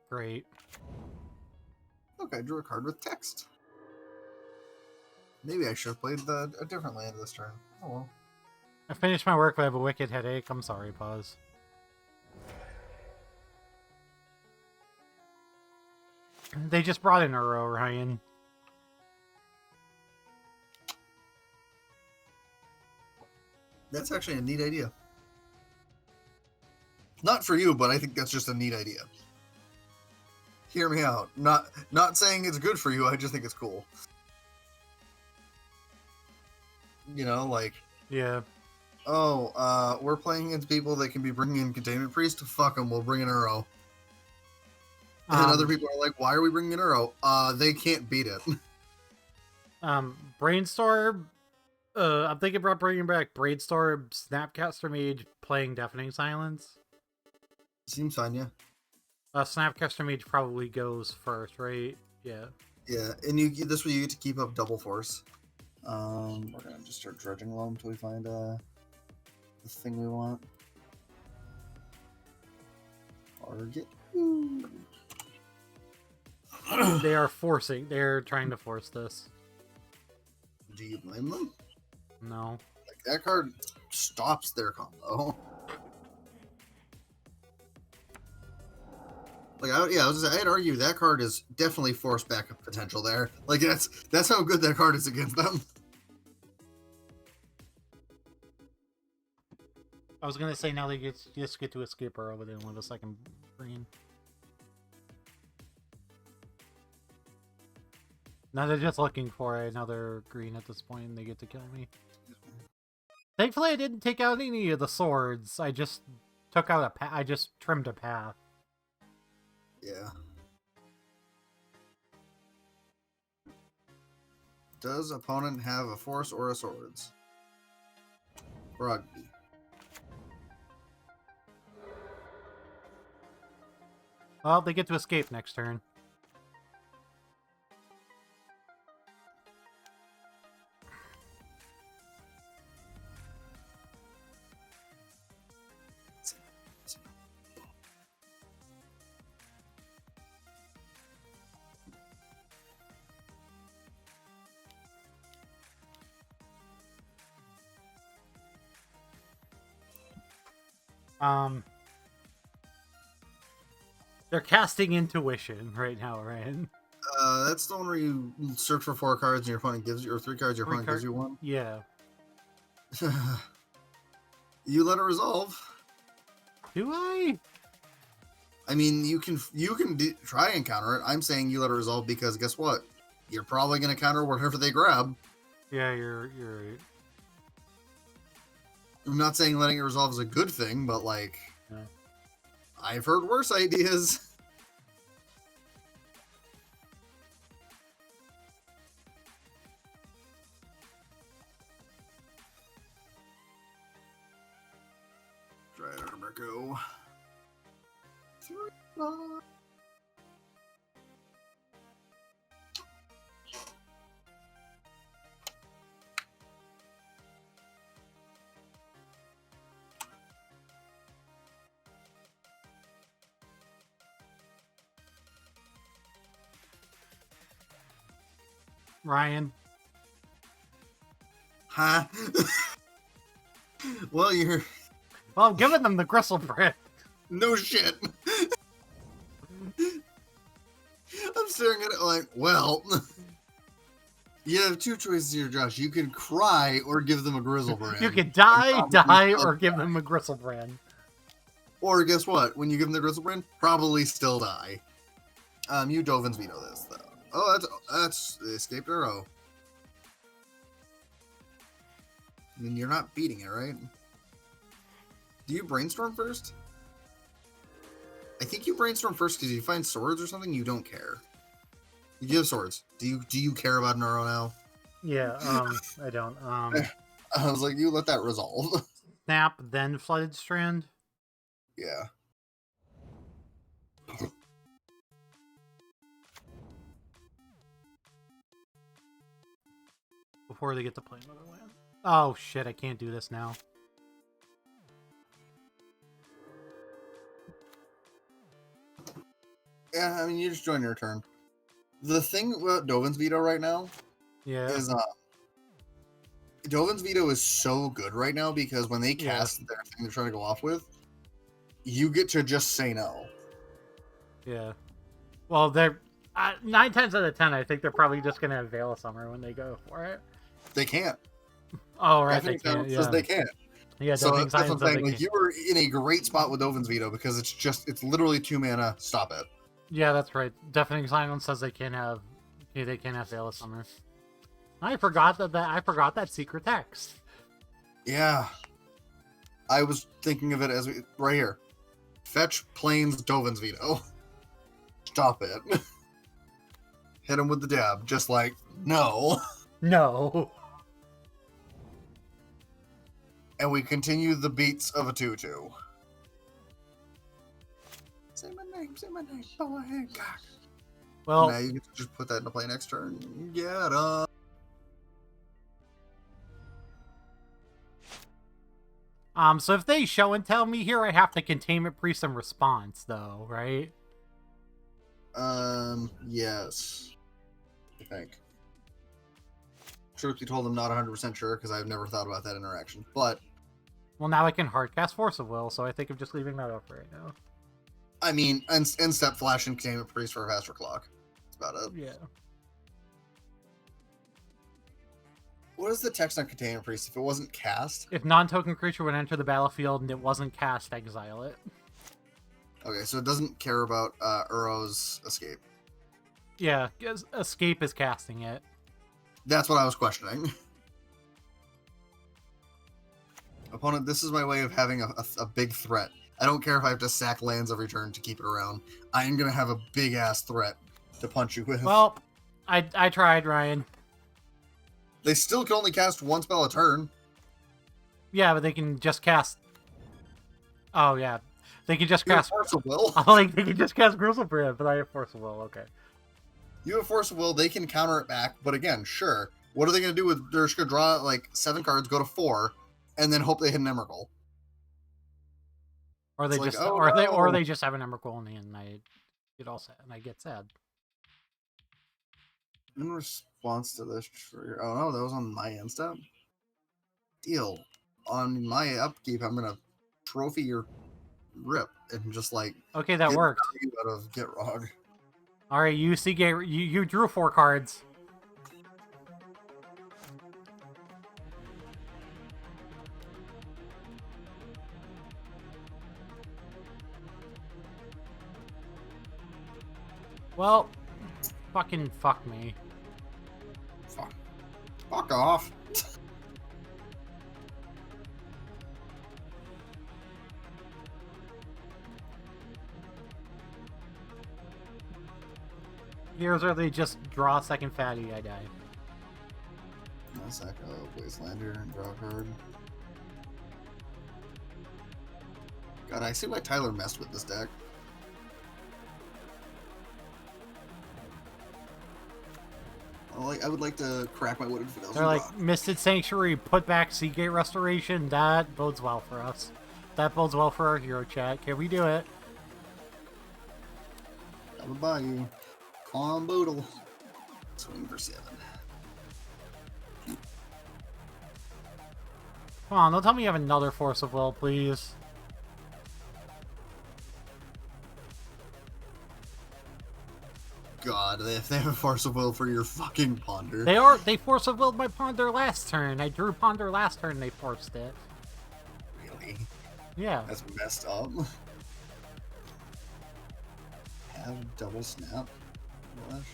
Great. Look, I drew a card with text. Maybe I should have played a different land this turn. Oh well. I finished my work, but I have a wicked headache. I'm sorry, Pause. They just brought in Uro, Ryan. That's actually a neat idea. Not for you, but I think that's just a neat idea. Hear me out. Not saying it's good for you, I just think it's cool. You know, like... Yeah. Oh, we're playing against people that can be bringing in Containment Priest. Fuck them, we'll bring in Uro. And other people are like, why are we bringing in Uro? They can't beat it. Brainstorm... I'm thinking about bringing back Brainstorm, Snapcaster Mage, playing Deafening Silence. Seems fine, yeah. Snapcaster Mage probably goes first, right? Yeah. Yeah, and this way you get to keep up double force. We're gonna just start dredging low until we find the thing we want. Target. They are forcing. They're trying to force this. Do you blame them? No. Like, that card stops their combo. Like, I'd argue that card is definitely force backup potential there. Like, that's how good that card is against them. I was gonna say now they just get to escape Uro within with a second green. Now they're just looking for another green at this point, and they get to kill me. Thankfully, I didn't take out any of the swords. I just took out I just trimmed a path. Yeah. Does opponent have a force or a swords? Rugby. Well, they get to escape next turn. They're casting Intuition right now, right? That's the one where you search for 4 cards and your opponent gives you, or 3 cards, your opponent gives you 1. Yeah. You let it resolve. Do I? I mean, you can try and counter it. I'm saying you let it resolve because guess what? You're probably going to counter whatever they grab. Yeah, you're right. I'm not saying letting it resolve is a good thing, but like, Yeah. I've heard worse ideas. Try it, Marco. 3 more. Ryan. Huh? Well, you're Well, I'm giving them the gristle bread. no shit. I'm staring at it like, well, you have 2 choices here, Josh. You can cry or give them a grizzle brand. You can die, Probably or still give die. them a gristle brand. Or guess what? When you give them the grizzle brand, probably still die. You Dovins veto this though. Oh, that's the escaped arrow. I mean, you're not beating it, right? Do you brainstorm first? I think you brainstorm first because you find swords or something. You don't care. You do have swords. Do you care about an arrow now? Yeah, I don't. I was like, you let that resolve. Snap, then flooded strand. Yeah. Before they get to play another land. Oh shit, I can't do this now. Yeah, I mean, you just join your turn. The thing about Dovin's veto right now Yeah. is Dovin's veto is so good right now because when they Yeah. cast their thing they're trying to go off with, you get to just say no. Yeah. Well, they're 9 times out of 10. I think they're probably just gonna have Veil of Summer when they go for it. They can't. Oh right, they Definitely can't. says Yeah. they can't. Yeah. So Deafening that's what I'm Silence says saying. they Like, can't. you were in a great spot with Dovin's veto because it's literally 2 mana. Stop it. Yeah, that's right. Deafening Silence says they can't have. Yeah, they can't have Veil of Summer. I forgot that secret text. Yeah. I was thinking of it as right here. Fetch plains Dovin's veto. Stop it. Hit him with the dab. Just like, no. No. And we continue the beats of a 2-2. Say my name, boy. Well, Now you get to just put that into play next turn. Get up. so if they show and tell me here, I have to Containment Priest in response, though, right? Yes. I think. Truth be told, I'm not 100% sure because I've never thought about that interaction. But, Well, now I can hardcast Force of Will, so I think I'm just leaving that up right now. I mean, Step Flash and Containment Priest for a faster clock. That's about it. Yeah. What is the text on Containment Priest if it wasn't cast? If non-token creature would enter the battlefield and it wasn't cast, exile it. Okay, so it doesn't care about Uro's escape. Yeah, 'cause Escape is casting it. That's what I was questioning. Opponent, this is my way of having a big threat. I don't care if I have to sack lands every turn to keep it around. I am going to have a big-ass threat to punch you with. Well, I tried, Ryan. They still can only cast 1 spell a turn. Yeah, but they can just cast... Oh, yeah. They can just You have cast... Force of Will. Like, they can just cast Grizzlebrand, but I have Force of Will, okay. You have Force of Will, they can counter it back, but again, sure. What are they going to do with... They're just going to draw, like, 7 cards, go to 4, and then hope they hit an Emrakul. Or they It's like, just... oh, or no. they just have an Emrakul in the end, and I get all sad, and I get sad. In response to this trigger... Oh, no, that was on my end step? Deal. On my upkeep, I'm going to trophy your rip and just, like... Okay, that get worked. value out of Gitrog. Alright, you drew 4 cards. Well, fucking fuck me. Fuck off. Here's where they just draw a second fatty, I die. One sec, Wastelander and draw a card. God, I see why Tyler messed with this deck. I would like to crack my Wooded Fidels. They're like, Misted Sanctuary, put back Seagate Restoration. That bodes well for us. That bodes well for our hero chat. Can we do it? I would buy you. Calm Boodle. Swing for 7. Come on, don't tell me you have another Force of Will, please. God, if they have a Force of Will for your fucking Ponder. They Force of Willed my Ponder last turn. I drew Ponder last turn, they forced it. Really? Yeah. That's messed up. Have double snap. Flush.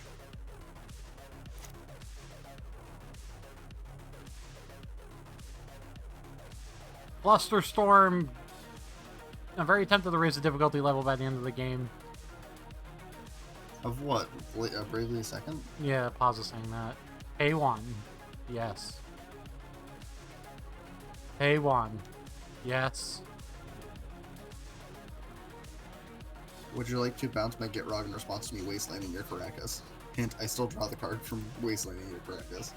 Flusterstorm. I'm very tempted to raise the difficulty level by the end of the game. Of what? Bravely a second? Yeah, pause is saying that. A1. Yes. A1. Yes. Would you like to bounce my Gitrog in response to me wastelanding your Caracas? Hint, I still draw the card from wastelanding your Caracas.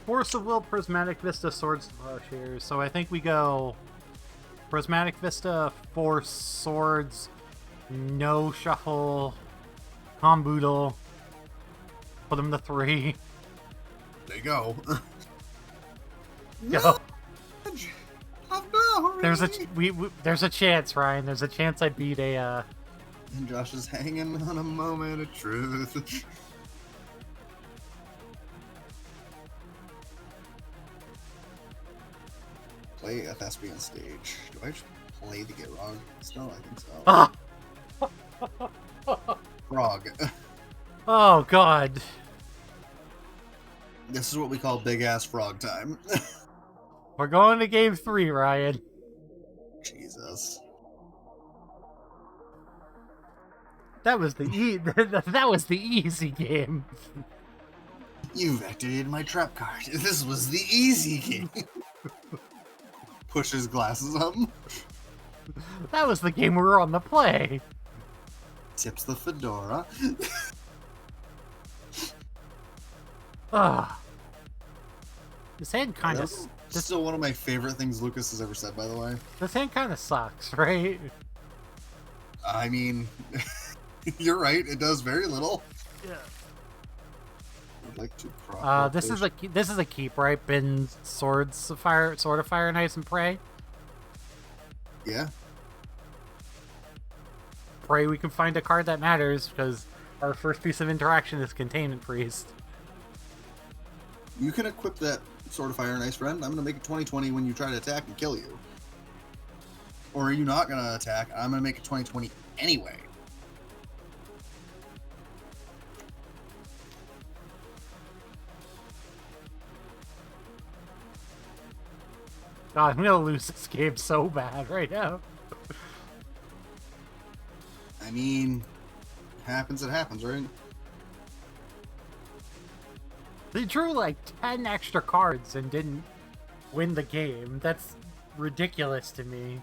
Force of Will, Prismatic Vista, Swords to Plowshares. So I think we go Prismatic Vista, Force, Swords, no Shuffle, Comboodle, put them to 3. There you go. Go. No, There's there's a chance, Ryan. There's a chance I beat a. And Josh is hanging on a moment of truth. Play a thespian stage. Do I just play the Gitrog? Still, I think so. Frog. Oh God. This is what we call big ass frog time. We're going to game 3, Ryan. Jesus. That was the that was the easy game. You've activated my trap card. This was the easy game. Pushes glasses up. That was the game we were on the play. Tips the fedora. Ugh. This hand kind of. This is still one of my favorite things Lucas has ever said, by the way. This hand kind of sucks, right? I mean, you're right. It does very little. Yeah. I'd like to crop. This is a keep, right? Bin Sword of Fire and Ice and Prey. Yeah. Pray we can find a card that matters, because our first piece of interaction is Containment Priest. You can equip that Sword of Fire and Ice friend. I'm gonna make it 20/20 when you try to attack and kill you. Or are you not gonna attack? I'm gonna make it 20/20 anyway. God, I'm gonna lose this game so bad right now. I mean, it happens, right? They drew like 10 extra cards and didn't win the game. That's ridiculous to me.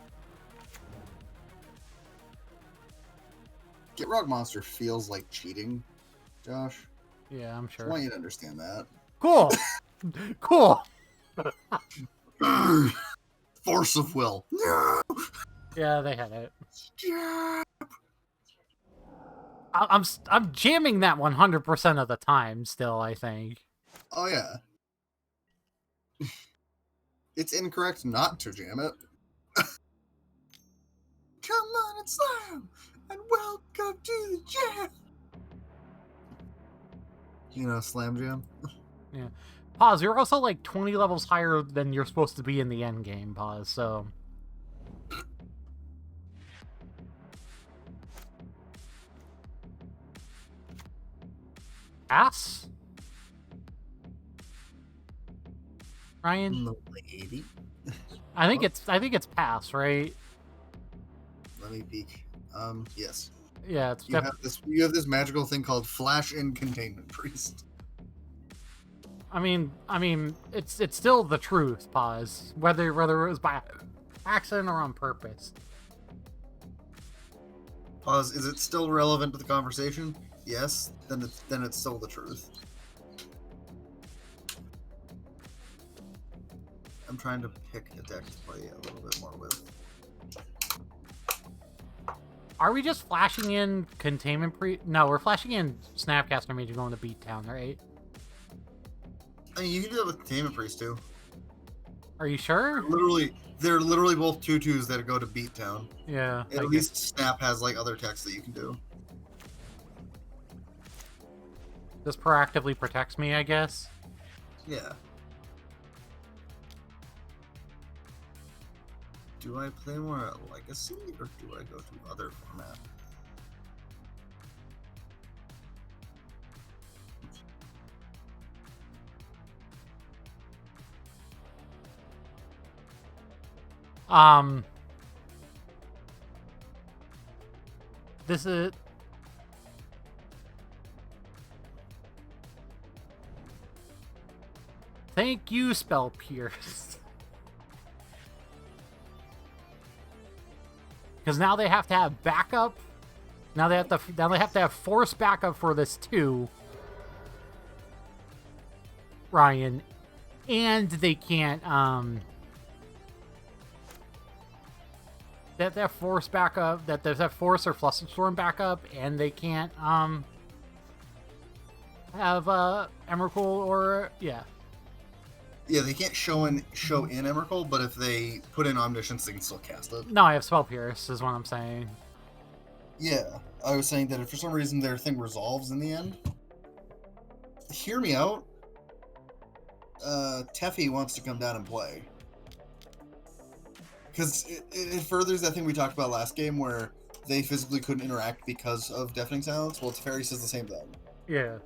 Gitrog Monster feels like cheating, Josh. Yeah, I'm I sure. want you to understand that. Cool! Cool! Force of Will. No! Yeah, they had it. Yeah. I'm jamming that 100% of the time still, I think. Oh, yeah. It's incorrect not to jam it. Come on and slam! And welcome to the jam! You know, slam jam? Yeah. Pause, you're also like 20 levels higher than you're supposed to be in the end game, Pause, so... Pass? Ryan? No, maybe. I think it's pass, right? Let me peek. Yes. Yeah, it's You have this magical thing called Flash and Containment Priest. I mean, it's still the truth. Pause. Whether it was by accident or on purpose. Pause. Is it still relevant to the conversation? Yes. Then it's still the truth. I'm trying to pick a deck to play a little bit more with. Are we just flashing in containment No, we're flashing in Snapcaster Mage going to beat town, right? I mean, you can do that with Containment Priest too. Are you sure? They're literally both 2/2s that go to beat town. Yeah. At least Snap has like other techs that you can do. This proactively protects me, I guess. Yeah. Do I play more Legacy or do I go to other format? This is... Thank you, Spell Pierce. Because now they have to have backup. Now they have to have force backup for this too, Ryan. And they can't they have force backup, that they have force or Flusterstorm backup, and they can't have Emrakul or yeah. Yeah, they can't show in Emrakul, but if they put in Omniscience, they can still cast it. No, I have Spell Pierce, is what I'm saying. Yeah, I was saying that if for some reason their thing resolves in the end, hear me out. Teffy wants to come down and play. Because it furthers that thing we talked about last game where they physically couldn't interact because of Deafening Silence. Well, Teferi says the same thing. Yeah.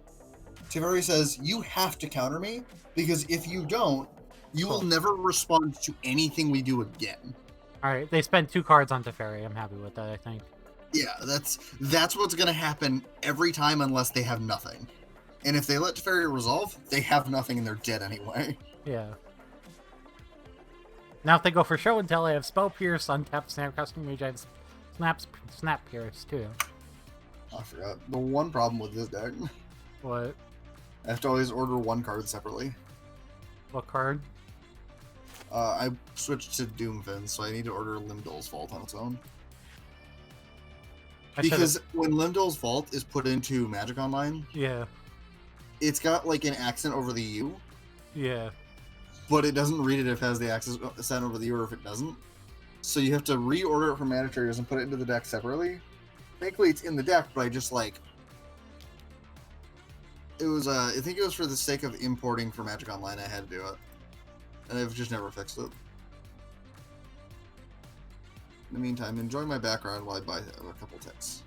Teferi says, you have to counter me, because if you don't, you will never respond to anything we do again. Alright, they spent 2 cards on Teferi. I'm happy with that, I think. Yeah, that's what's going to happen every time unless they have nothing. And if they let Teferi resolve, they have nothing and they're dead anyway. Yeah. Now if they go for Show and Tell, I have Spell Pierce, Untap, Snapcaster Mage, I have Snap Pierce too. I forgot. The one problem with this deck, What? I have to always order one card separately. What card? I switched to Doomfin, so I need to order Limdol's Vault on its own. Because when Limdol's Vault is put into Magic Online, yeah, it's got like an accent over the U. Yeah. But it doesn't read it if it has the accent over the U or if it doesn't. So you have to reorder it from Mana Traders and put it into the deck separately. Thankfully, it's in the deck, but I just like... It was, I think it was for the sake of importing for Magic Online I had to do it. And I've just never fixed it. In the meantime, enjoy my background while I buy a couple ticks.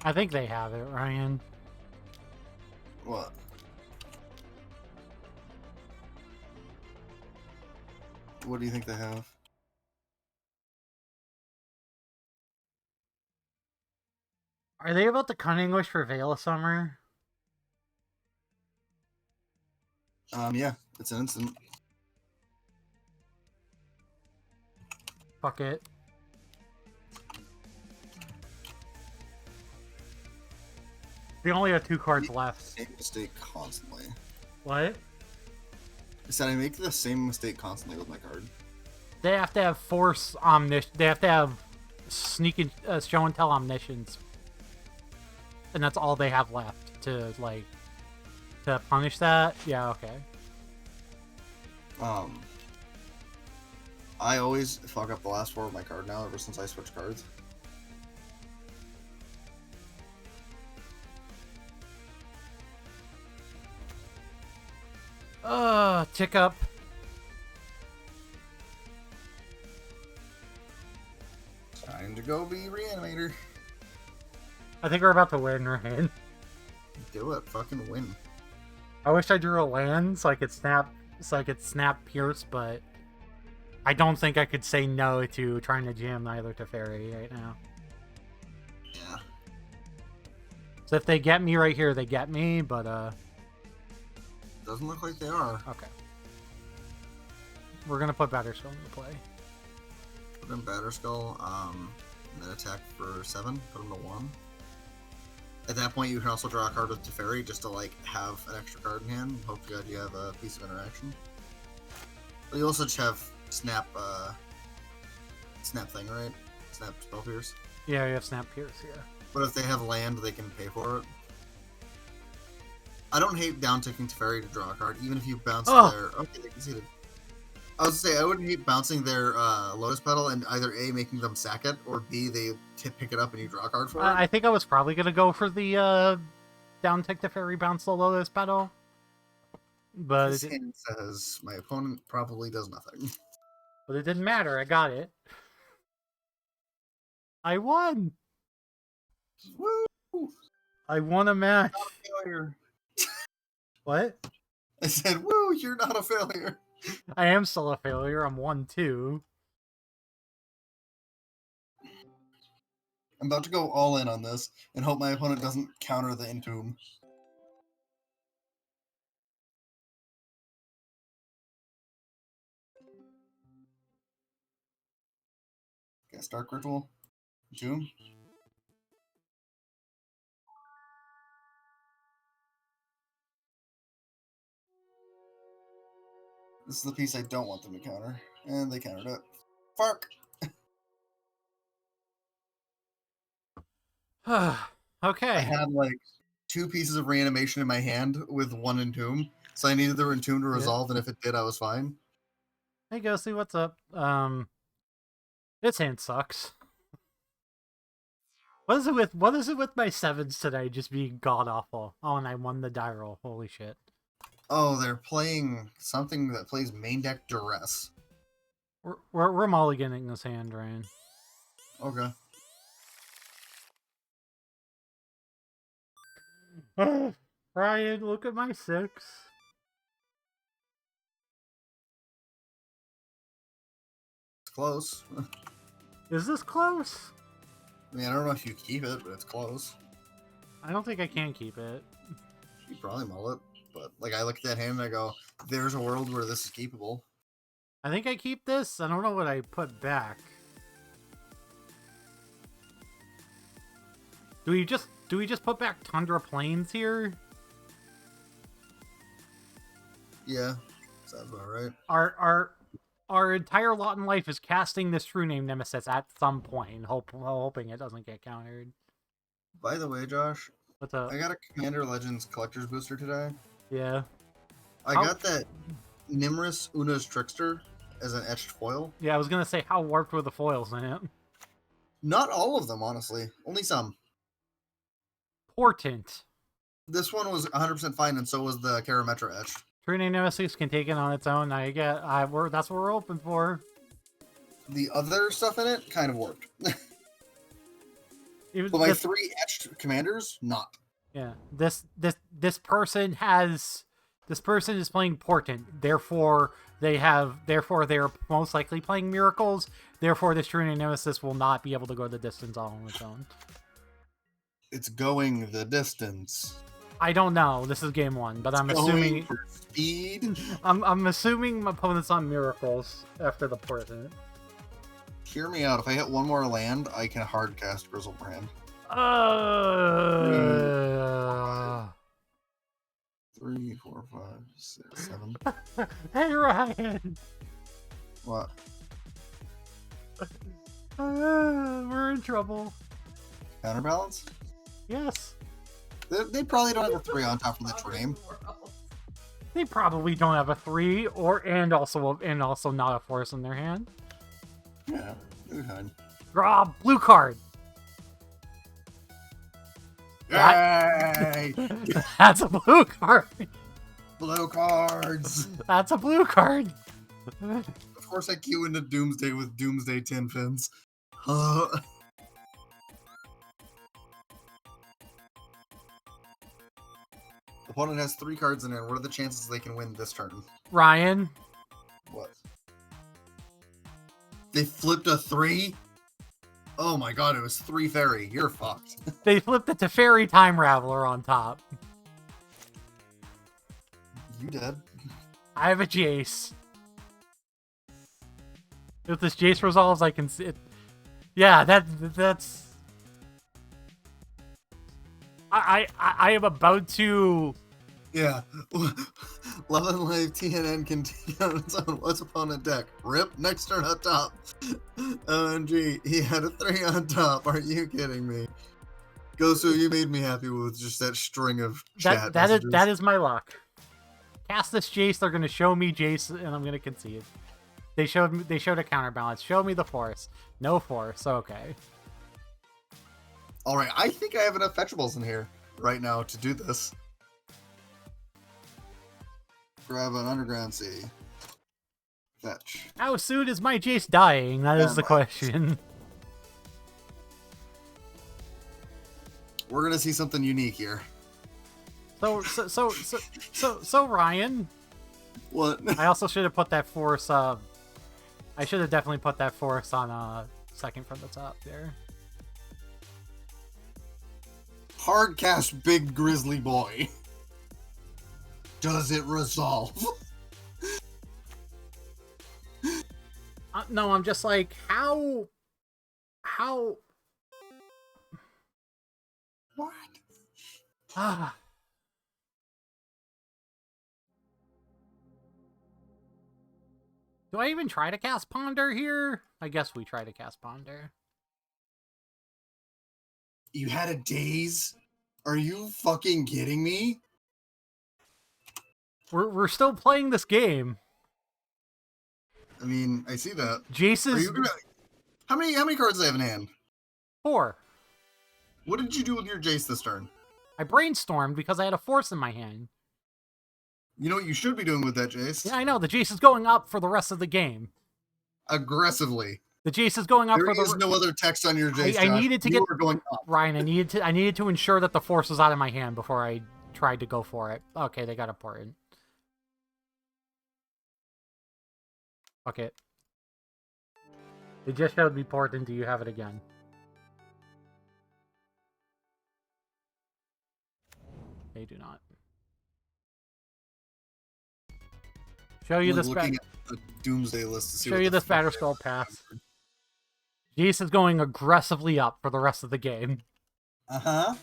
I think they have it, Ryan. What? What do you think they have? Are they about the Cunning Wish for Veil of Summer? Yeah, it's an instant. Fuck it. They only have 2 cards left. Same mistake constantly. What? I said I make the same mistake constantly with my card. They have to have Force Omniscience. They have to have Sneak and Show and Tell Omniscience. And that's all they have left to, like, to punish that? Yeah, okay. I always fuck up the last 4 of my card now ever since I switched cards. Tick up. go be Reanimator. I think we're about to win, right? Do it. Fucking win. I wish I drew a land so I could snap Pierce, but I don't think I could say no to trying to jam either Teferi right now. Yeah. So if they get me right here, they get me, but Doesn't look like they are. okay. We're gonna put Batterskull into play. Put in Batterskull, and then attack for 7, put him to 1. At that point, you can also draw a card with Teferi just to, like, have an extra card in hand. Hope to God you have a piece of interaction. But you also just have Snap thing, right? Snap Spell Pierce. Yeah, you have Snap Pierce, yeah. But if they have land, they can pay for it. I don't hate down-ticking Teferi to draw a card, even if you bounce their... Okay, they conceded. I was to say, I wouldn't hate bouncing their Lotus Petal and either A, making them sack it, or B, they pick it up and you draw a card for it. I think I was probably going to go for the down tick to fairy bounce the Lotus Petal. But This hand says, my opponent probably does nothing. But it didn't matter, I got it. I won! Woo! I won a match. Not a failure. What? I said, woo, you're not a failure. I am still a failure, I'm 1-2. I'm about to go all in on this and hope my opponent doesn't counter the Entomb. Okay, Stark Ritual. Entomb. This is the piece I don't want them to counter. And they countered it. Fuck! Okay. I had like 2 pieces of reanimation in my hand with 1 Entomb. So I needed the Entomb to resolve, and if it did, I was fine. Hey Ghosty, what's up? This hand sucks. What is it with my 7s today just being god awful? Oh, and I won the die roll. Holy shit. Oh, they're playing something that plays main deck Duress. We're mulliganing this hand, Ryan. Okay. Ryan, look at my 6. It's close. Is this close? I mean, I don't know if you keep it, but it's close. I don't think I can keep it. You probably mull it, but like I look at that hand and I go, "There's a world where this is keepable." I think I keep this. I don't know what I put back. Do we just put back Tundra Plains here? Yeah, sounds about right. Our entire lot in life is casting this True Name Nemesis at some point, hoping it doesn't get countered. By the way, Josh, What's up? I got a Commander Legends Collector's Booster today. Yeah. I got that Nimrus Una's Trickster as an etched foil. Yeah, I was gonna say, how warped were the foils in it? Not all of them, honestly. Only some. Portent. This one was 100% fine, and so was the Karametra etched. True Name Nemesis can take it on its own. That's what we're hoping for. The other stuff in it kind of worked. But my 3 etched commanders, not. Yeah. This person is playing Portent. Therefore they're most likely playing Miracles. Therefore this True Name Nemesis will not be able to go the distance all on its own. It's going the distance. I don't know. This is game 1, but I'm assuming for speed. I'm assuming my opponent's on Miracles after the Portent. Hear me out. If I hit 1 more land, I can hard cast Grizzlebrand. 3, 4, 5, 6, 7. Hey Ryan. What? We're in trouble. Counterbalance? Yes. They probably don't have a 3 on top of the Trame. They probably don't have a 3 and also not a force in their hand. Yeah, they're fine. Draw blue card. Yay! That's a blue card. Blue cards! That's a blue card. Of course I queue into Doomsday with Doomsday 10 pins. Opponent has 3 cards in there. What are the chances they can win this turn? Ryan, What? They flipped a 3? Oh my god, it was 3 fairy. You're fucked. they flipped it to Fairy Time Raveler on top. You dead. I have a Jace. If this Jace resolves, I can see it. Yeah, that's... I am about to... Yeah. 11 life TNN can take on its own. What's opponent deck? Rip. Next turn on top. OMG. He had a 3 on top. Are you kidding me? Gosu, you made me happy with just that string of chat messages. That is my luck. Cast this Jace, they're gonna show me Jace, and I'm gonna concede. They showed a counterbalance. Show me the force. No force. Okay. All right, I think I have enough fetchables in here right now to do this. Grab an underground sea. Fetch. How soon is my Jace dying? That is the question. We're gonna see something unique here. So Ryan. What? I also should have put that force. I should have definitely put that force on second from the top there. Hard cast big grizzly boy. Does it resolve? No, I'm just like, how? What? Ah. Do I even try to cast Ponder here? I guess we try to cast Ponder. You had a daze? Are you fucking kidding me? We're still playing this game. I mean, I see that. Jace's... How many cards do I have in hand? 4. What did you do with your Jace this turn? I brainstormed because I had a force in my hand. You know what you should be doing with that Jace? Yeah, I know. The Jace is going up for the rest of the game. Aggressively. The Jace is going up There for the... is no other text on your Jace, I needed to get... going up. Ryan, I needed to ensure that the force was out of my hand before I tried to go for it. Okay, they got important. Fuck it. They just showed me portent. Do you have it again? They do not. Show you this. Looking at the Doomsday list to see. Show you this Batterskull pass. Jace is going aggressively up for the rest of the game. Uh-huh.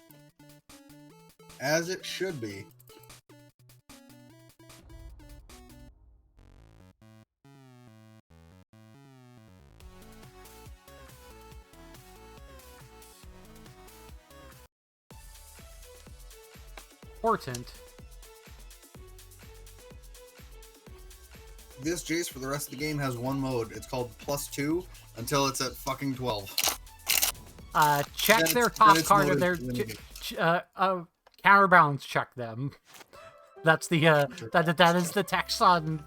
As it should be. Portent. This Jace for the rest of the game has one mode. It's called +2 until it's at fucking 12. Check their top card of their counterbalance. Check them. That's the that is the text on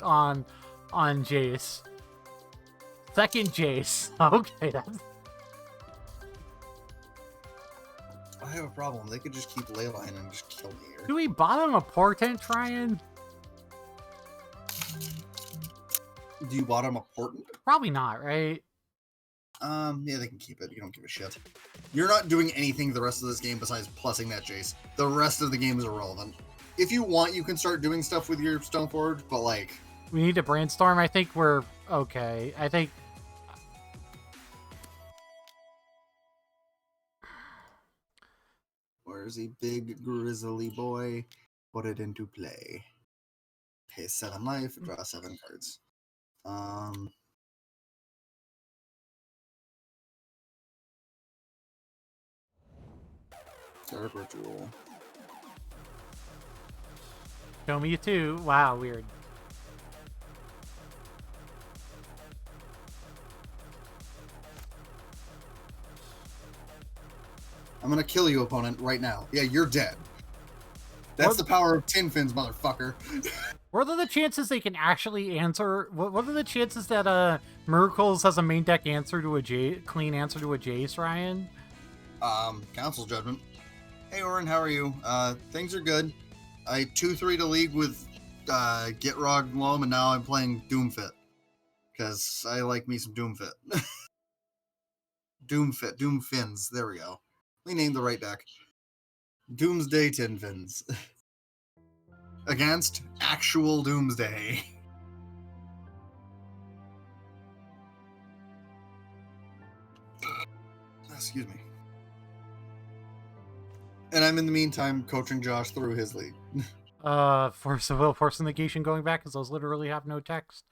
Jace. Second Jace. Okay, that's... I have a problem. They could just keep Leyline and just kill me here. Do we bottom a portent, Ryan? Do you bottom a portent? Probably not, right? Yeah, they can keep it. You don't give a shit. You're not doing anything the rest of this game besides plussing that Jace. The rest of the game is irrelevant. If you want, you can start doing stuff with your Stoneforge, but like... We need to brainstorm. I think we're okay. I think... Where's the big grizzly boy? Put it into play. Pay 7 life, draw 7 cards. Dark Ritual. Show me 2. Wow, weird. I'm gonna kill you, opponent, right now. Yeah, you're dead. That's the power of Tin Fins, motherfucker. What are the chances they can actually answer? What are the chances that Miracles has a main deck answer to a clean answer to a Jace, Ryan? Council's Judgment. Hey, Oren, how are you? Things are good. I 2-3 to league with Gitrog Loam, and now I'm playing Doomfit. Because I like me some Doomfit. Doomfit, Doomfins. There we go. We named the right deck. Doomsday Tinfins. Against actual Doomsday. Excuse me. And I'm in the meantime coaching Josh through his league. Force of will, force of negation going back, because those literally have no text.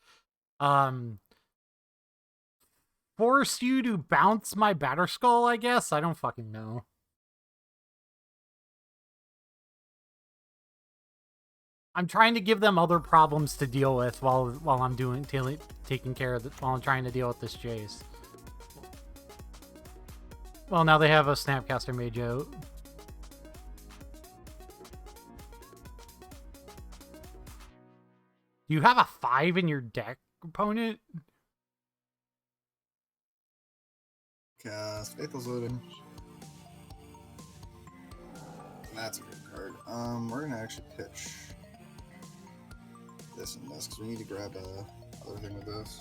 Force you to bounce my batter skull, I guess? I don't fucking know. I'm trying to give them other problems to deal with while I'm taking care of while I'm trying to deal with this Jace. Well, now they have a Snapcaster Mage out. Do you have a 5 in your deck, opponent? Cast Faithless Looting. That's a good card. We're gonna actually pitch this and this because we need to grab a other thing with this.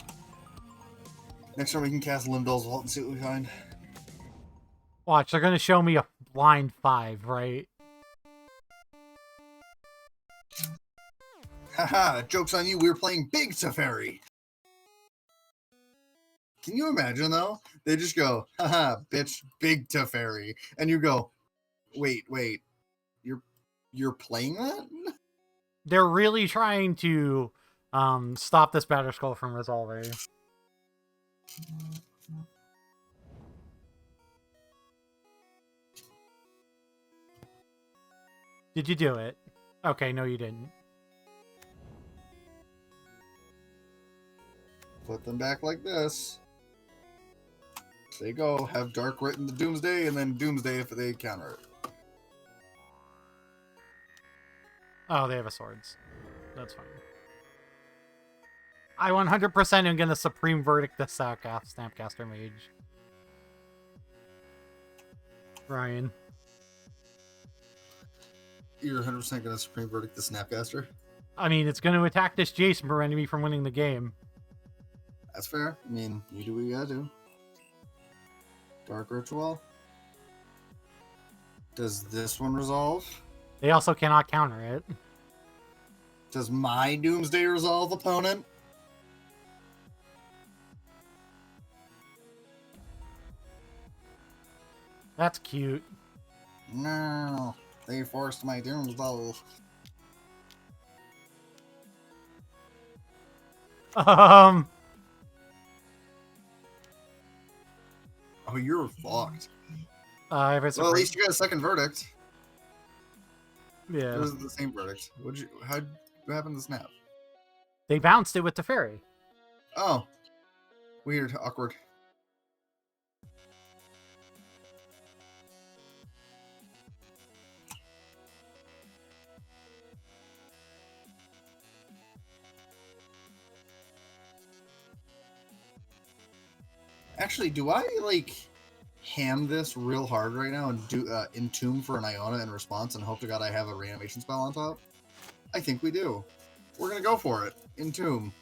Next time we can cast Limdol's Vault and see what we find. Watch, they're gonna show me a blind 5, right? Haha, joke's on you, we were playing Big Teferi. Can you imagine though? They just go, haha, bitch, Big Teferi. And you go, wait, you're playing that? They're really trying to stop this batter skull from resolving. Did you do it? Okay, no you didn't. Put them back like this. There you go. Have Dark written the Doomsday, and then Doomsday if they counter it. Oh, they have a swords. That's fine. I 100% am gonna Supreme Verdict the Snapcaster Mage. Ryan. You're 100% gonna Supreme Verdict the Snapcaster? I mean, it's gonna attack this Jace and prevent me from winning the game. That's fair. I mean, you do what you gotta do. Dark Ritual. Does this one resolve? They also cannot counter it. Does my Doomsday resolve, opponent? That's cute. No, they forced my Doomsday. Oh, you're fucked. If it's Well, at least you got a second verdict. yeah. It was the same verdict. What happened to Snap? They bounced it with the fairy. Oh. Weird. Awkward. Actually, do I, like, ham this real hard right now and do Entomb for an Iona in response and hope to God I have a reanimation spell on top? I think we do. We're going to go for it. Entomb.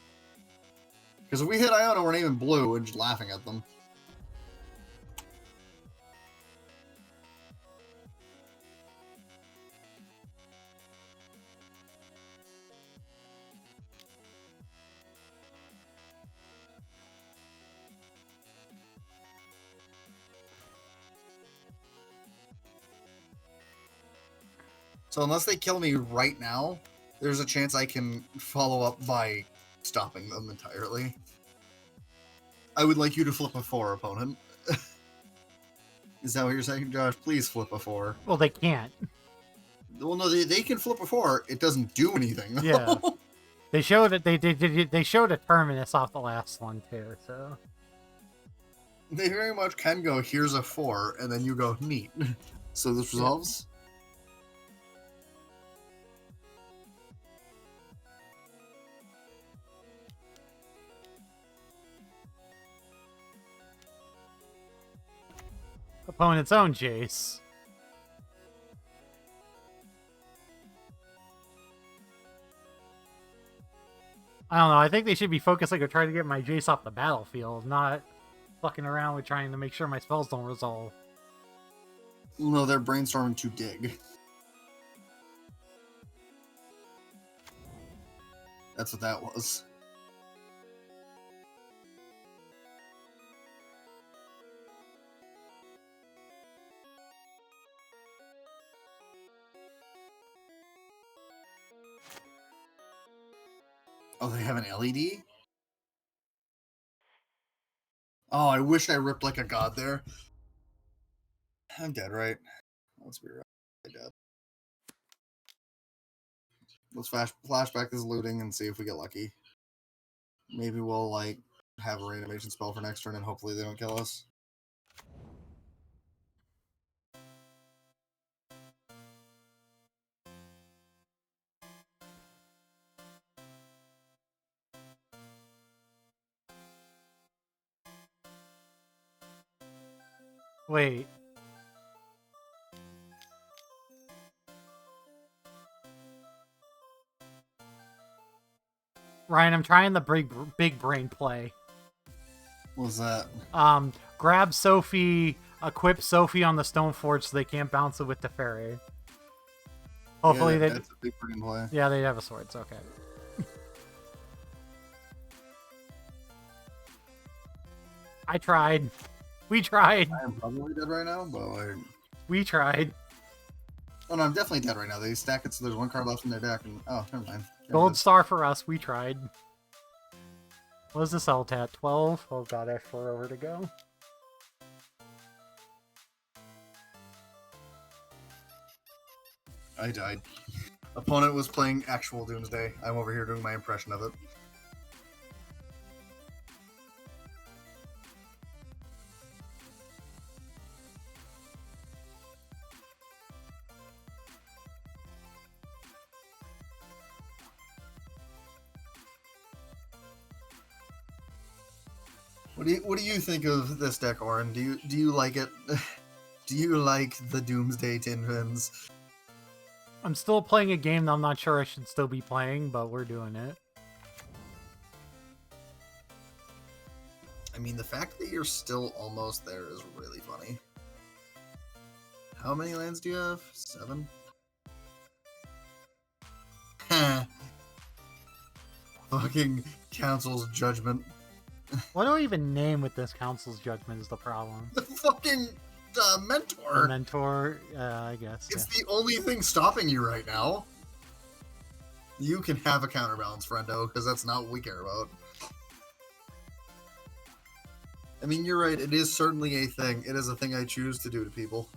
Because if we hit Iona, we're not even blue and just laughing at them. So unless they kill me right now, there's a chance I can follow up by stopping them entirely. I would like you to flip a 4, opponent. Is that what you're saying, Josh? Please flip a 4. Well, they can't. Well, no, they can flip a 4. It doesn't do anything. Yeah. They showed it. They showed a terminus off the last one too. So They very much can go, here's a 4, and then you go, neat. So this resolves? opponent's own Jace. I don't know. I think they should be focusing on trying to get my Jace off the battlefield, not fucking around with trying to make sure my spells don't resolve. No, they're brainstorming to dig. That's what that was. Oh, they have an LED? Oh, I wish I ripped like a god there. I'm dead, right? Let's be right. I'm dead. Let's flashback this looting and see if we get lucky. Maybe we'll, like, have a reanimation spell for next turn and hopefully they don't kill us. Wait. Ryan, I'm trying the big brain play. What was that? Grab Sophie, equip Sophie on the Stoneforge so they can't bounce it with the fairy. Hopefully that's a big brain play. Yeah, they have a sword, it's okay. I tried. We tried. I am probably dead right now, but like... We tried. Oh no, I'm definitely dead right now. They stack it so there's one card left in their deck, and oh, never mind. Gold star for us. We tried. What is this alt at? 12? Oh god, I have 4 over to go. I died. Opponent was playing actual Doomsday. I'm over here doing my impression of it. What do you think of this deck, Oren? Do you like it? Do you like the Doomsday Tin Fins? I'm still playing a game that I'm not sure I should still be playing, but we're doing it. I mean, the fact that you're still almost there is really funny. How many lands do you have? 7? Fucking Council's Judgment. What do I even name with this Council's Judgment is the problem. The fucking Mentor. The Mentor, I guess. It's the only thing stopping you right now. You can have a counterbalance, friendo, because that's not what we care about. I mean, you're right. It is certainly a thing. It is a thing I choose to do to people.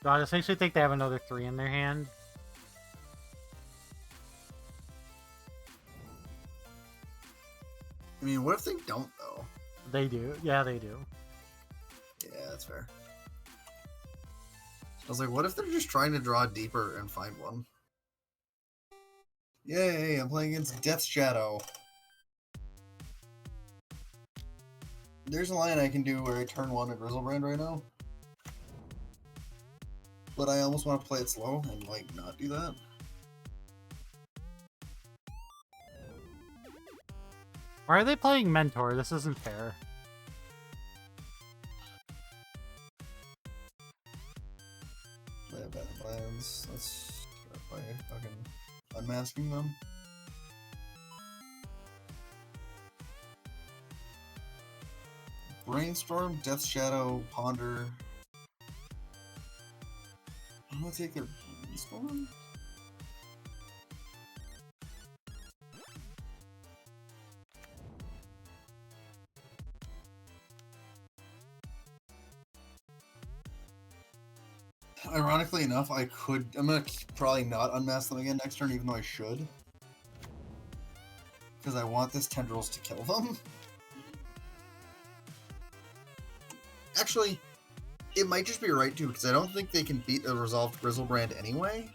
God, I essentially think they have another 3 in their hand. I mean, what if they don't, though? They do. Yeah, they do. Yeah, that's fair. I was like, what if they're just trying to draw deeper and find one? Yay, I'm playing against Death's Shadow. There's a line I can do where I turn 1 a Grizzlebrand right now. But I almost want to play it slow and, like, not do that. Why are they playing Mentor? This isn't fair. Play a bad lands. Let's start by fucking unmasking them. Brainstorm, Death's Shadow, Ponder. I'm gonna take their Brainstorm. Ironically enough, I'm gonna probably not unmask them again next turn, even though I should. Because I want this Tendrils to kill them. Actually, it might just be right too, because I don't think they can beat a resolved Grizzlebrand anyway.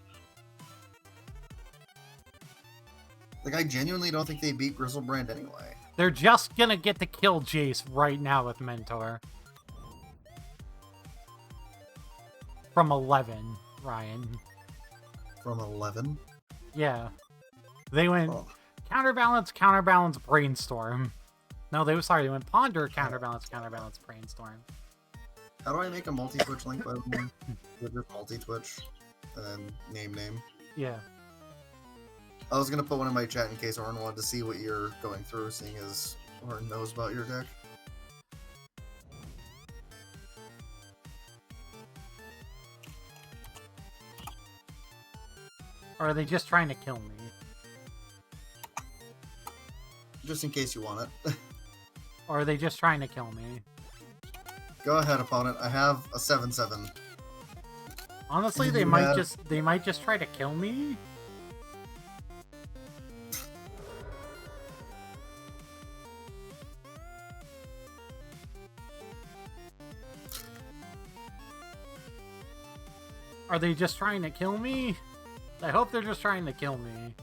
Like, I genuinely don't think they beat Grizzlebrand anyway. They're just gonna get to kill Jace right now with Mentor. from 11, Ryan. From 11? Yeah. They went counterbalance, counterbalance, brainstorm. No, they went ponder, counterbalance, counterbalance, brainstorm. How do I make a multi-twitch link, by the way? With just multi-twitch, and then name? Yeah. I was gonna put one in my chat in case Oren wanted to see what you're going through, seeing as Oren knows about your deck. Or are they just trying to kill me? Just in case you want it. Or are they just trying to kill me? Go ahead, opponent. I have a 7/7. Honestly, And they you might have- just try to kill me. Are they just trying to kill me? I hope they're just trying to kill me.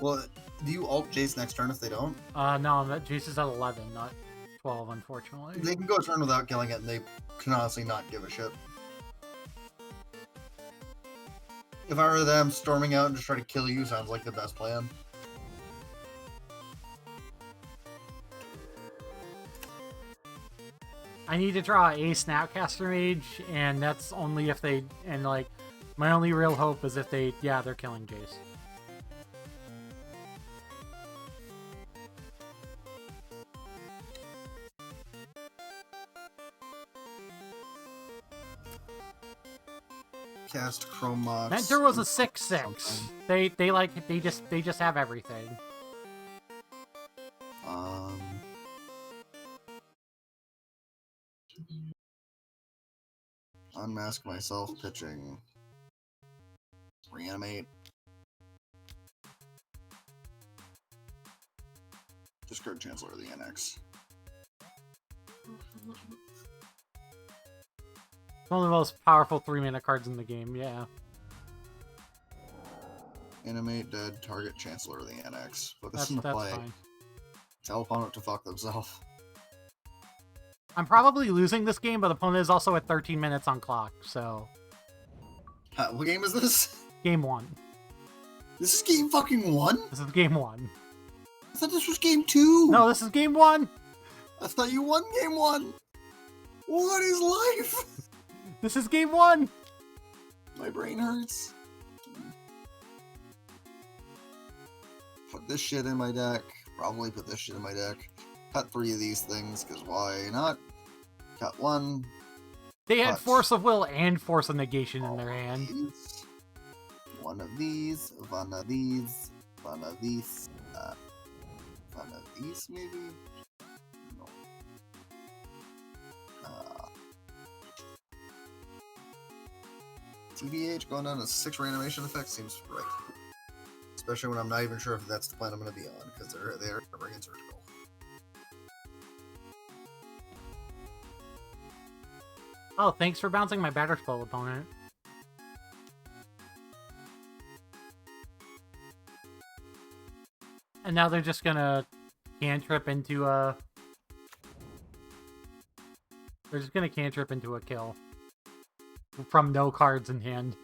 Well, do you ult Jace next turn if they don't? No, that Jace is at 11, not 12, unfortunately. They can go a turn without killing it, and they can honestly not give a shit. If I were them, storming out and just try to kill you sounds like the best plan. I need to draw a Snapcaster Mage, and that's only if they... And, like, my only real hope is if they... Yeah, they're killing Jace. Cast Chrome Mox. Mentor was a 6/6. They just have everything. Unmask myself pitching. Reanimate. Discard Chancellor of the NX. One of the most powerful 3-mana cards in the game, yeah. Animate dead target Chancellor of the NX. Put this in the That's play. fine. Tell opponent to fuck themselves. I'm probably losing this game, but the opponent is also at 13 minutes on clock, so... What game is this? Game 1. This is game fucking 1? This is game 1. I thought this was game 2. No, this is game 1! I thought you won game 1. What is life? This is game 1! My brain hurts. Put this shit in my deck. Probably put this shit in my deck. Cut 3 of these things, because why not? Cut 1. They had Cut Force of Will and Force of Negation in all their of hand. these. One of these. One of these. One of these. One of these, maybe? No. TBH going down to 6 reanimation effects seems right. Especially when I'm not even sure if that's the plan I'm going to be on, because they're covering and surgical. Oh, thanks for bouncing my Batter Spell, opponent. And now they're just gonna cantrip into a... They're just gonna cantrip into a kill. From no cards in hand.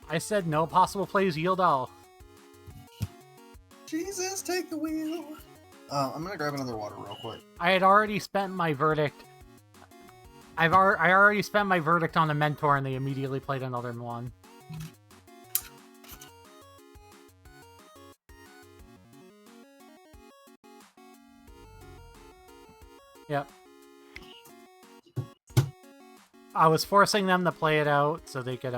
I said no possible plays yield all. Jesus, take the wheel! I'm gonna grab another water real quick. I had already spent my verdict. I already spent my verdict on a mentor, and they immediately played another one. Yep. I was forcing them to play it out so they could,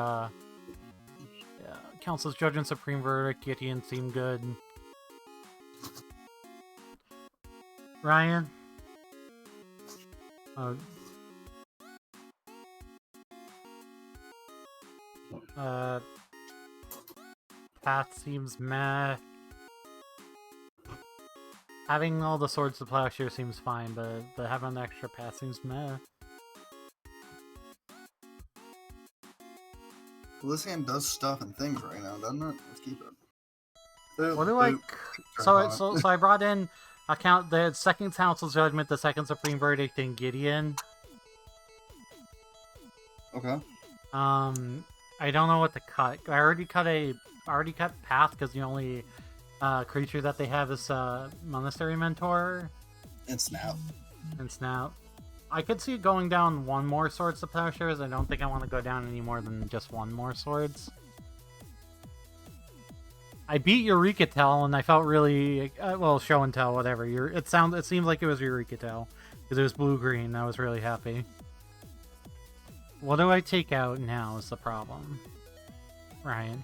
Council's Judgment Supreme Verdict, Gideon seemed good. Ryan? Path seems meh. Having all the Swords to Plowshare seems fine, but having an extra path seems meh. Well, this hand does stuff and things right now, doesn't it? Let's keep it. What do I? So I brought in the second Council's Judgment, the second Supreme Verdict, and Gideon. Okay. I don't know what to cut. I already cut Path because the only creature that they have is Monastery Mentor. And Snap. I could see going down one more Swords to Plowshares. I don't think I want to go down any more than just one more Swords. I beat Eureka Tell and I felt really well, Show and Tell, whatever. It seemed like it was Eureka Tell because it was blue-green. I was really happy. What do I take out now is the problem. Ryan.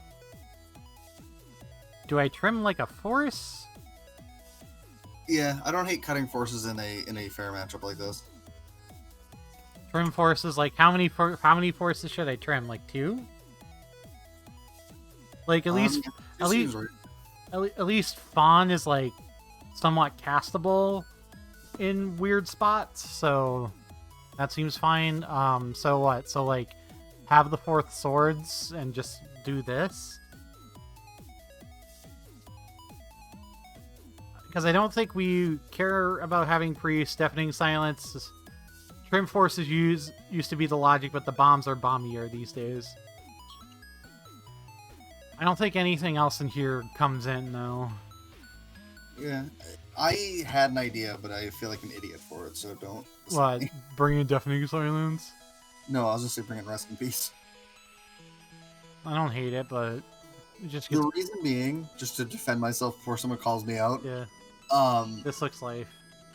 Do I trim like a force? Yeah, I don't hate cutting forces in a fair matchup like this. Trim forces, like how many forces should I trim? Like 2? Like at least Fawn is like somewhat castable in weird spots, so that seems fine. So what? So like have the 4th Swords and just do this? Because I don't think we care about having Priest, Deafening Silence. Trim forces used to be the logic, but the bombs are bombier these days. I don't think anything else in here comes in, though. Yeah, I had an idea, but I feel like an idiot for it, so don't. What? Bring in Deafening Silence? No, I was just bringing Rest in Peace. I don't hate it, but it just the reason being, just to defend myself before someone calls me out. Yeah. This looks like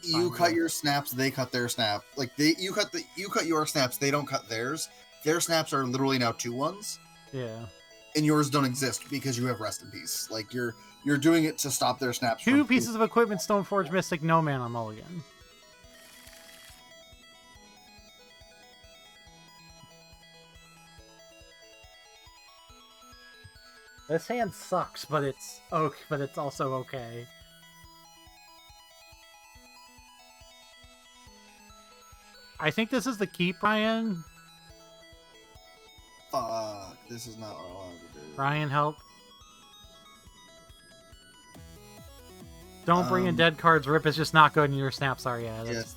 you cut your snaps, they cut their snap. Like you cut your snaps, they don't cut theirs. Their snaps are literally now 2-1s. Yeah. And yours don't exist because you have Rest in Peace. Like you're doing it to stop their snaps. 2 pieces of equipment, Stoneforge Mystic, no mana mulligan. This hand sucks, but it's okay. But it's also okay. I think this is the keep, Ryan. Fuck, this is not what I wanted to do. Ryan, help. Don't bring in dead cards. Rip is just not good in your snaps are, yeah. Yes,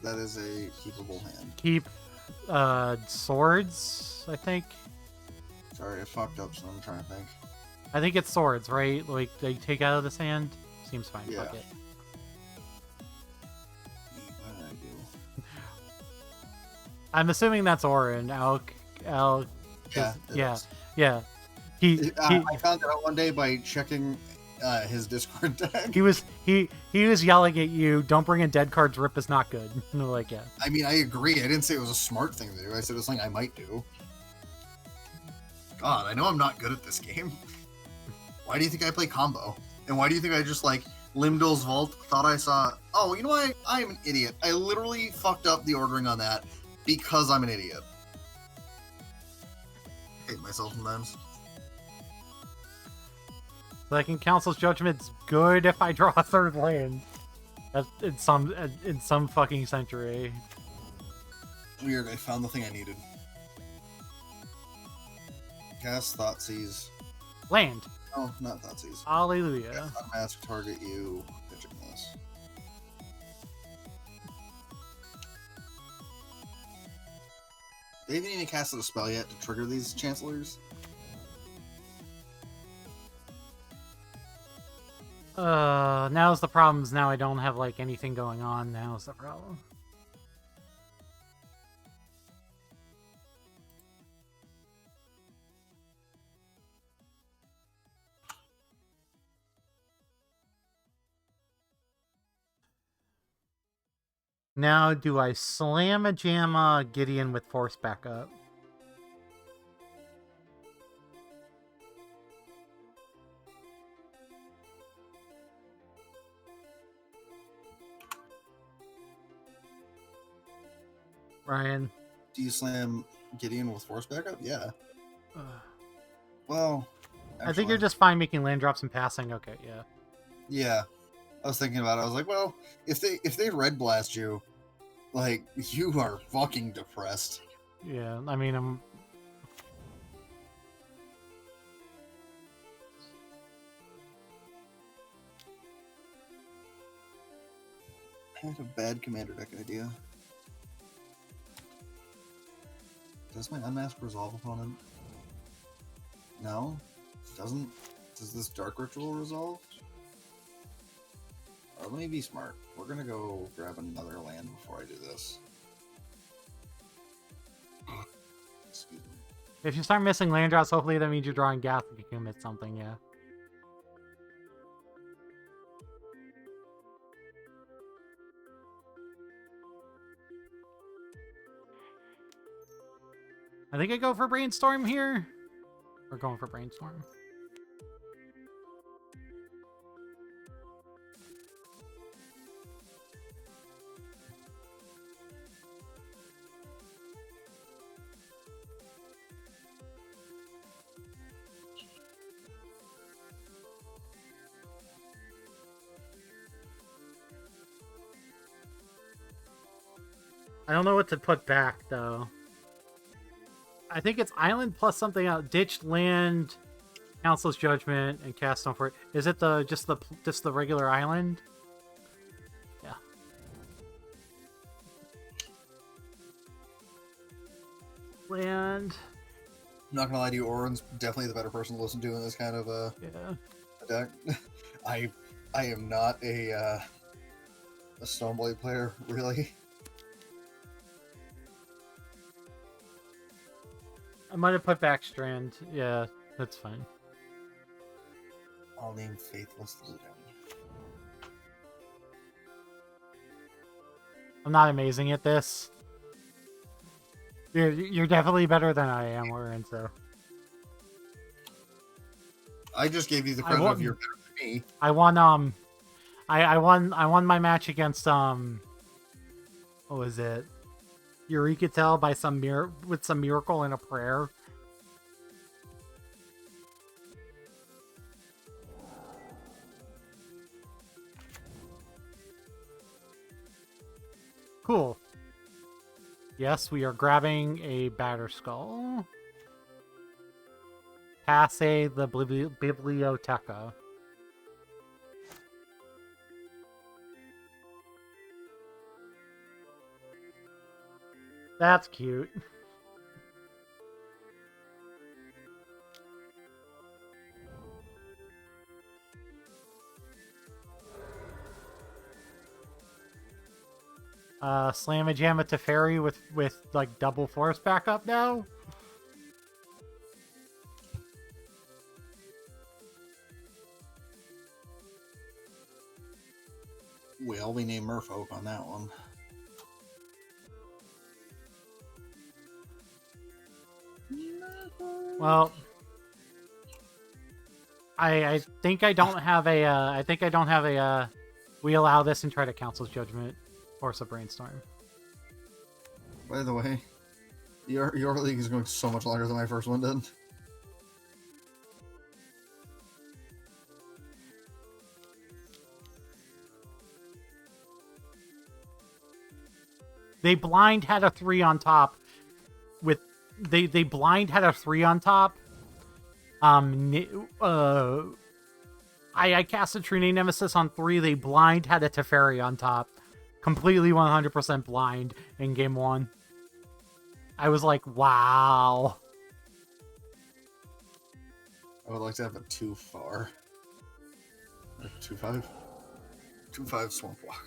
that is a keepable hand. Keep swords, I think. Sorry, I fucked up, so I'm trying to think. I think it's swords, right? Like they take out of this hand? Seems fine. Yeah. Fuck it. What did I do? I'm assuming that's Orin. Yeah. Yeah. I found it out one day by checking his Discord deck. He was yelling at you, don't bring in dead cards, Rip is not good. Like, yeah. I mean, I agree. I didn't say it was a smart thing to do. I said it's something I might do. God, I know I'm not good at this game. Why do you think I play combo? And why do you think I just, like, Limdol's Vault, thought I saw... Oh, you know what? I am an idiot. I literally fucked up the ordering on that because I'm an idiot. I hate myself sometimes. Second Council's Judgment's good if I draw a 3rd land. That's in some fucking century. Weird, I found the thing I needed. Cast Thoughtseize. Land. Oh, not Thoughtseize. Hallelujah. Cast Unmask, target you, pitching this. They haven't even casted a spell yet to trigger these Chancellors? Now's the problem. Now I don't have, like, anything going on. Now's the problem. Now, do I slam a Jamma Gideon with Force Backup? Ryan? Do you slam Gideon with Force Backup? Yeah. Well, actually, I think you're just fine making land drops and passing. Okay, yeah. Yeah. I was thinking about it. I was like, well, if they Red Blast you, like, you are fucking depressed. Yeah, I mean, had a bad commander deck idea. Does my unmask resolve opponent? No? Doesn't? Does this Dark Ritual resolve? Let me be smart. We're gonna go grab another land before I do this. Excuse me. If you start missing land drops, hopefully that means you're drawing Gath if you can commit something, yeah. I think I go for Brainstorm here. We're going for Brainstorm. I don't know what to put back, though. I think it's Island plus something else. Ditched Land, Council's Judgment, and Cast Stone for it. Is it just the regular Island? Yeah. Land. I'm not gonna lie to you, Oren's definitely the better person to listen to in this kind of Yeah. deck. I am not a Stoneblade player, really. I might have put back Strand. Yeah, that's fine. I'll name Faithless Looting. I'm not amazing at this. You're definitely better than I am, Warren, so. I just gave you the credit of you're better than me. I won I won my match against what was it? Eureka Tell by some miracle and a prayer. Cool. Yes, we are grabbing a Batter Skull. Passe the Biblioteca. That's cute. Slamma-Jamma Teferi with like double force backup now. Well, we named Merfolk on that one. Well, I think I don't have a we allow this and try to Council's Judgment, Force of Brainstorm. By the way, your league is going so much longer than my first one did. They blind had a 3 on top with they blind had a 3 on top. I cast a Trine Nemesis on 3. They blind had a Teferi on top. Completely 100% blind in game 1. I was like, wow. I would like to have a 2-4. 2-5? 2-5 Swamp Walk.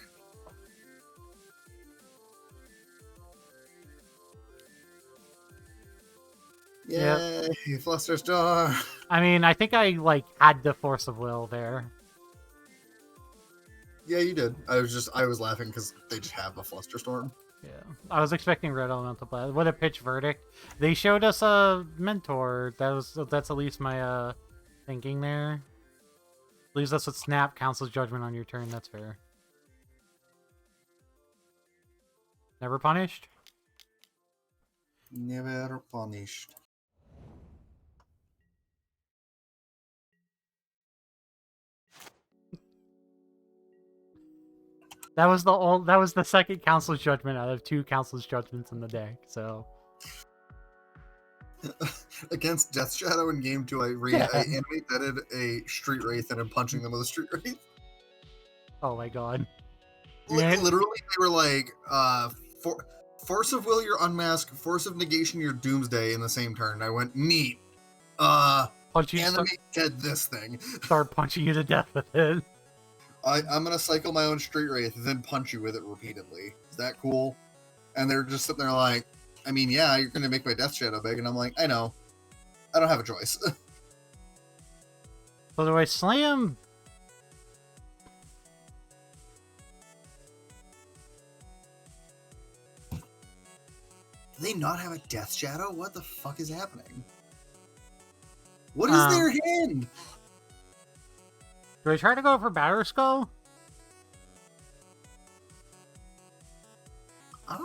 Yay! Yep. Flusterstorm! I mean, I think I, like, had the Force of Will there. Yeah, you did. I was laughing because they just have the Flusterstorm. Yeah. I was expecting Red Elemental play. What a pitch verdict. They showed us a Mentor. That's at least my, thinking there. Leaves us with Snap, Council's Judgment on your turn. That's fair. Never punished? Never punished. That was the second Council's Judgment out of 2 Council's Judgments in the deck, so. Against Death Shadow in game 2, I animated a Street Wraith and I'm punching them with a Street Wraith. Oh my god. Yeah. Literally, they were like, force of will, you're unmasked. Force of negation, you're doomsday in the same turn. I went, neat. Punch you, Enemy dead this thing. start punching you to death with it. I'm gonna cycle my own Street Wraith, then punch you with it repeatedly. Is that cool? And they're just sitting there like, I mean, yeah, you're gonna make my Death Shadow big, and I'm like, I know. I don't have a choice. So do I slam? Do they not have a Death Shadow? What the fuck is happening? What is their hand? Do I try to go for Batter Skull? I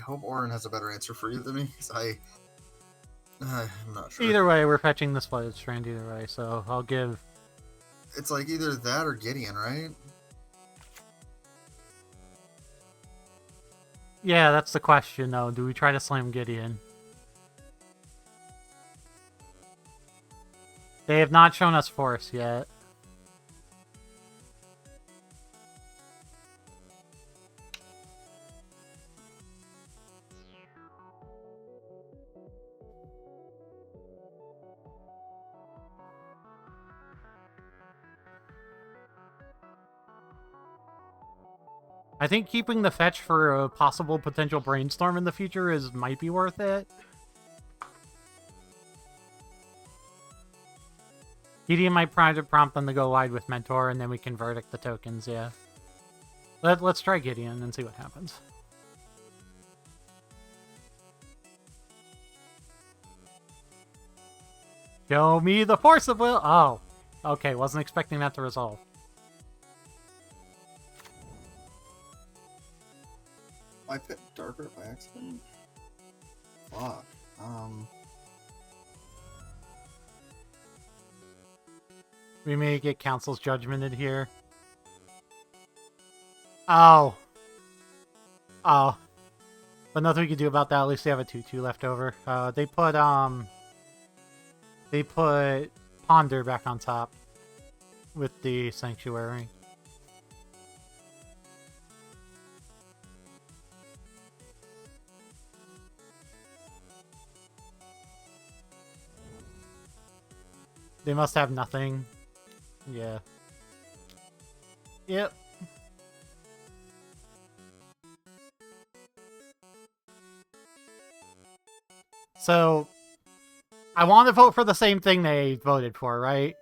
hope Orin has a better answer for you than me, because I'm not sure. Either way, we're fetching this Flooded Strand either way, so I'll give... It's like either that or Gideon, right? Yeah, that's the question, though. Do we try to slam Gideon? They have not shown us Force yet. I think keeping the fetch for a possible potential brainstorm in the future might be worth it. Gideon might prompt them to go wide with Mentor, and then we can verdict the tokens, yeah. Let's try Gideon and see what happens. Show me the force of will! Oh, okay, wasn't expecting that to resolve. I put Darker by accident? Fuck. We may get Council's Judgmented here. Oh. Oh. But nothing we can do about that. At least they have a 2/2 left over. They put Ponder back on top with the Sanctuary. They must have nothing. Yeah. Yep. So, I want to vote for the same thing they voted for, right?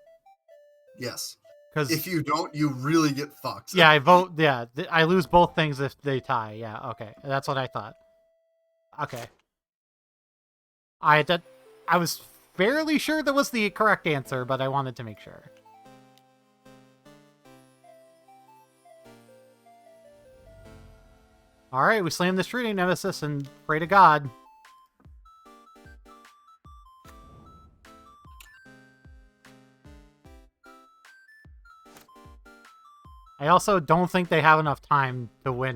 Yes. Because if you don't, you really get fucked. Yeah, I vote. Yeah, I lose both things if they tie. Yeah, okay, that's what I thought. Okay. I was fairly sure that was the correct answer, but I wanted to make sure. Alright, we slam this Shooting Nemesis and pray to God. I also don't think they have enough time to win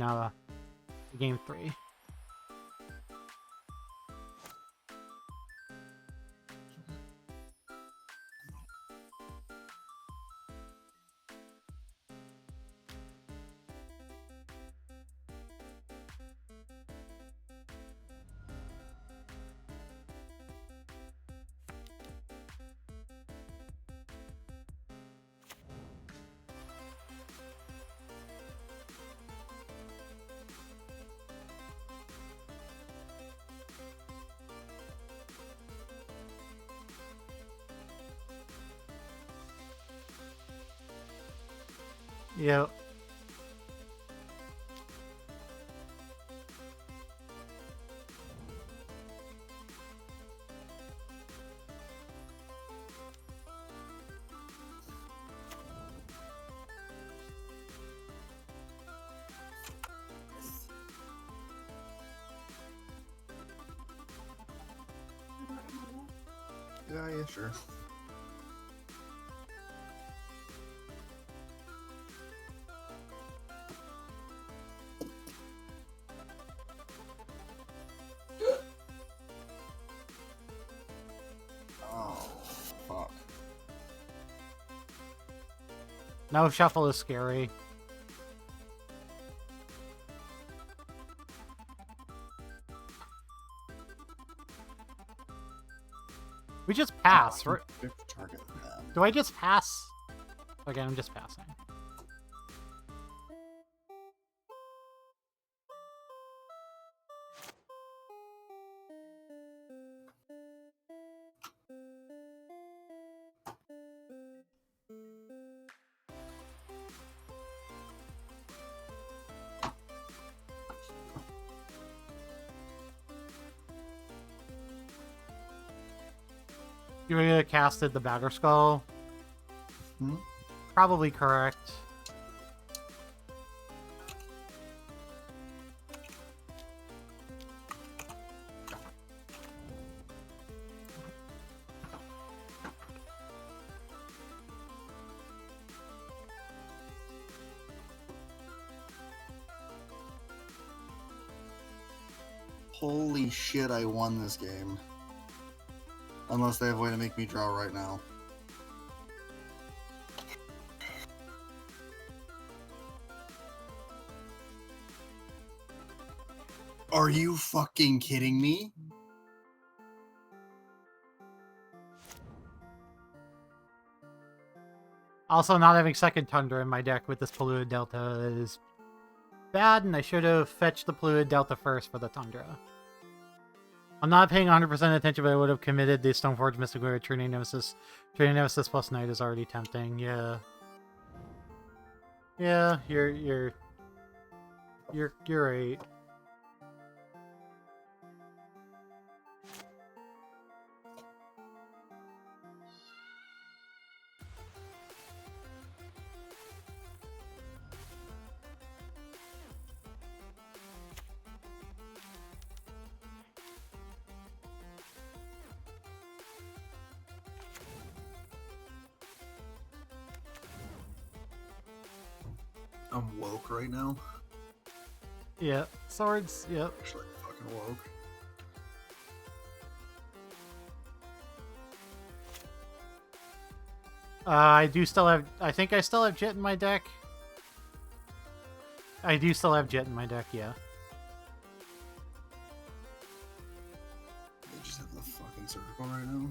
game 3. Yep. Yeah, sure. Oh, fuck. No shuffle is scary. We just pass, right? Target them. Do I just pass? Okay, I'm just passing. You would have casted the Batter Skull? Hmm? Probably correct. Holy shit, I won this game. Unless they have a way to make me draw right now. Are you fucking kidding me? Also, not having second Tundra in my deck with this Polluted Delta is bad, and I should have fetched the Polluted Delta first for the Tundra. I'm not paying 100% attention, but I would have committed the Stoneforge Mystic Warrior Training Nemesis. Training Nemesis plus Knight is already tempting. Yeah. Yeah, you're right. I'm woke right now. Yeah, swords, yep. Actually, fucking woke. I do still have... I think I still have Jet in my deck. I do still have Jet in my deck, yeah. I just have the fucking circle right now.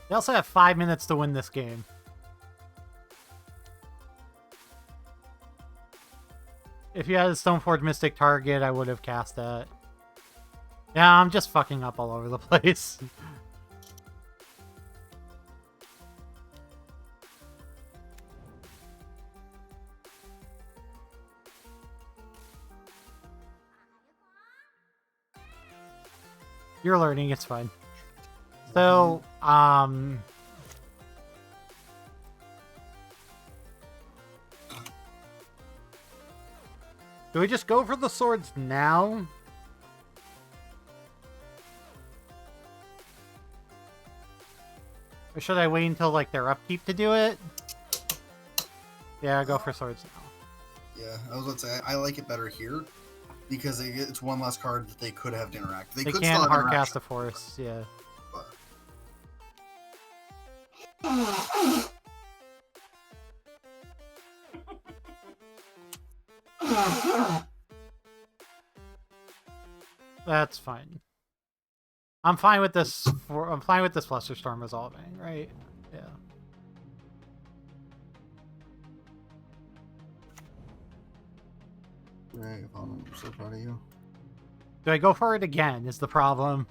They also have 5 minutes to win this game. If you had a Stoneforge Mystic target, I would have cast that. Yeah, I'm just fucking up all over the place. You're learning, it's fine. So, do we just go for the swords now? Or should I wait until, like, their upkeep to do it? Yeah, go for swords now. Yeah, I was about to say, I like it better here. Because it's one less card that they could have to interact. They could can't still have hard interaction, cast a force, yeah. That's fine. I'm fine with this. I'm fine with this Flusterstorm resolving, right? Yeah. Right, I'm so proud of you. Do I go for it again? Is the problem?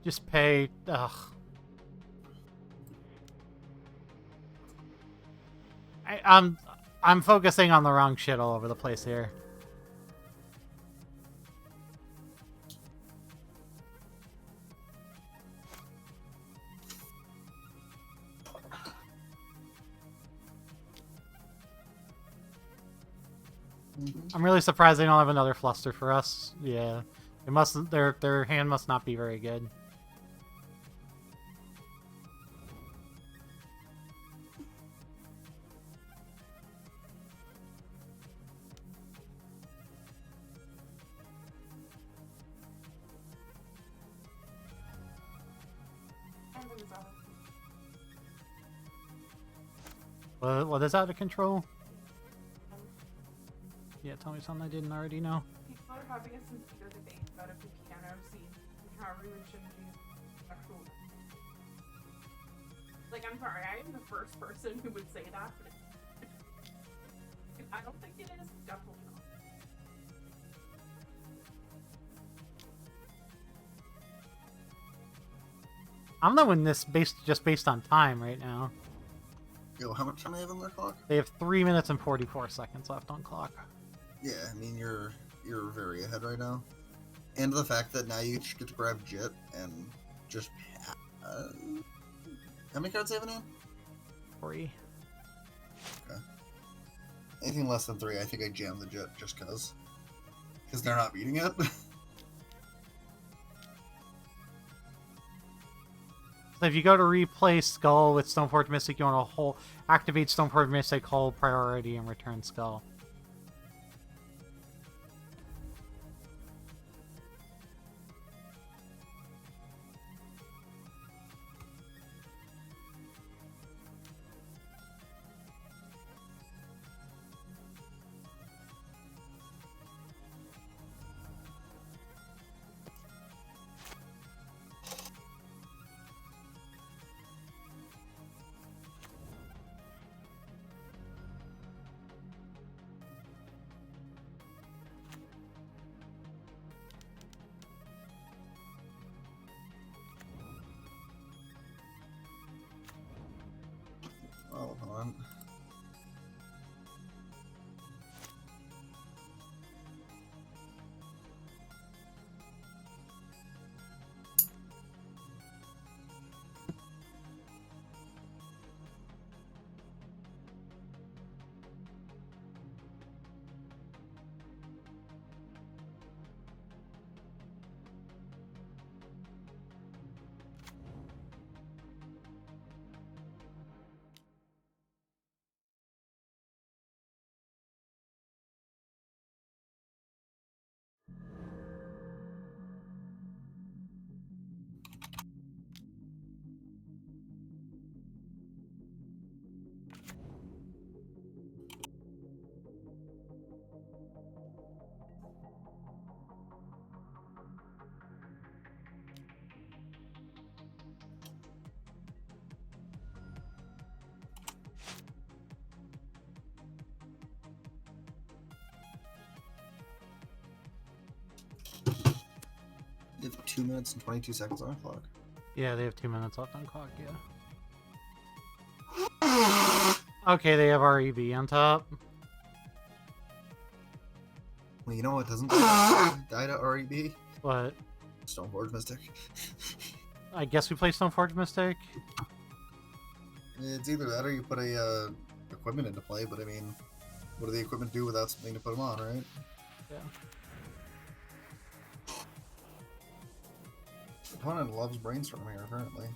Just pay. Ugh. I'm focusing on the wrong shit all over the place here. I'm really surprised they don't have another Fluster for us. Yeah, it must. Their hand must not be very good. What is out of control? Yeah, tell me something I didn't already know. People are having a sincere debate about if we can or see and how everyone shouldn't be sexual. Like, I'm sorry, I am the first person who would say that, but I don't think it is. Definitely not. I'm knowing this just based on time right now. Yo, how much time do they have on their clock? They have 3 minutes and 44 seconds left on clock. Yeah, I mean you're very ahead right now, and the fact that now you get to grab Jit and just how many cards do they have in hand? 3. Okay. Anything less than 3, I think I jam the Jit just because they're not beating it. So if you go to replay Skull with Stoneforge Mystic, you want to activate Stoneforge Mystic, hold priority, and return Skull. Oh, hold on. You have 2 minutes and 22 seconds on the clock. Yeah, they have 2 minutes left on clock, yeah. Okay, they have REB on top. Well, you know what doesn't die to REB? But Stoneforge Mystic. I guess we play Stoneforge Mystic. It's either that or you put a equipment into play, but I mean, what do the equipment do without something to put them on, right? Yeah. The opponent loves brainstorming here, apparently.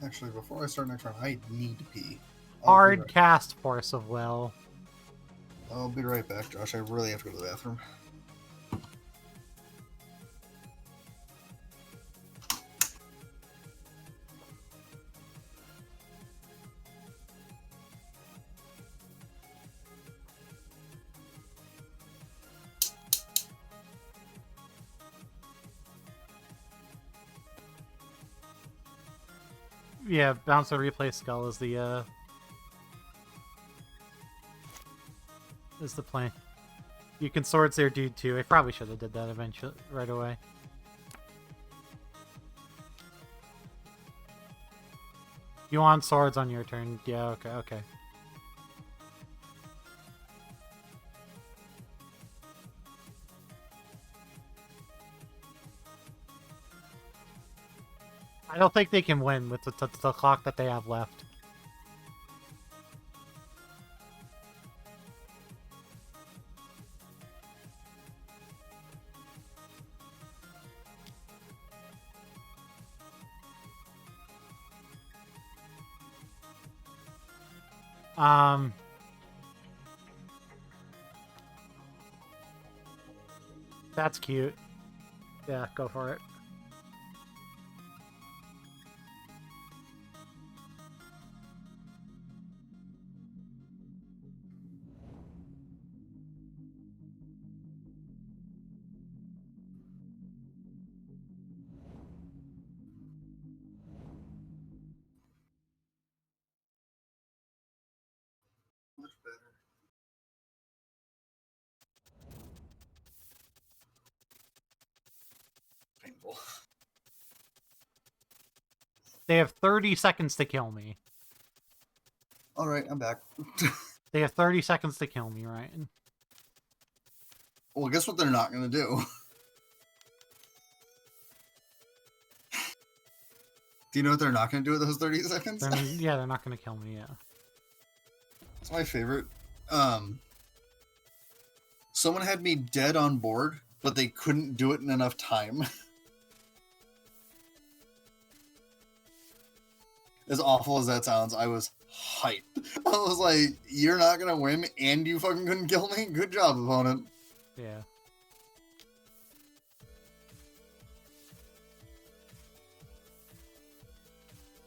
Actually, before I start next round, I need to pee. Hard cast Force of Will. I'll be right back, Josh. I really have to go to the bathroom. Yeah, bounce or replay Skull is the play. You can swords their dude too. I probably should have did that eventually right away. You want swords on your turn? Yeah, okay. I don't think they can win with the clock that they have left. That's cute. Yeah, go for it. Much better. Painful. They have 30 seconds to kill me. All right, I'm back. They have 30 seconds to kill me, Ryan. Well, guess what they're not gonna do? Do you know what they're not gonna do with those 30 seconds? Yeah, they're not gonna kill me. Yeah. It's my favorite. Someone had me dead on board, but they couldn't do it in enough time. As awful as that sounds, I was hyped. I was like, you're not gonna win, and you fucking couldn't kill me? Good job, opponent. Yeah.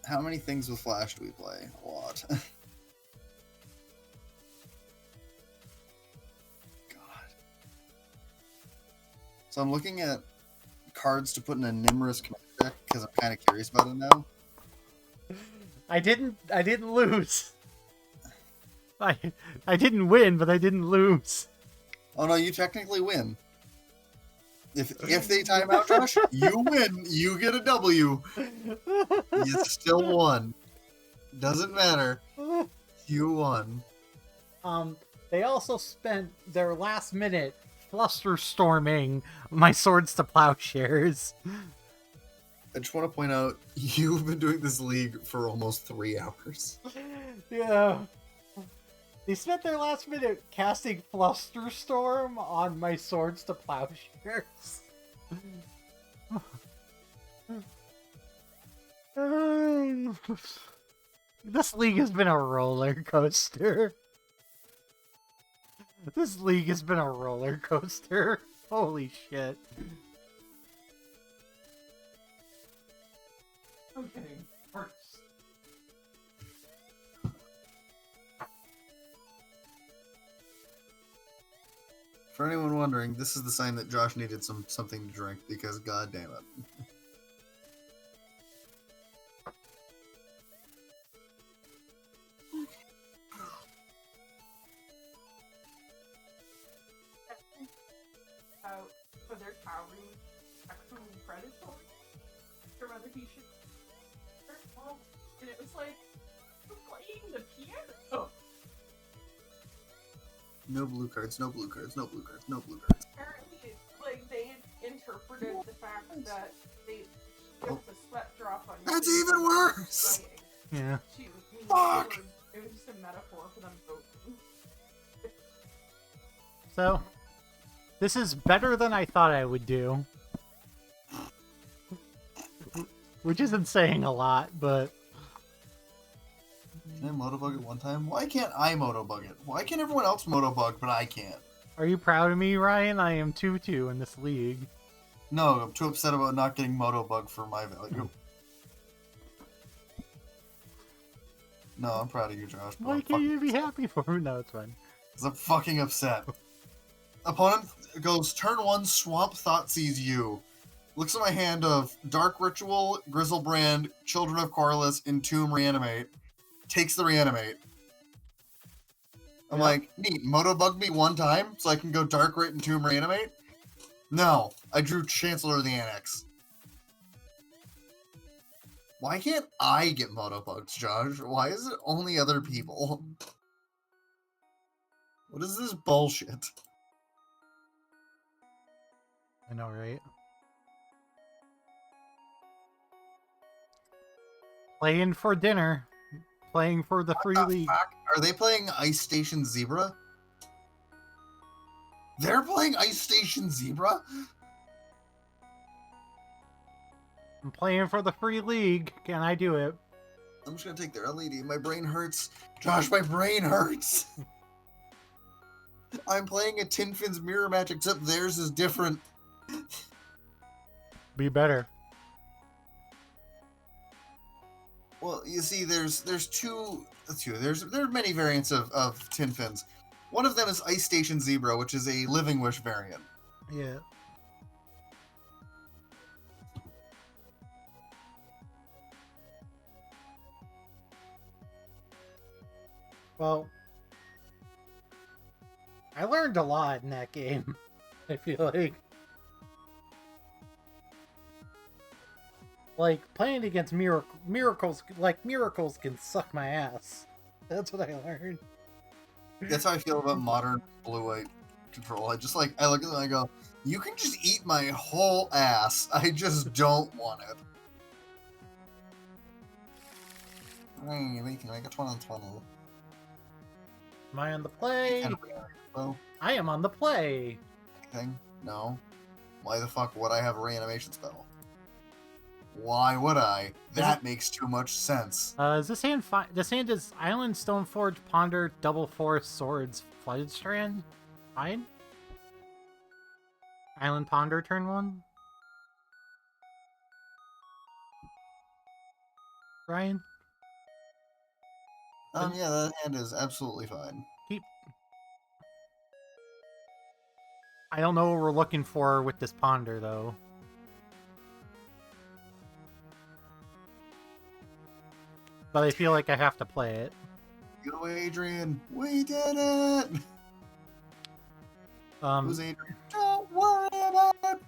How many things with Flash do we play? A lot. God. So I'm looking at cards to put in a Nimrus commander deck because I'm kind of curious about it now. I didn't lose. I didn't win, but I didn't lose. Oh no, you technically win. If they time out, Josh, you win. You get a W. You still won. Doesn't matter. You won. They also spent their last minute fluster storming my swords to plowshares. I just want to point out, you've been doing this league for almost 3 hours. Yeah. They spent their last minute casting Flusterstorm on my swords to plowshares. This league has been a roller coaster. This league has been a roller coaster. Holy shit. Okay, first. For anyone wondering, this is the sign that Josh needed something to drink because god damn it. For their towering actually predatory, or whether he should. And it was like, you're playing the piano. No blue cards, no blue cards, no blue cards, no blue cards. Apparently, like, they interpreted the fact that they took the sweat drop on. That's even worse! Yeah. Fuck! It was just a metaphor for them voting. So, this is better than I thought I would do. Which isn't saying a lot, but... Can I motobug it one time? Why can't I motobug it? Why can everyone else motobug, but I can't? Are you proud of me, Ryan? I am 2-2 in this league. No, I'm too upset about not getting motobug for my value. No, I'm proud of you, Josh. But Why can't you be happy for me? No, it's fine. I'm fucking upset. Opponent goes, turn 1, Swamp Thoughtseize you. Looks at my hand of Dark Ritual, Grizzlebrand, Children of Corliss, Entomb, Reanimate. Takes the Reanimate. I'm like, neat, motobug me one time so I can go Dark Rit, Entomb, Reanimate? No, I drew Chancellor of the Annex. Why can't I get motobugs, Josh? Why is it only other people? What is this bullshit? I know, right? Playing for dinner. Playing for the free league. Fuck? Are they playing Ice Station Zebra? They're playing Ice Station Zebra? I'm playing for the free league. Can I do it? I'm just gonna take their LED. My brain hurts. Josh, my brain hurts. I'm playing a Tin Fins mirror match, except theirs is different. Be better. Well, you see, there's many variants of Tin Fins. One of them is Ice Station Zebra, which is a Living Wish variant. Yeah. Well, I learned a lot in that game. I feel like playing against miracles can suck my ass. That's what I learned. That's how I feel about modern blue-white control. I look at them and I go, you can just eat my whole ass. I just don't want it. Hey, we can make a 20 on 20. Am I on the play? Well, I am on the play. anything? No. Why the fuck would I have a reanimation spell? Why would I? That makes too much sense. Is this hand fine? This hand is Island, Stoneforge, Ponder, Double Forest, Swords, Flooded Strand. Fine. Island, Ponder, turn 1. Ryan? Yeah, that hand is absolutely fine. I don't know what we're looking for with this Ponder, though. But I feel like I have to play it. Go, Adrian! We did it! Who's Adrian? Don't worry about it!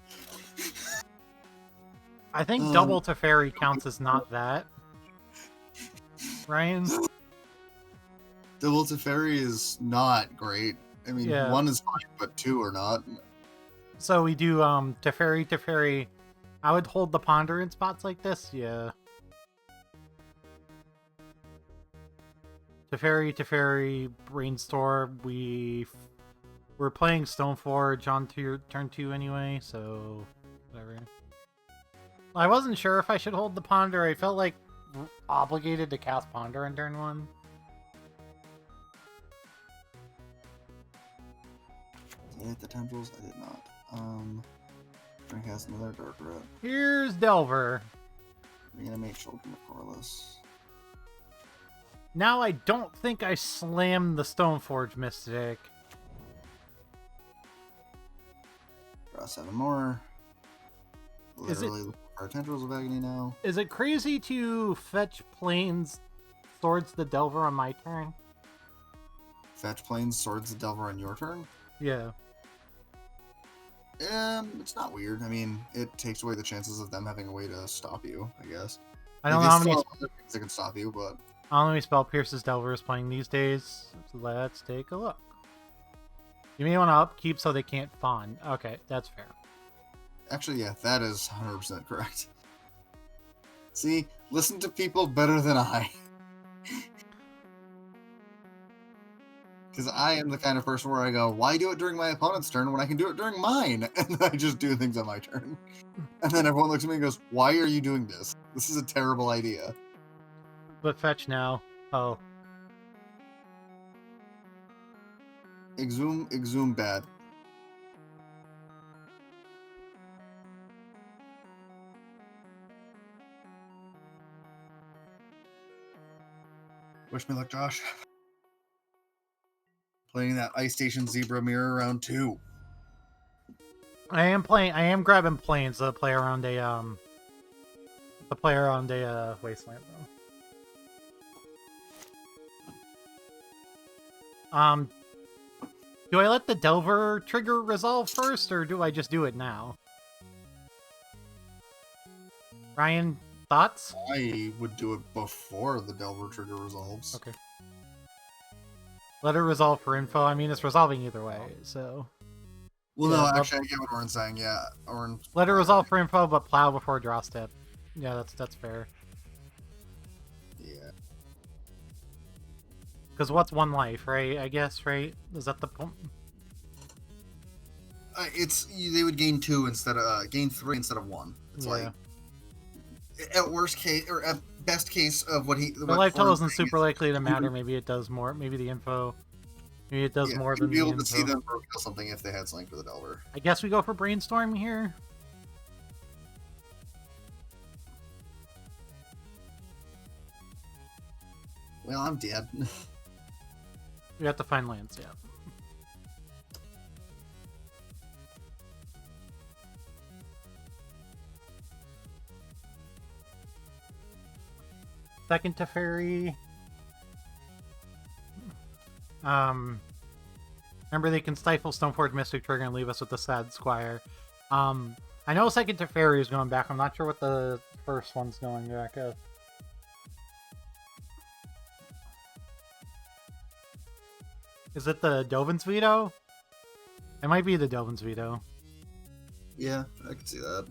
I think Double Teferi counts as not that. Ryan? Double Teferi is not great. I mean, Yeah. 1 is fine, but 2 are not. So we do Teferi. I would hold the Ponder in spots like this, yeah. Teferi, Brainstorm. We're playing Stoneforge on turn 2 anyway, so whatever. I wasn't sure if I should hold the Ponder. I felt like obligated to cast Ponder on turn 1. Did I hit the tendrils? I did not. Drink has another Dark Red. Here's Delver. Reanimate Children of Corliss. Now I don't think I slammed the Stoneforge Mystic. Draw 7 more. Is it- Literally looking for our Tendrils of Agony now. Is it crazy to fetch Plains Swords the Delver on my turn? Fetch Plains, Swords the Delver on your turn? Yeah. It's not weird. I mean, it takes away the chances of them having a way to stop you, I guess. I don't They know how still many. have other things that can stop you, but I don't know how many spell Pierce's Delver is playing these days. Let's take a look. You may want to upkeep so they can't fawn. Okay, that's fair. actually, yeah, that is 100% correct. See, listen to people better than I. Because I am the kind of person where I go, why do it during my opponent's turn when I can do it during mine? And I just do things on my turn. And then everyone looks at me and goes, why are you doing this? This is a terrible idea. But fetch now. Oh. Exhume bad. Wish me luck, Josh. Playing that Ice Station Zebra mirror round 2. I am grabbing Plains to play around a Wasteland though. Do I let the Delver trigger resolve first, or do I just do it now? Ryan, thoughts? I would do it before the Delver trigger resolves. Okay. Let it resolve for info. I mean, it's resolving either way, so... Well, Yeah, no, but- actually, I get what Orin's saying. Yeah, Orin. Let it resolve for info, but plow before draw step. Yeah, that's fair. Because what's one life, right? I guess, right? Is that the point? They would gain 2 instead of gain 3 instead of 1. It's Yeah. like at worst case or at best case of what he. The what life total Horn's isn't saying super is likely to you matter. would- Maybe it does more. Maybe the info. Maybe it does more you'd than be the able info. to see them reveal something if they had something for the Delver. I guess we go for brainstorm here. Well, I'm dead. We have to find lands, yeah. Second Teferi. Remember they can stifle Stoneforge Mystic Trigger and leave us with the sad Squire. I know Second Teferi is going back. I'm not sure what the first one's going back of. Is it the Dovin's Veto? It might be the Dovin's Veto. Yeah, I can see that.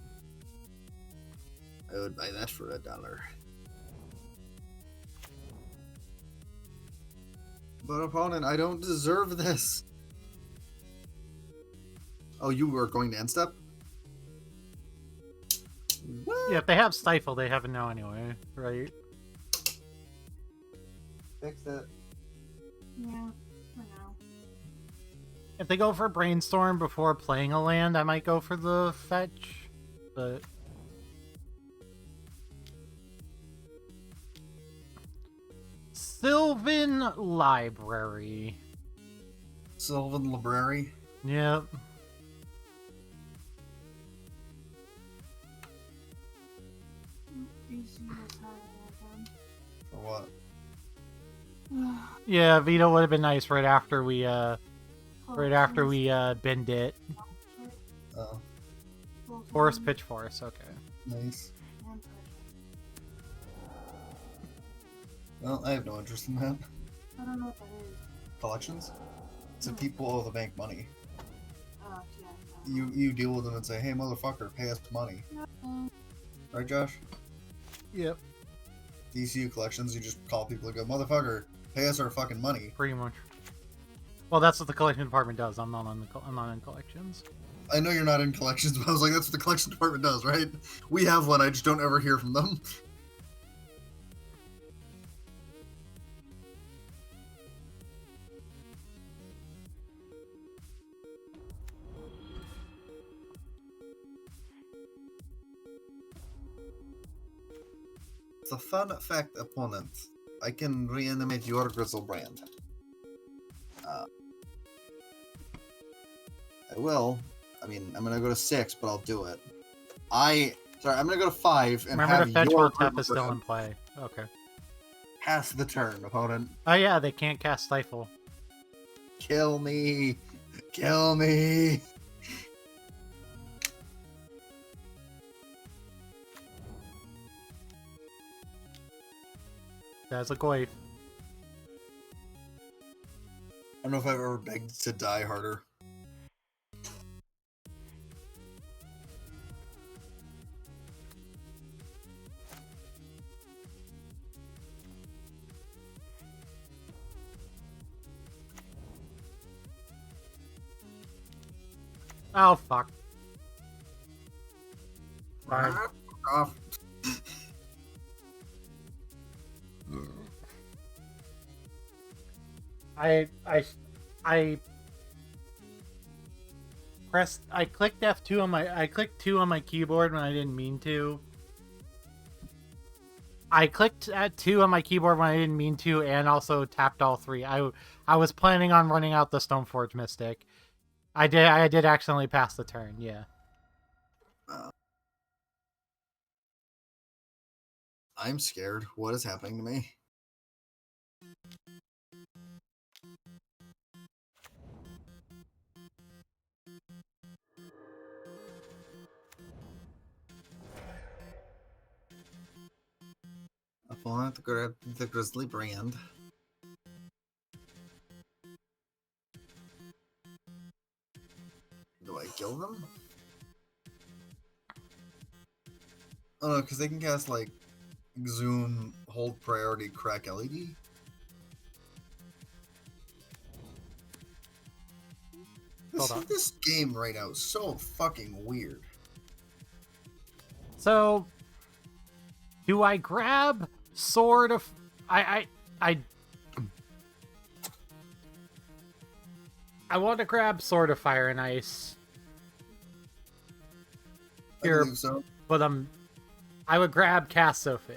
I would buy that for $1. But opponent, I don't deserve this. Oh, you were going to end step? What? Yeah, if they have Stifle, they have a no anyway, right? Fix it. Yeah, for now. If they go for Brainstorm before playing a land, I might go for the fetch, but... Sylvan Library. Sylvan Library. Yep. For what? Yeah, Veto would have been nice right after we bend it. Oh, Force Pitch Force, okay. nice. Well, I have no interest in that. I don't know what that is. Collections? So people owe the bank money. Oh, yeah. You deal with them and say, hey, motherfucker, pay us money. No. Right, Josh? Yep, DCU collections, you just call people and go, motherfucker, pay us our fucking money. pretty much. Well, that's what the collection department does. I'm not in collections. I know you're not in collections, but I was like, that's what the collection department does, right? We have one, I just don't ever hear from them. It's a fun fact, opponent. I can reanimate your Grizzlebrand. I will. I mean, I'm gonna go to 6, but I'll do it. I'm gonna go to 5 and Remember have the fetch your while tap is still Grizzlebrand in play. Okay. pass the turn, opponent. Oh yeah, they can't cast Stifle. Kill me! Kill me! That's a Goif. I don't know if I've ever begged to die harder. Oh fuck. Fine. Off. I pressed. I clicked F2 on my. I clicked 2 on my keyboard when I didn't mean to. I clicked at 2 on my keyboard when I didn't mean to, and also tapped all 3. I was planning on running out the Stoneforge Mystic. I did accidentally pass the turn. Yeah. I'm scared. What is happening to me? Opponent grab the Grizzly Brand. Do I kill them? Oh no, because they can cast like Zoom, Hold Priority, Crack LED. Hold on. This game right now is so fucking weird. So, do I grab Sword of... I want to grab Sword of Fire and Ice. I Here, believe so. but I would grab Cast Sophie.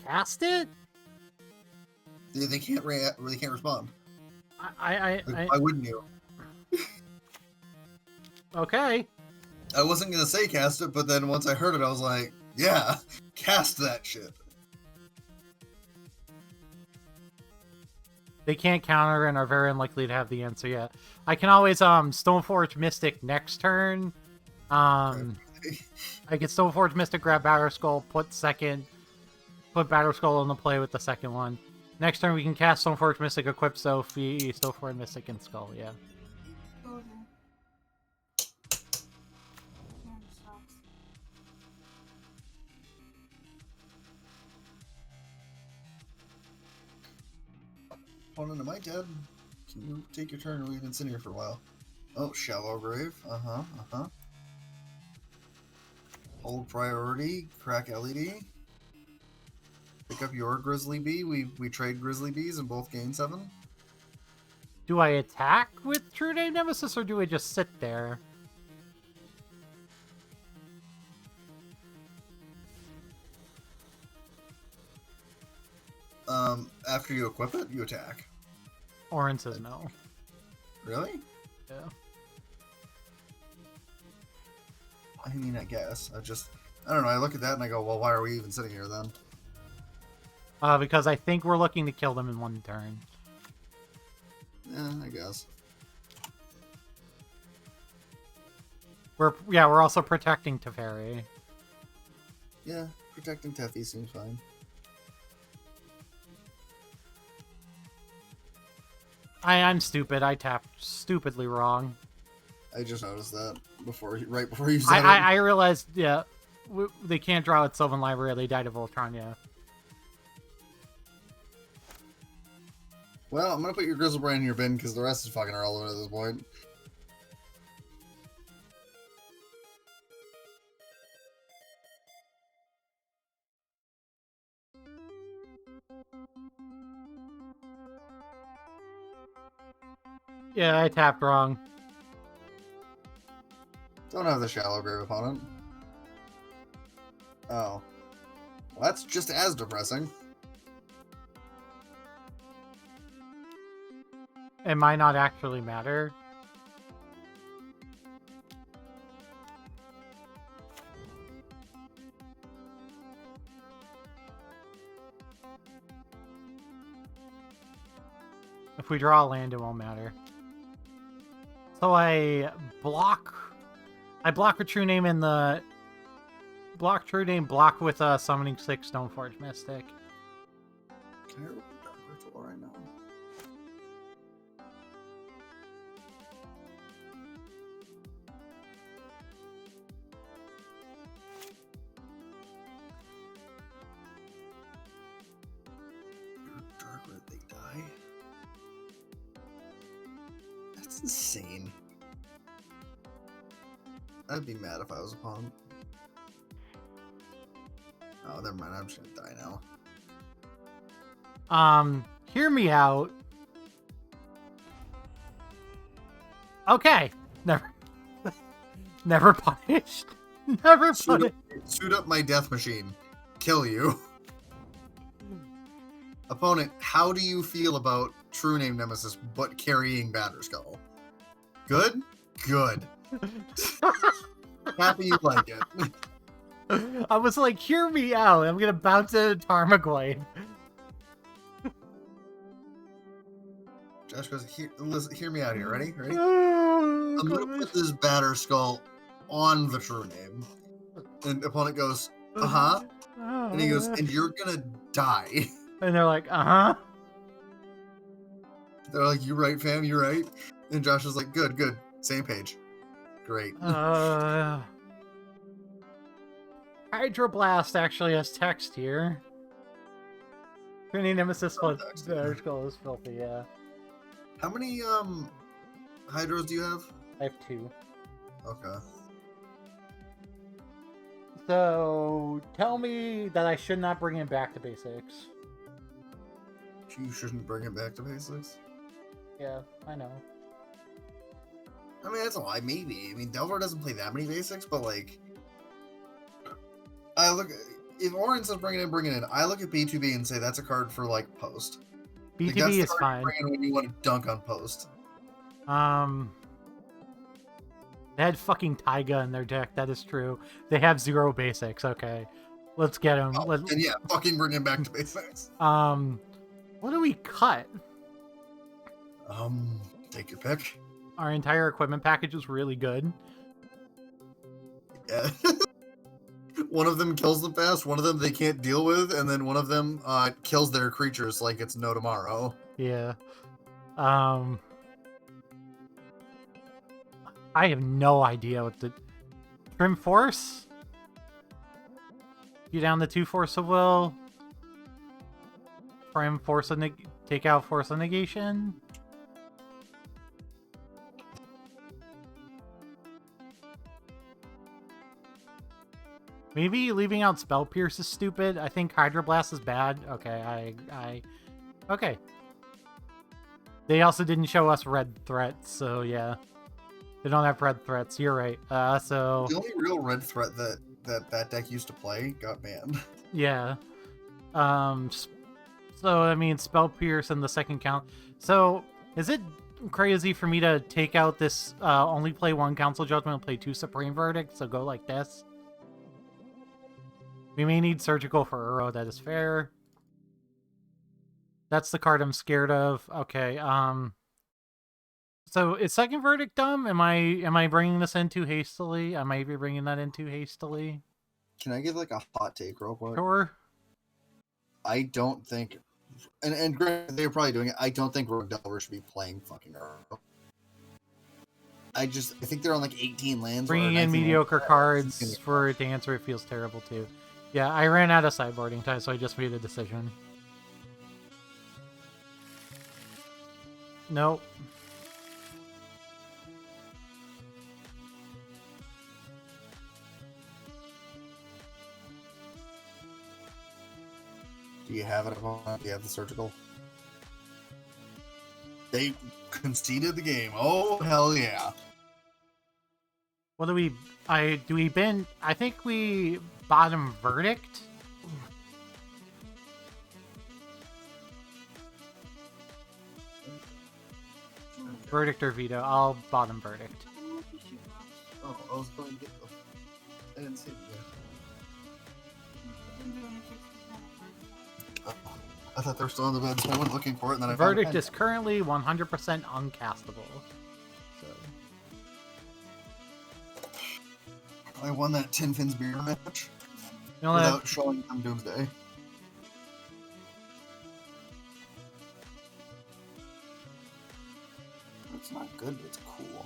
Cast it? They can't they can't respond. I Why wouldn't you? okay. I wasn't gonna say cast it, but then once I heard it, I was like, yeah, cast that shit. They can't counter and are very unlikely to have the answer yet. I can always Stoneforge Mystic next turn. I get Stoneforge Mystic, grab Battle Skull, put Battle Skull into play with the second one. Next turn we can cast Stoneforge Mystic, equip Sophie, Stoneforge Mystic, and Skull, yeah. Okay. Yeah, it sucks. Opponent, am I dead? Can you take your turn? We've been sitting here for a while. Oh, Shallow Grave. Hold priority. Crack LED. Pick up your Grizzly Bee. We trade Grizzly Bees and both gain 7. Do I attack with True Name Nemesis, or do I just sit there? After you equip it, you attack. Orin says no. Really? Yeah. I mean, I guess. I don't know. I look at that and I go, well, why are we even sitting here then? Because I think we're looking to kill them in one turn. Yeah, I guess. We're also protecting Teferi. Yeah, protecting Teffy seems fine. I'm stupid. I tapped stupidly wrong. I just noticed that right before you said it. I realized, yeah, they can't draw at Sylvan Library. They died of Voltron, yeah. Well, I'm gonna put your Grizzlebrand in your bin because the rest is fucking irrelevant at this point. Yeah, I tapped wrong. Don't have the Shallow Grave opponent. Oh. Well, that's just as depressing. It might not actually matter. If we draw a land, it won't matter. So I block a True Name in the... Block True Name, block with a Summoning 6 Stoneforge Mystic. Can I open Dark Ritual right now? Dark Red, they die? That's insane. I'd be mad if I was a pawn. Oh, never mind. I'm just gonna die now. Hear me out. Okay. Never punished. Never punished. Suit up my death machine. Kill you. Opponent, how do you feel about True Name Nemesis but carrying Batterskull? Good? Good. Happy you like it. I was like, hear me out. I'm gonna bounce a Tarmogoyf. Josh goes, hear me out here. Ready? Ready? Oh, I'm gonna put this Batterskull on the True Name. And opponent goes, uh-huh. And he goes, and you're gonna die. And they're like, uh-huh. They're like, you right, fam, you right. And Josh is like, good, good. Same page. Great. Hydroblast actually has text here. True Name Nemesis plus Batterskull is filthy, yeah. How many hydros do you have? I have 2. Okay. So tell me that I should not bring it back to basics. You shouldn't bring it back to basics. Yeah, I know. I mean, that's a lie, maybe. I mean, Delver doesn't play that many basics, but like, I look. If Orin says bring it in, I look at B2B and say that's a card for like post. Like, that's BTB the is card fine. you bring in when you want to dunk on post. They had fucking Taiga in their deck. That is true. They have 0 basics. Okay, let's get them. Oh, and yeah, fucking bring it back to basics. What do we cut? Take your pick. Our entire equipment package was really good. Yeah. One of them kills them fast, one of them they can't deal with, and then one of them kills their creatures like it's no tomorrow. Yeah. I have no idea what the Trim Force? You down the 2 Force of Will? Trim Force of take out Force of Negation? Maybe leaving out Spell Pierce is stupid. I think Hydroblast is bad. Okay, okay. They also didn't show us red threats, so yeah. They don't have red threats. You're right. So the only real red threat that deck used to play got banned. Yeah. So I mean, Spell Pierce and the second count. So is it crazy for me to take out this only play 1 Council Judgment and play 2 Supreme Verdict? So go like this. We may need Surgical for Uro. That is fair. That's the card I'm scared of. Okay. So is Second Verdict dumb? Am I bringing this in too hastily? I might be bringing that in too hastily. Can I give like a hot take real quick? Sure. I don't think, and granted, they're probably doing it. I don't think Rogue Delver should be playing fucking Uro. I think they're on like 18 lands. Bringing in mediocre cards for it to answer it feels terrible too. Yeah, I ran out of sideboarding time, so I just made a decision. Nope. Do you have it? Do you have the surgical? They conceded the game. Oh hell yeah! What do we? I think we bottom verdict. Verdict or veto? I'll bottom verdict. Oh, I was going to get them. I didn't see it yet. I thought they were still on the bed, so I went looking for it, and then I found Verdict is currently 100% uncastable. So I won that Tin Fins beer match you know without showing them Doomsday. It's not good, but it's cool.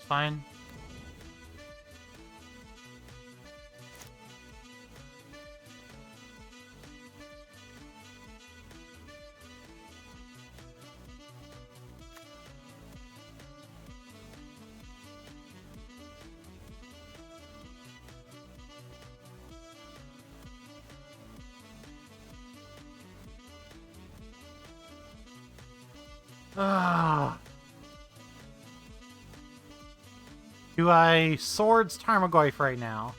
it's fine. Ah. Do I Swords Tarmogoyf right now?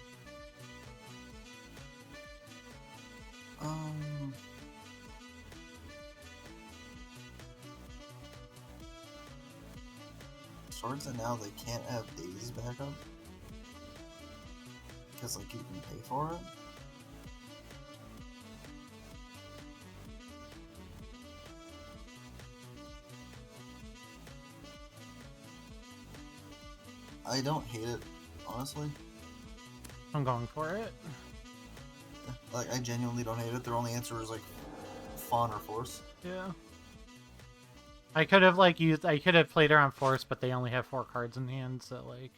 Swords and now they can't have daisies back up because like you can pay for it. I don't hate it, honestly. I'm going for it. Like, I genuinely don't hate it. Their only answer is like fawn or force. Yeah. I could have like used. I could have played around force, but they only have 4 cards in hand, so like.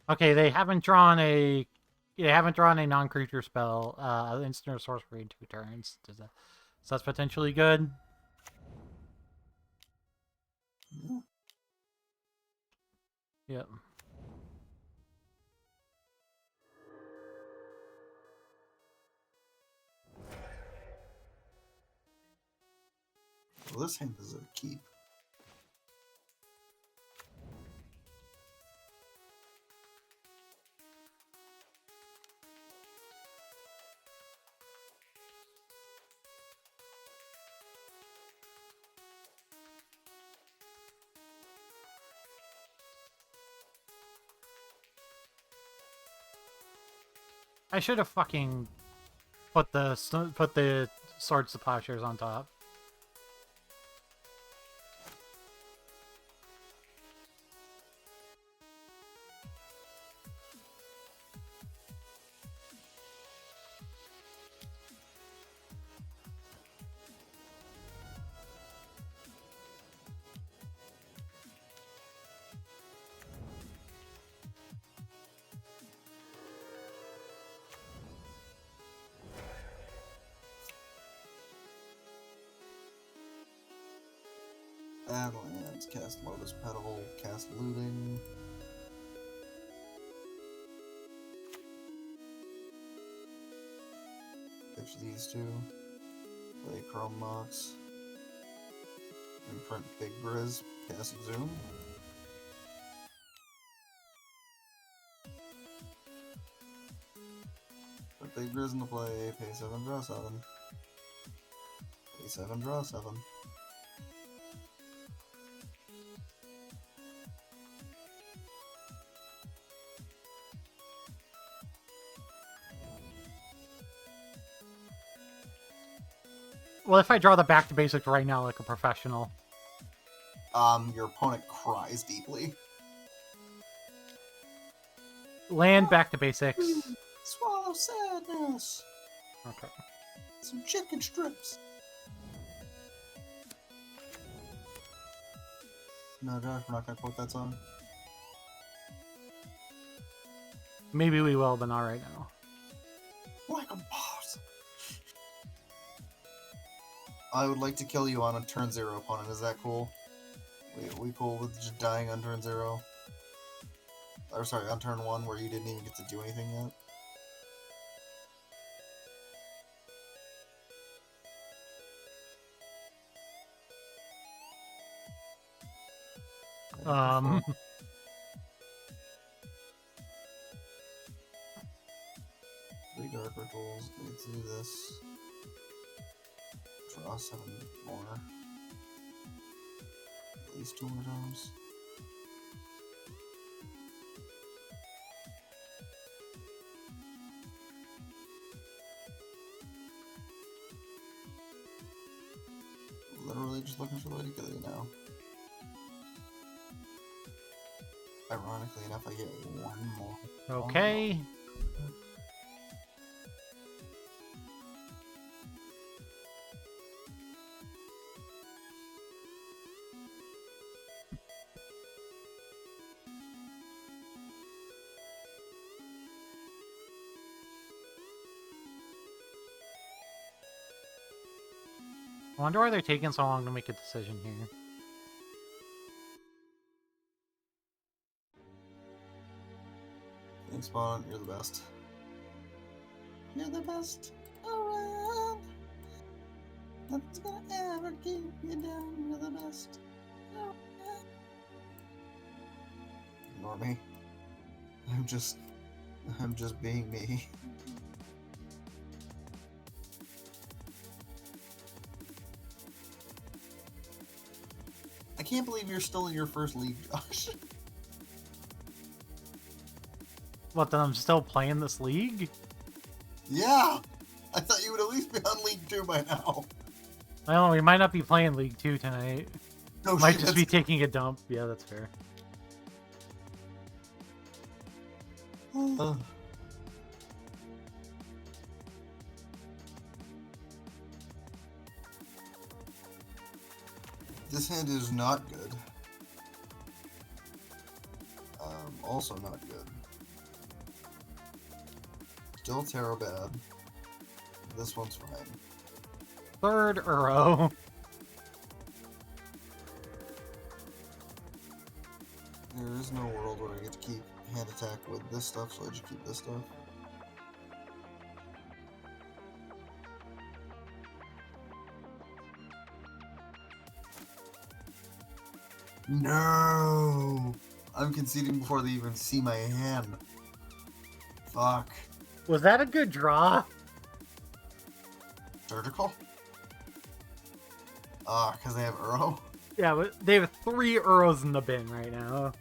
Okay, they haven't drawn a. They haven't drawn a non-creature spell, instant or sorcery in 2 turns. So that's potentially good. Yeah. Yep. Well, this hand is a keep. I should have fucking put the sword to plowshares on top. Badlands, cast Lotus Petal, cast Looting. Pitch these 2. Play Chrome Mox. Imprint Big Briz, cast Zoom. Put Big Briz into play, pay 7, draw 7. Pay 7, draw 7. Well, if I draw the back to basics right now like a professional. Your opponent cries deeply. Land back to basics. Swallow sadness. Okay. Some chicken strips. No, Josh, we're not gonna quote that song. Maybe we will, but not right now. Like a boss. I would like to kill you on a turn 0 opponent. Is that cool? We cool with just dying on turn 0? Or sorry, on turn 1 where you didn't even get to do anything yet? Three dark rituals. Need to do this. Draw 7 more. At least 2 more times. Literally just looking for the way to kill you now. Ironically enough, I get 1 more. Okay. I wonder why they're taking so long to make a decision here. Thanks, Spawn. You're the best. You're the best around. Nothing's gonna ever keep you down. You're the best around. Ignore me. I'm just being me. I can't believe you're still in your first league, Josh. What, then I'm still playing this league? Yeah! I thought you would at least be on League 2 by now. I don't know, we might not be playing League 2 tonight. No Might shit, just be taking a dump. Yeah, that's fair. This hand is not good. Also not good. Still tarot bad. This one's fine. Third Uro. There is no world where I get to keep hand attack with this stuff, so I just keep this stuff. No! I'm conceding before they even see my hand. Fuck. Was that a good draw? Surgical? Ah, because they have Uro? Yeah, but they have 3 Uros in the bin right now.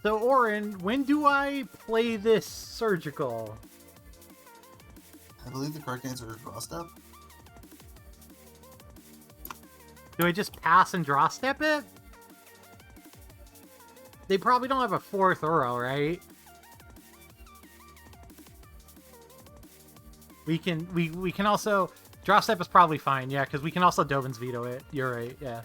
So, Orin, when do I play this surgical? I believe the correct answer is draw step. Do I just pass and draw step it? They probably don't have a 4th Uro, right? We can also... Draw step is probably fine, yeah, because we can also Dovin's veto it. You're right, yeah.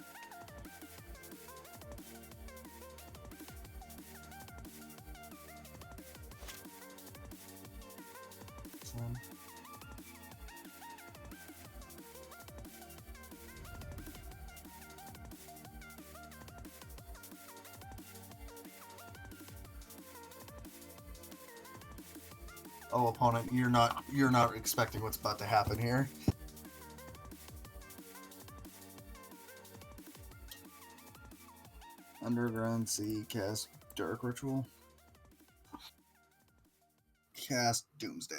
Oh, opponent, you're not expecting what's about to happen here. Underground Sea, cast Dark Ritual. Cast Doomsday.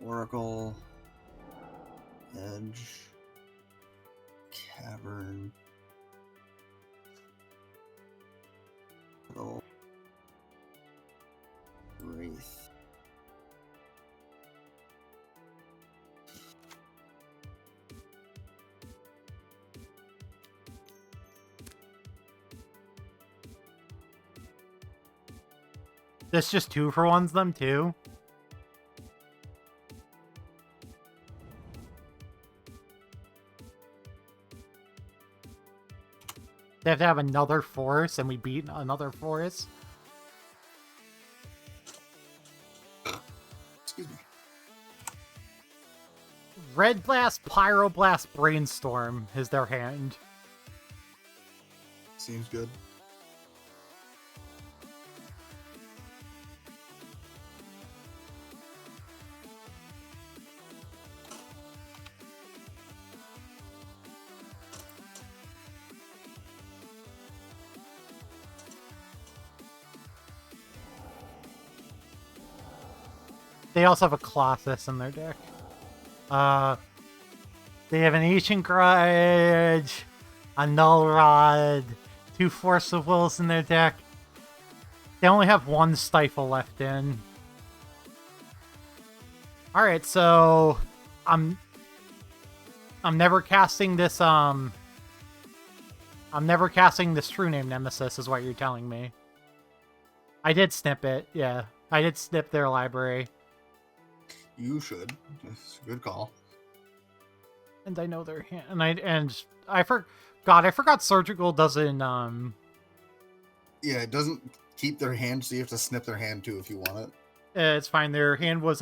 Oracle. Edge. Cavern. Wraith. That's just 2-for-1s them, too? They have to have another force, and we beat another force. Excuse me. Red Blast, Pyroblast, Brainstorm is their hand. Seems good. They also have a Colossus in their deck. They have an Ancient Grudge, a Null Rod, 2 Force of Wills in their deck. They only have 1 Stifle left in. Alright, so I'm never casting this I'm never casting this True Name Nemesis is what you're telling me. I did snip it, yeah. I did snip their library. You should. It's a good call. And I know their hand, and I forgot Surgical doesn't Yeah, it doesn't keep their hand, so you have to snip their hand too if you want it. It's fine. Their hand was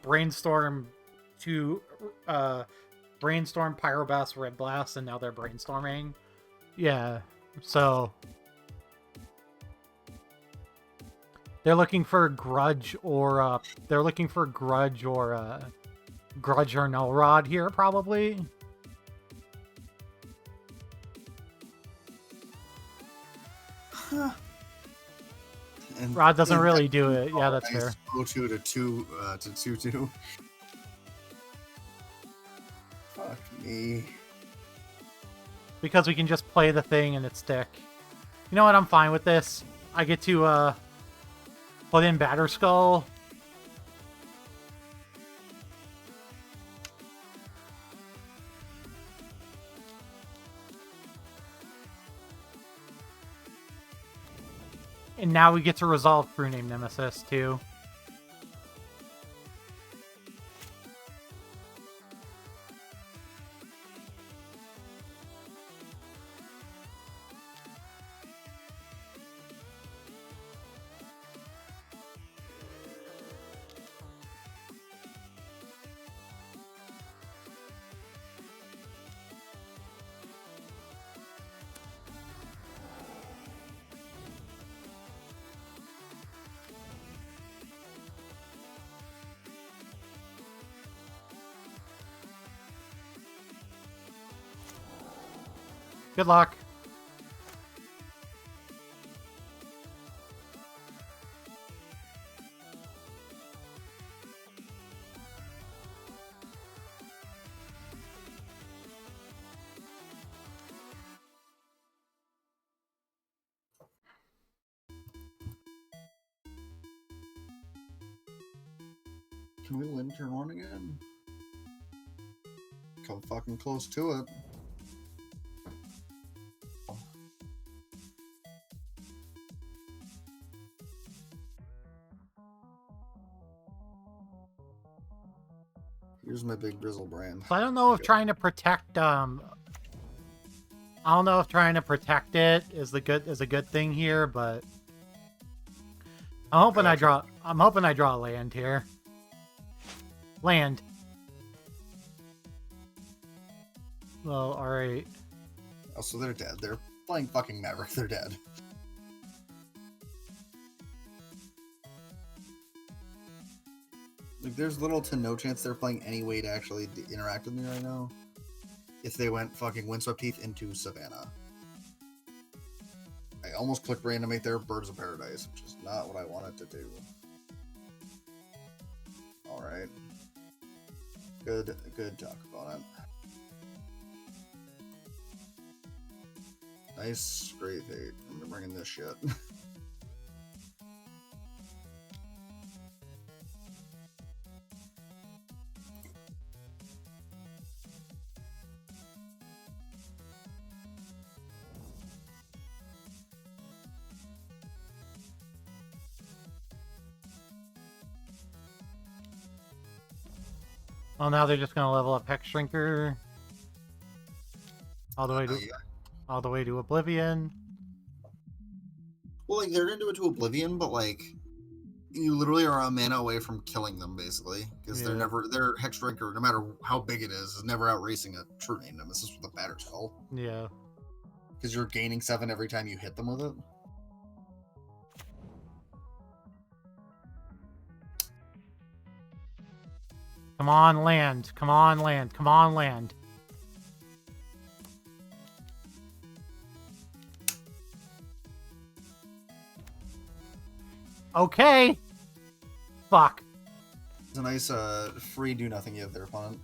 Brainstorm to Brainstorm, Pyroblast, Red Blast, and now they're brainstorming. Yeah. So they're looking for Grudge or Grudge or Null Rod here, probably. And Rod doesn't really do it. Yeah, that's fair. 0-2 to 2-2. Fuck me. Because we can just play the thing and it stick. You know what? I'm fine with this. I get to put in Batterskull. And now we get to resolve Crew Name Nemesis, too. Good luck. Can we win turn 1 again? Come fucking close to it. Here's my big Brizzle brand. So I don't know if trying to protect I don't know if trying to protect it is a good thing here, but I'm hoping I draw a land here. Land. Well, alright. Oh, so they're dead. They're playing fucking Maverick. They're dead. Like, there's little to no chance they're playing any way to actually interact with me right now. If they went fucking Windswept Heath into Savannah. I almost clicked Reanimate there, Birds of Paradise, which is not what I wanted to do. Alright. Good job, opponent. Nice, great bait. I'm bringing this shit. Well, now they're just gonna level up Hex Shrinker all the way to Yeah. all the way to Oblivion. Well, like, they're gonna do it to Oblivion, but, like, you literally are a mana away from killing them, basically. Because Yeah. their Hex Drinker, no matter how big it is never out racing a True Name Nemesis with a Batter Skull. Yeah. Because you're gaining 7 every time you hit them with it. Come on, land. Come on, land. Come on, land. Okay. Fuck. It's a nice free do-nothing you have there, opponent.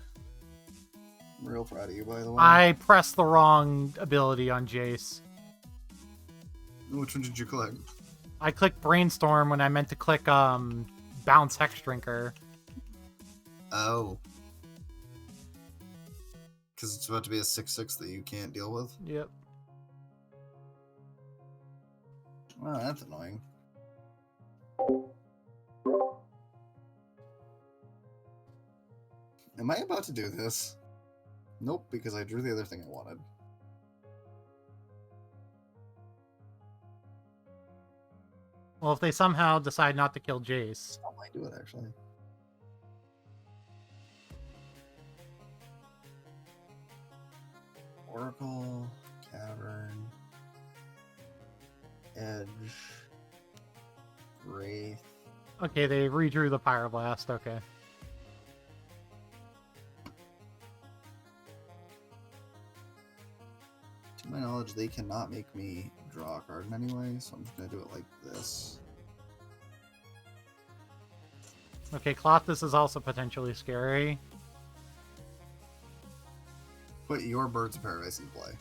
I'm real proud of you, by the way. I pressed the wrong ability on Jace. Which one did you click? I clicked Brainstorm when I meant to click Bounce Hex Drinker. Oh. Because it's about to be a 6/6 that you can't deal with? Yep. Well, that's annoying. Am I about to do this? Nope, because I drew the other thing I wanted. Well, if they somehow decide not to kill Jace. I might do it, actually. Oracle, Cavern, Edge, Wraith. Okay, they redrew the Pyroblast. Okay. To my knowledge, they cannot make me draw a card in any way, so I'm just going to do it like this. Okay, Clothis is also potentially scary. Put your Birds of Paradise in play.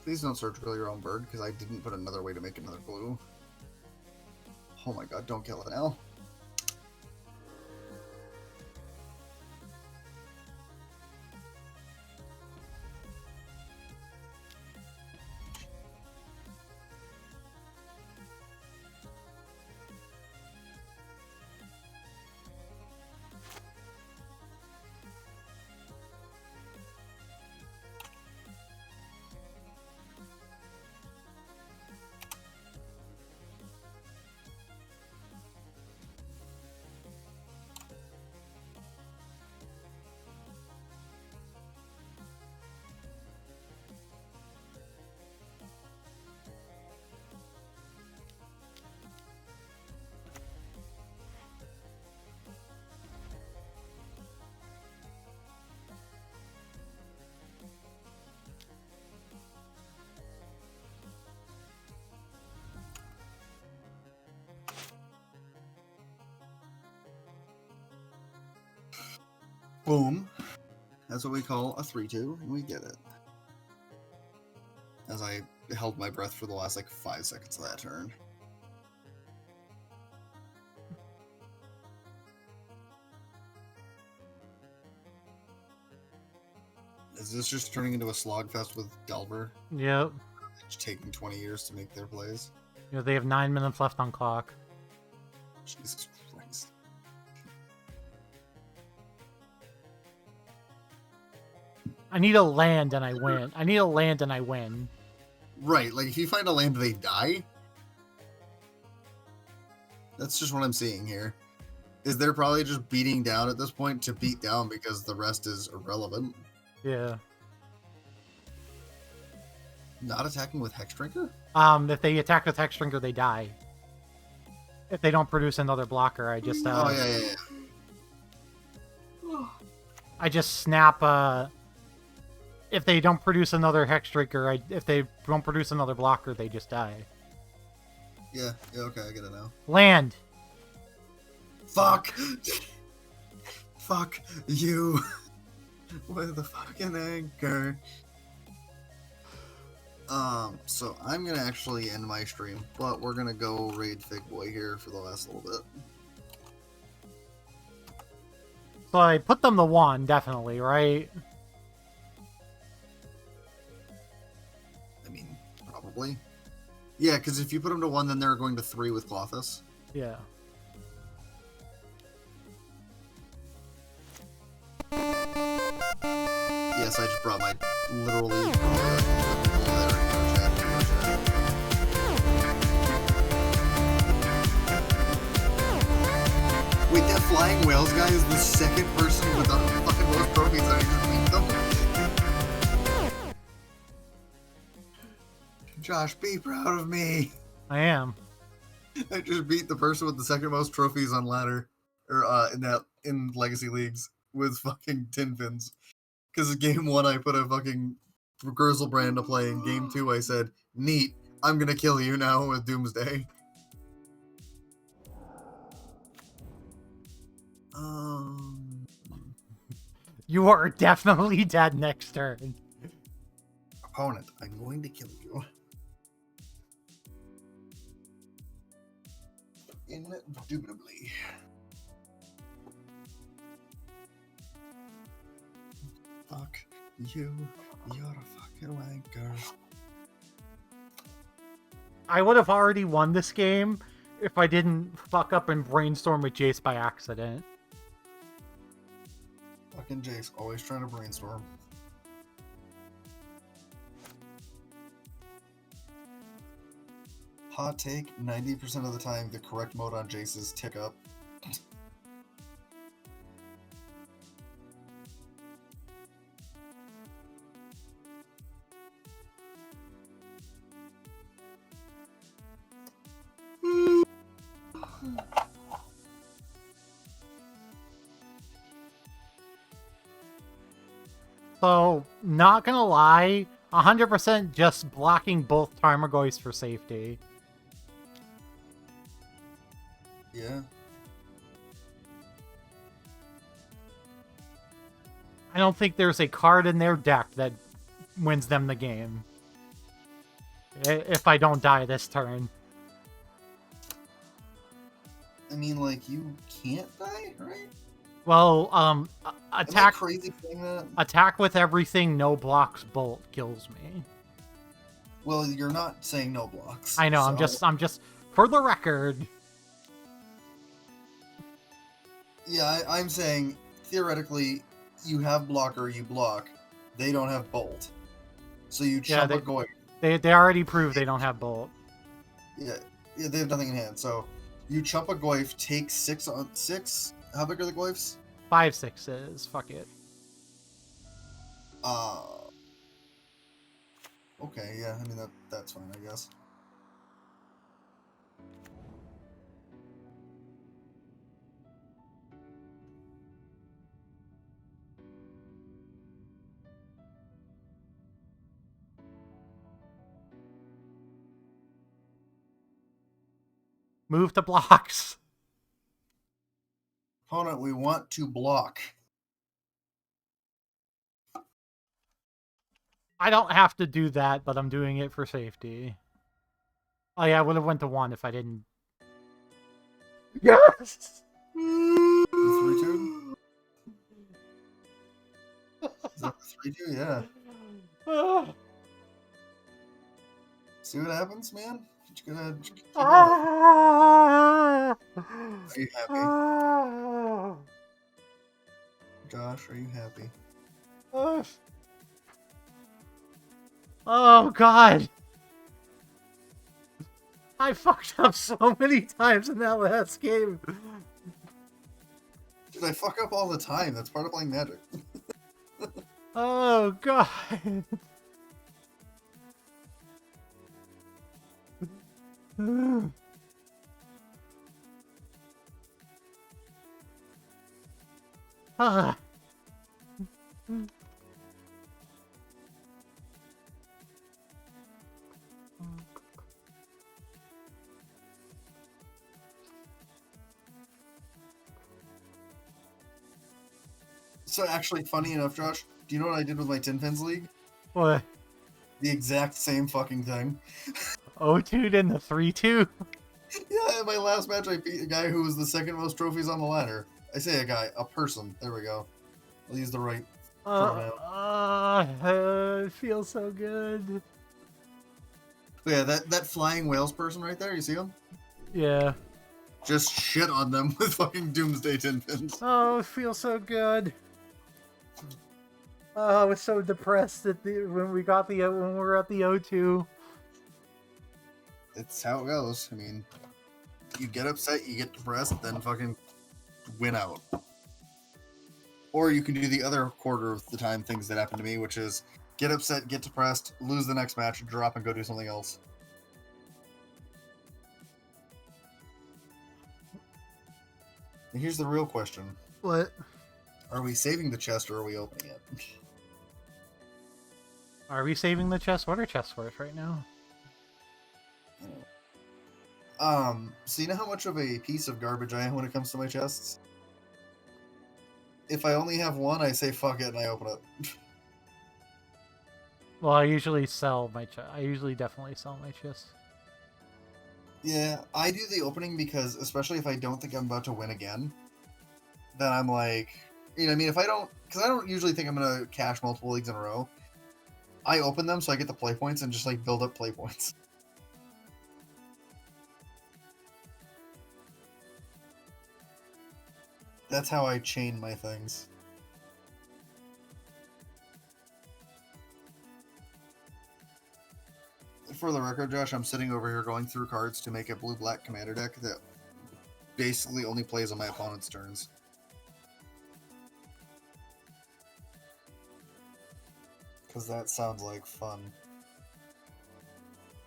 Please don't search for your own bird, because I didn't put another way to make another blue. Oh my god, don't kill it now. Boom. That's what we call a 3-2, and we get it. As I held my breath for the last, like, 5 seconds of that turn. Is this just turning into a slogfest with Delver? Yep. It's taking 20 years to make their plays? You know, they have 9 minutes left on clock. Jesus Christ. I need a land and I win. I need a land and I win. Right, like if you find a land they die? That's just what I'm seeing here. Is they're probably just beating down at this point to beat down because the rest is irrelevant. Yeah. Not attacking with Hexdrinker? If they attack with Hexdrinker, they die. If they don't produce another blocker, I just Oh, yeah. I just snap if they don't produce another Hexdrinker, if they don't produce another blocker, they just die. Yeah, okay, I get it now. Land. Fuck! Fuck you! With the fucking anchor. So I'm gonna actually end my stream, but we're gonna go raid Fig Boy here for the last little bit. So I put them to 1, definitely, right? I mean, probably. Yeah, because if you put them to 1, then they're going to 3 with Clothis. Yeah. Yes, I just brought my literally. Wait, that flying whales guy is the second person with the fucking most trophies and I just beat them? Josh, be proud of me. I am. I just beat the person with the second most trophies on ladder, or in Legacy Leagues with fucking tin fins. Because game 1 I put a fucking Grizzlebrand to play, and game 2 I said, neat, I'm gonna kill you now with Doomsday. You are definitely dead next turn. Opponent, I'm going to kill you. Indubitably. Fuck you. You're a fucking wanker. I would have already won this game if I didn't fuck up and brainstorm with Jace by accident. Fucking Jace, always trying to brainstorm. Hot take, 90% of the time the correct mode on Jace is tick up. So, not gonna lie, 100% just blocking both Tarmogoyfs for safety. Yeah. I don't think there's a card in their deck that wins them the game. If I don't die this turn. I mean, like, you can't die, right? Well, Am I attack crazy saying that? attack with everything, no blocks, bolt kills me. Well, you're not saying no blocks. I know, so- I'm just for the record. Yeah, I'm saying, theoretically, you have blocker, you block. They don't have bolt. So you chump a Goy. They already proved they don't have bolt. Yeah, they have nothing in hand. So you chump a Goyf, take 6 on 6. How big are the Goyfs? 5/6s. Fuck it. Okay, yeah, I mean that's fine, I guess. Move to blocks. Opponent, we want to block. I don't have to do that, but I'm doing it for safety. Oh yeah, I would have went to 1 if I didn't. Yes! The 3-2? Is that the 3-2? Yeah. See what happens, man? Just gonna keep it up. Are you happy? Josh, are you happy? Oh god! I fucked up so many times in that last game. Dude, I fuck up all the time. That's part of playing Magic. Oh god. Ah. So actually, funny enough, Josh, do you know what I did with my Tin Pins League? What? The exact same fucking thing. 0-2 and the 3-2? Yeah, in my last match, I beat a guy who was the second most trophies on the ladder. I say a guy, a person. There we go. I'll use the right pronoun. It feels so good. But yeah, that flying whales person right there, you see him? Yeah. Just shit on them with fucking Doomsday Tin Pins. Oh, it feels so good. Oh, I was so depressed when we were at the O2. It's how it goes. I mean, you get upset, you get depressed, then fucking win out. Or you can do the other quarter of the time things that happen to me, which is get upset, get depressed, lose the next match, drop, and go do something else. And here's the real question. What? Are we saving the chest or are we opening it? Are we saving the chest? What are chests worth right now? So you know how much of a piece of garbage I am when it comes to my chests? If I only have one, I say fuck it and I open it. Well, I usually sell my chest. I usually definitely sell my chest. Yeah, I do the opening because, especially if I don't think I'm about to win again, then I'm like, you know what I mean? If I don't, because I don't usually think I'm going to cash multiple leagues in a row, I open them so I get the play points and just like build up play points. That's how I chain my things. For the record, Josh, I'm sitting over here going through cards to make a blue-black commander deck that basically only plays on my opponent's turns. Because that sounds like fun.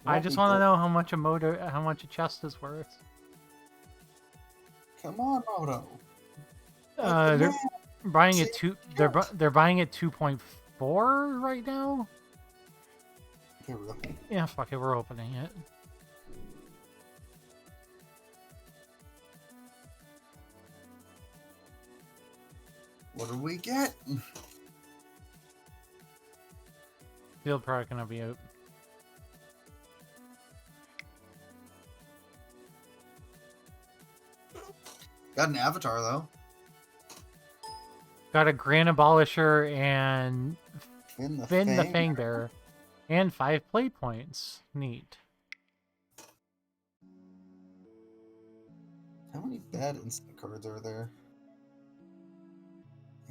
I just want to know how much a chest is worth. Come on, Moto. They're buying it they're buying it 2.4 right now. Okay, really? Yeah, fuck it, we're opening it. What do we get? Field product gonna be out. Got an avatar though. Got a Grand Abolisher and Finn the Fangbearer. And 5 play points. Neat. How many bad instant cards are there?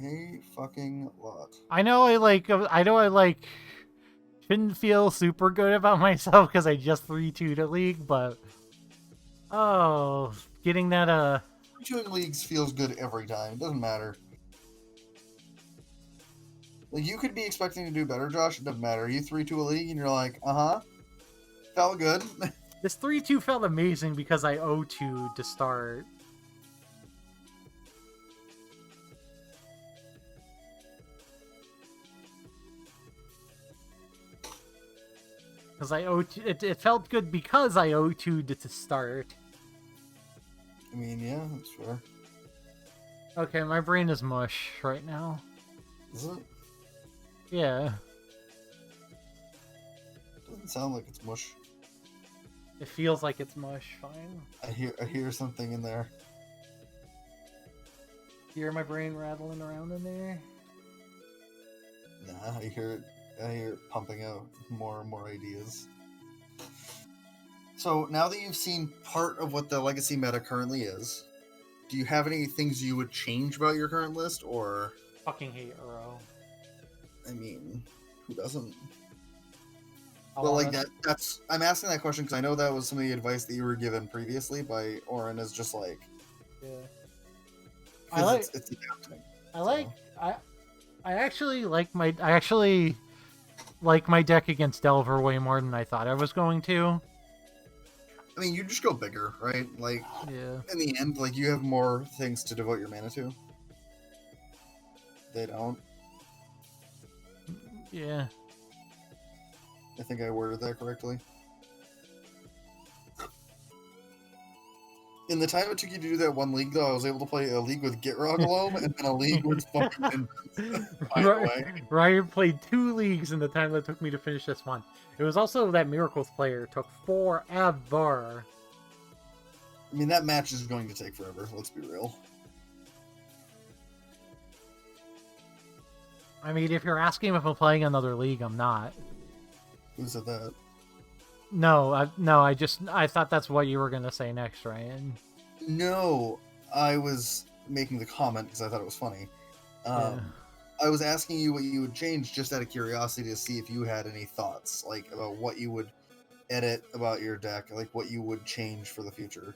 A fucking lot. I know I shouldn't feel super good about myself because I just 3-2'd a league, but oh, getting that 3-2 leagues feels good every time. It doesn't matter. Like, you could be expecting to do better, Josh. It doesn't matter. You 3-2 a league, and you're like, felt good. This 3-2 felt amazing because I 0-2'd to start. Because it felt good because I 0-2'd to start. I mean, yeah, that's fair. Okay, my brain is mush right now. Is it? Yeah. Doesn't sound like it's mush. It feels like it's mush. Fine. I hear something in there. Hear my brain rattling around in there? Nah, I hear it pumping out more and more ideas. So now that you've seen part of what the legacy meta currently is, do you have any things you would change about your current list, or? Fucking hate Uro. I mean, who doesn't? I'll Well, like honest- that's I'm asking that question because I know that was some of the advice that you were given previously by Oren. Is just like, Yeah. 'cause like- it's adapting. I actually like my deck against Delver way more than I thought I was going to. I mean, you just go bigger, right? Like Yeah. in the end, like you have more things to devote your mana to. They don't. Yeah. I think I worded that correctly. In the time it took you to do that one league, though, I was able to play a league with Gitrog and then a league with fucking by the way. Ryan played 2 leagues in the time that took me to finish this one. It was also that Miracles player took forever. I mean, that match is going to take forever, let's be real. I mean, if you're asking if I'm playing another league, I'm not. Who said that? No, I thought that's what you were gonna say next, Ryan. No, I was making the comment because I thought it was funny. Yeah. I was asking you what you would change just out of curiosity to see if you had any thoughts, like about what you would edit about your deck, like what you would change for the future,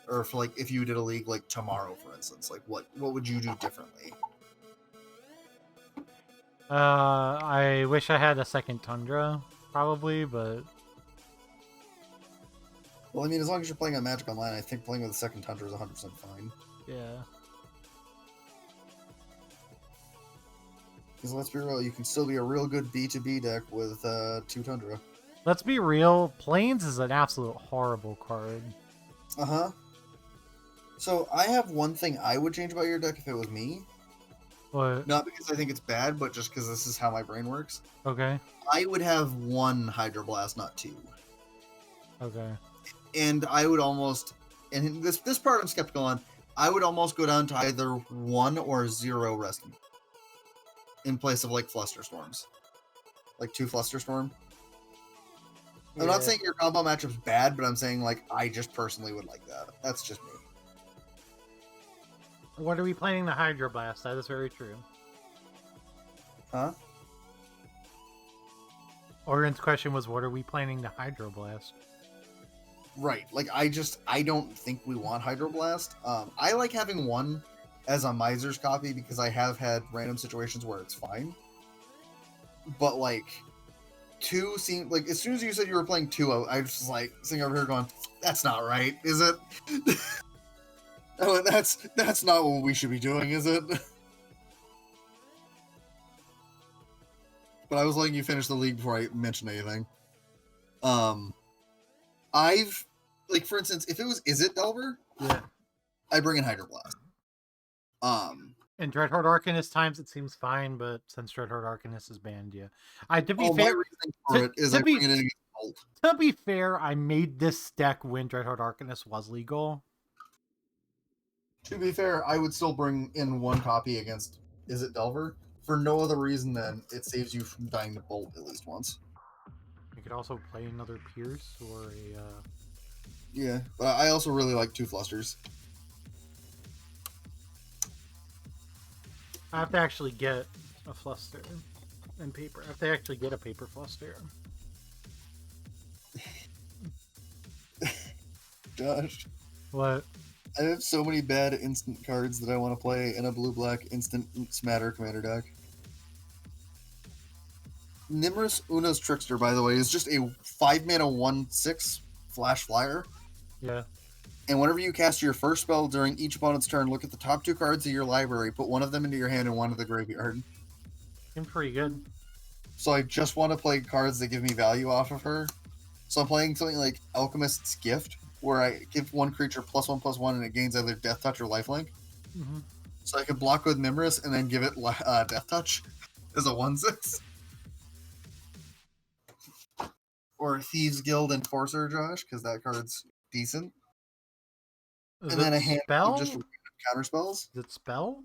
or for like if you did a league like tomorrow, for instance, like what would you do differently? I wish I had a second Tundra, probably, but Well, I mean, as long as you're playing on Magic Online, I think playing with a second Tundra is 100% fine. yeah. Because let's be real, you can still be a real good B2B deck with 2 Tundra. Let's be real, Plains is an absolute horrible card. Uh-huh. So I have one thing I would change about your deck if it was me. What? Not because I think it's bad, but just because this is how my brain works. Okay. I would have 1 Hydroblast, not 2. Okay. And I would almost, and this part I'm skeptical on, I would almost go down to either 1 or 0 Rescue. In place of like Flusterstorms. Like 2 Flusterstorm. I'm not saying your combo matchup's bad, but I'm saying like I just personally would like that. That's just me. What are we planning the Hydroblast? That is very true. Huh? Oren's question was, what are we planning to Hydroblast? Right. Like I don't think we want Hydroblast. I like having 1 as a Miser's copy because I have had random situations where it's fine. But like 2 seemed like as soon as you said you were playing 2, I was just like sitting over here going, that's not right, is it? Oh, that's not what we should be doing, is it? But I was letting you finish the league before I mentioned anything. I've like for instance, if it was Is It Delver, Yeah. I bring in Hydroblast. In Dreadhorde Arcanist times, it seems fine, but since Dreadhorde Arcanist is banned, yeah. To be My fair, reasoning for it is to I be- bring it in against Bolt. to be fair, I made this deck when Dreadhorde Arcanist was legal. To be fair, I would still bring in 1 copy against Is It Delver for no other reason than it saves you from dying to Bolt at least once. You could also play another Pierce or a. Yeah, but I also really like 2 Flusters. I have to actually get a Fluster in paper. I have to actually get a paper Fluster. Josh, What? I have so many bad instant cards that I want to play in a blue-black instant Smatter commander deck. Nimrus Una's Trickster, by the way, is just a 5-mana 1/6 flash flyer. Yeah. And whenever you cast your first spell during each opponent's turn, look at the top 2 cards of your library, put 1 of them into your hand and 1 to the graveyard. Seems pretty good. So I just want to play cards that give me value off of her. So I'm playing something like Alchemist's Gift, where I give 1 creature +1/+1 and it gains either Death Touch or Lifelink. Mm-hmm. So I could block with Nimrus and then give it Death Touch as a 1/6. or Thieves Guild Enforcer, Josh, because that card's decent. Is And then it a handful spell? of just random counter spells. Is it spell?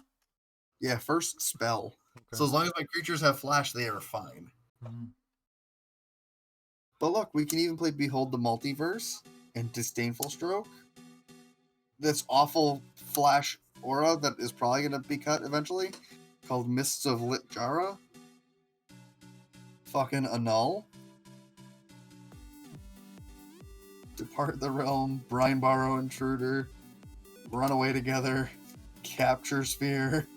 Yeah, first spell. So Okay. as long as my creatures have flash, they are fine. Mhm. But look, we can even play Behold the Multiverse and Disdainful Stroke. This awful flash aura that is probably going to be cut eventually, called Mists of Lit Jara. Fucking annul. Depart the Realm, Brine Borrow Intruder, Run Away Together, Capture Sphere.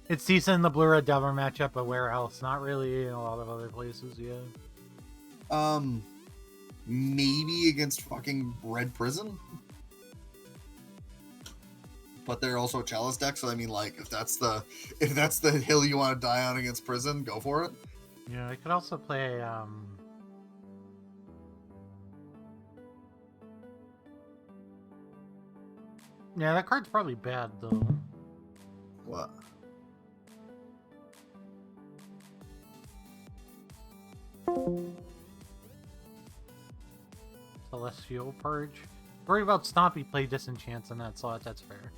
It's decent in the Blue-Red Devil matchup, but where else? Not really in a lot of other places, yeah. Maybe against fucking Red Prison. But they're also a Chalice deck, so I mean, like, if that's the hill you want to die on against Prison, go for it. Yeah, I could also play, yeah, that card's probably bad, though. What? Celestial Purge. Worry about Stompy play Disenchants in that slot, that's fair.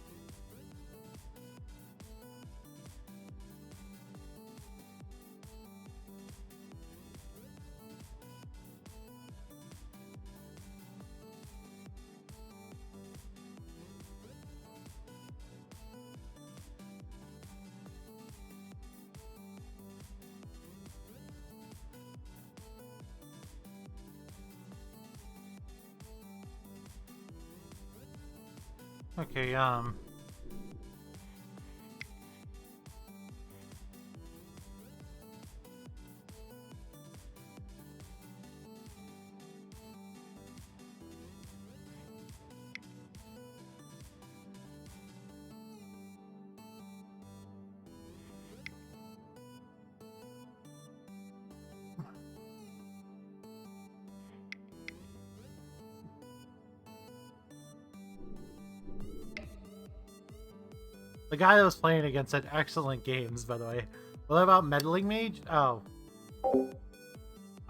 Okay, the guy that was playing against had excellent games, by the way. What about Meddling Mage? Oh.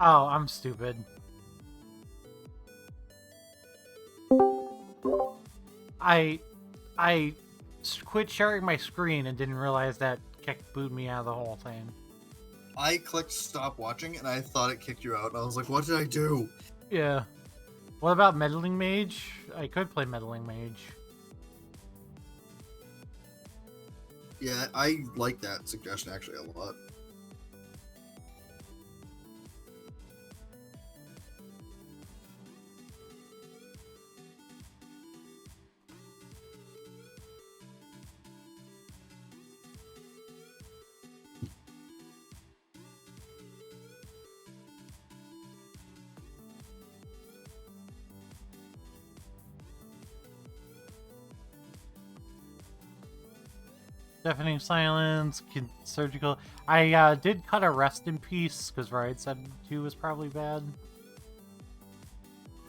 Oh, I'm stupid. I quit sharing my screen and didn't realize that booted me out of the whole thing. I clicked stop watching and I thought it kicked you out. And I was like, what did I do? Yeah. What about Meddling Mage? I could play Meddling Mage. Yeah, I like that suggestion actually a lot. Deafening Silence, Surgical. I did cut a Rest in Peace because Riot said 2 was probably bad.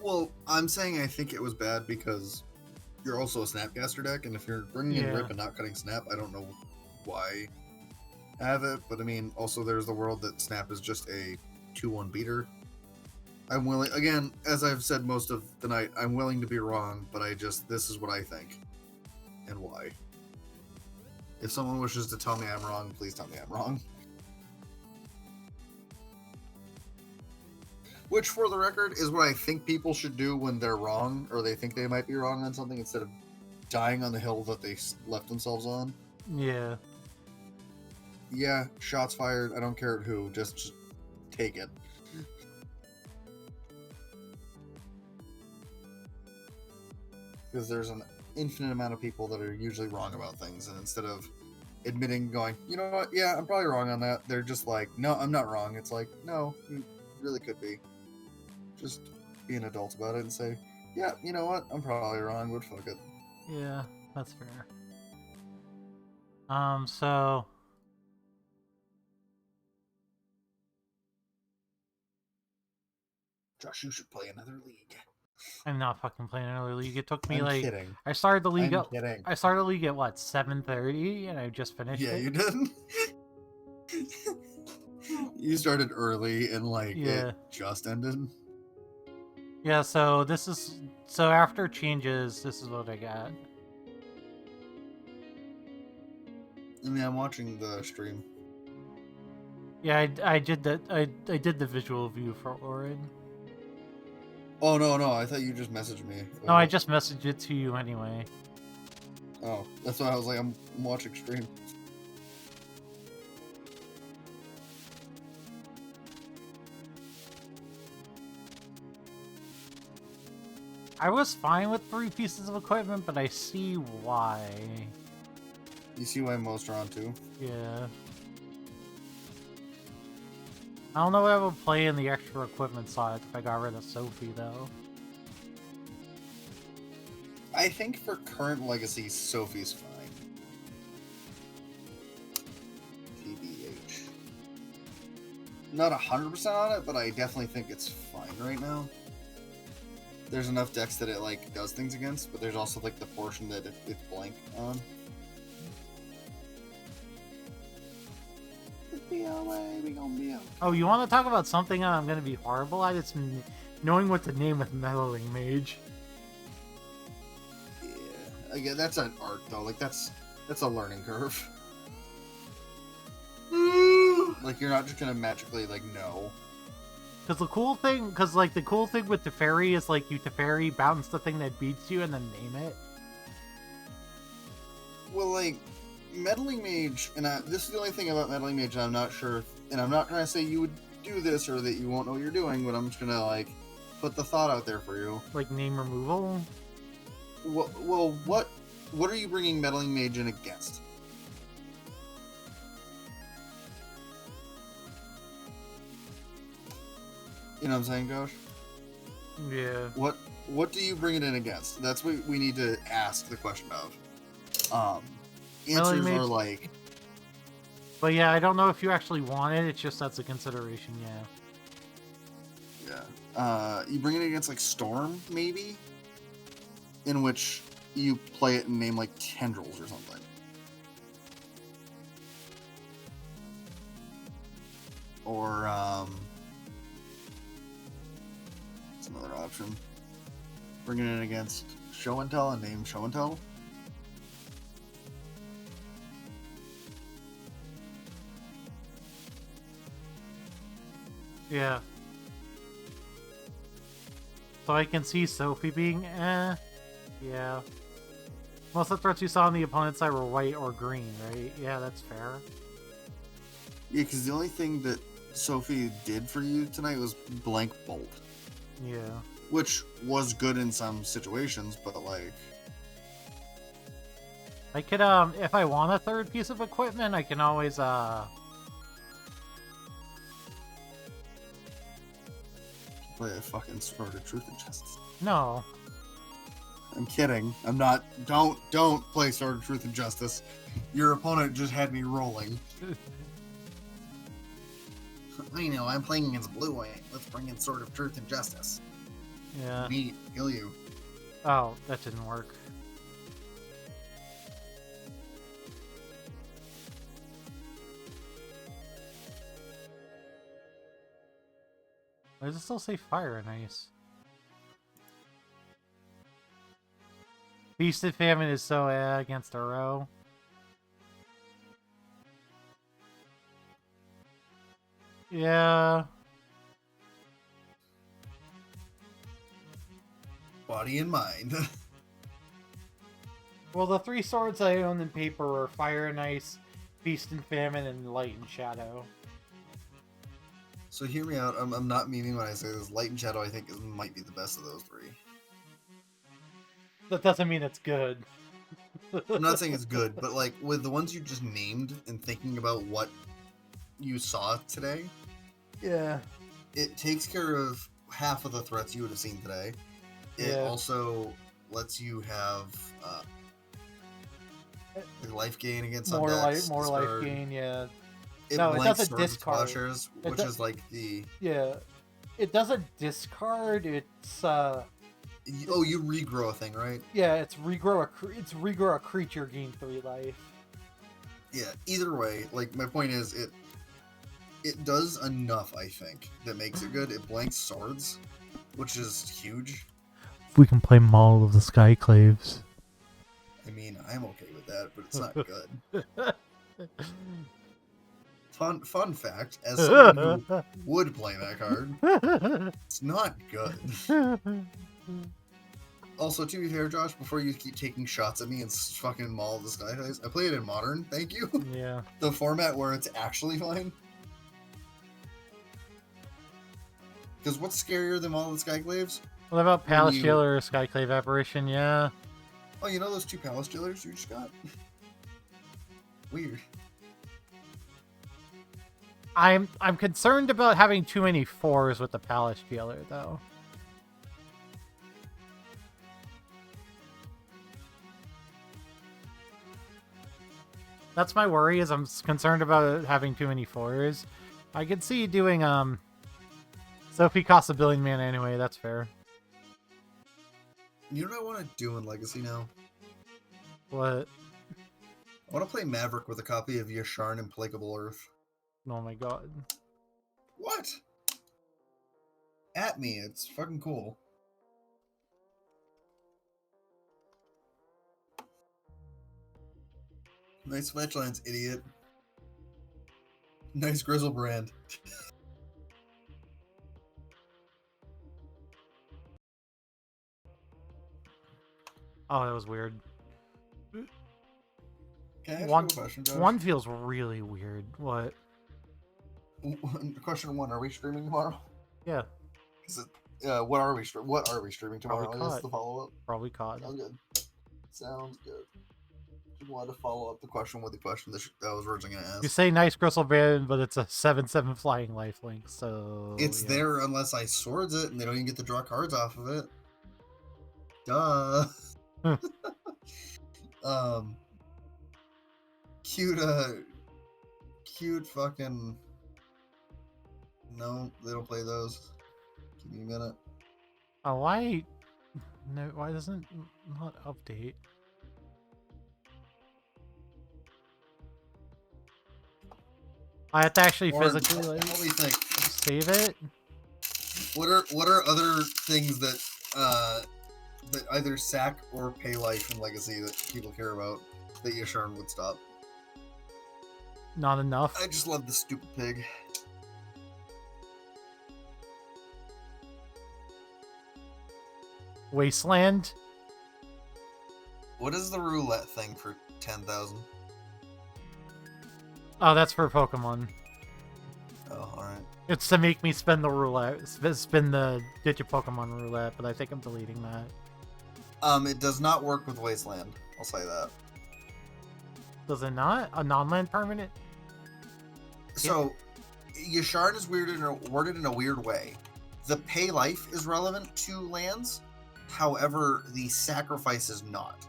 Well, I'm saying I think it was bad because you're also a Snapcaster deck, and if you're bringing in Rip and not cutting Snap, I don't know why have it. But I mean, also there's the world that Snap is just a 2-1 beater. I'm willing, again, as I've said most of the night, I'm willing to be wrong, but this is what I think and why. If someone wishes to tell me I'm wrong, please tell me I'm wrong. Which, for the record, is what I think people should do when they're wrong, or they think they might be wrong on something, instead of dying on the hill that they left themselves on. Yeah. Yeah, shots fired, I don't care at who, just take it. Because there's an infinite amount of people that are usually wrong about things, and instead of admitting, going, you know what, yeah, I'm probably wrong on that, they're just like, no, I'm not wrong. It's like, no, you really could be. Just be an adult about it and say, yeah, you know what, I'm probably wrong, but fuck it. Yeah, that's fair. So... Josh, you should play another league. I'm not fucking playing another league. It took me I'm kidding. I started the league I'm kidding. I started the league at what, 7:30, and I just finished it. Yeah, you did. You started early and it just ended. Yeah, so this is... So after changes, this is what I got. I mean, I'm watching the stream. Yeah, I did that. I did the visual view for Orin. Oh, no, I thought you just messaged me. No, I just messaged it to you anyway. Oh, that's why I was like, I'm watching stream. I was fine with 3 pieces of equipment, but I see why. You see why most are on 2? Yeah. I don't know what I would play in the extra equipment slot if I got rid of Sophie, though. I think for current legacy, Sophie's fine. TBH. Not 100% on it, but I definitely think it's fine right now. There's enough decks that it like does things against, but there's also like the portion that it's blank on. Be away, we gonna be out. Oh, you want to talk about something I'm going to be horrible at? It's knowing what to name with Meddling Mage. Yeah, again, that's an art though. Like that's a learning curve. Like you're not just gonna magically like know. Because the cool thing with Teferi is like you Teferi, bounce the thing that beats you, and then name it. Well, like Meddling Mage, and this is the only thing about Meddling Mage, and I'm not sure, and I'm not trying to say you would do this or that you won't know what you're doing, but I'm just gonna like put the thought out there for you. Like name removal. Well, what are you bringing Meddling Mage in against? You know what I'm saying, Josh? Yeah. What do you bring it in against? That's what we need to ask the question of. Answers are like... But yeah, I don't know if you actually want it, it's just that's a consideration, yeah. Yeah. You bring it against like Storm, maybe? In which you play it and name like Tendrils or something. Or, that's another option. Bringing it in against Show and Tell and name Show and Tell. Yeah. So I can see Sophie being eh. Yeah. Most of the threats you saw on the opponent's side were white or green, right? Yeah, that's fair. Yeah, because the only thing that Sophie did for you tonight was blank bolt. Yeah. Which was good in some situations, but like... I could, if I want a third piece of equipment, I can always, play a fucking Sword of Truth and Justice. No. I'm kidding. I'm not. Don't play Sword of Truth and Justice. Your opponent just had me rolling. I know, I'm playing against Blue White. Let's bring in Sword of Truth and Justice. Yeah. Me, kill you. Oh, that didn't work. Why does it still say Fire and Ice? Feast and Famine is so against a row. Yeah. Body and mind. Well, the 3 swords I own in paper are Fire and Ice, Feast and Famine, and Light and Shadow. So hear me out. I'm not meaning when I say this. Light and Shadow, I think, might be the best of those 3. That doesn't mean it's good. I'm not saying it's good, but like with the ones you just named and thinking about what you saw today, Yeah. it takes care of half of the threats you would have seen today. It Yeah. also lets you have life gain against More some decks. life gain, yeah. It No, it blanks doesn't Swords of discard. Plowshares, which is like the... Yeah. It doesn't discard, it's Oh, you regrow a thing, right? yeah, it's regrow a creature, gain 3 life. Yeah, either way, like, my point is, it does enough, I think, that makes it good. It blanks swords, which is huge. We can play Mall of the Skyclaves. I mean, I'm okay with that, but it's not good. Fun fact, as someone who would play that card, it's not good. Also, to be fair, Josh, before you keep taking shots at me and fucking Mall of the Skyclaves, I play it in Modern, thank you. Yeah. The format where it's actually fine. Because what's scarier than Mall of the Skyclaves? What about Palace you- Jailer or Skyclave Apparition? Yeah. Oh, you know those 2 Palace Jailers you just got? Weird. I'm concerned about having too many 4s with the Palace Jailer, though. That's my worry, is I'm concerned about having too many 4s. I could see doing, Sophie costs a billion mana anyway, that's fair. You know what I want to do in Legacy now? What? I want to play Maverick with a copy of Yasharn Implacable Earth. Oh my god. What? At me, it's fucking cool. Nice Fletchlands, idiot. Nice Grizzlebrand. Oh, that was weird. Can I ask One, you a question, Josh? one feels really weird. What? Question 1, are we streaming tomorrow? Yeah, What are we streaming tomorrow? Probably Is COD. the follow-up? probably COD. Sounds good. Sounds good. Just wanted to follow up the question with the question that I was originally going to You ask. say nice Grizzlebrand, but it's a 7/7 flying lifelink, so... It's yeah. there unless I swords it, and they don't even get to draw cards off of it. Duh. Cute fucking... No, they don't play those. Give me a minute. Oh, why... No, why doesn't it not update? I have to actually Or, physically, like, what do you think? save it? What are other things that either sack or pay life in Legacy that people care about that Yasharn would stop? Not enough. I just love the stupid pig. Wasteland? What is the roulette thing for 10,000? Oh, that's for Pokemon. Oh, alright. It's to make me spin the roulette, spin the Digipokemon roulette, but I think I'm deleting that. It does not work with Wasteland. I'll say that. Does it not? A non-land permanent? So, Yasharn is worded in a weird way. The pay life is relevant to lands, however, the sacrifice is not.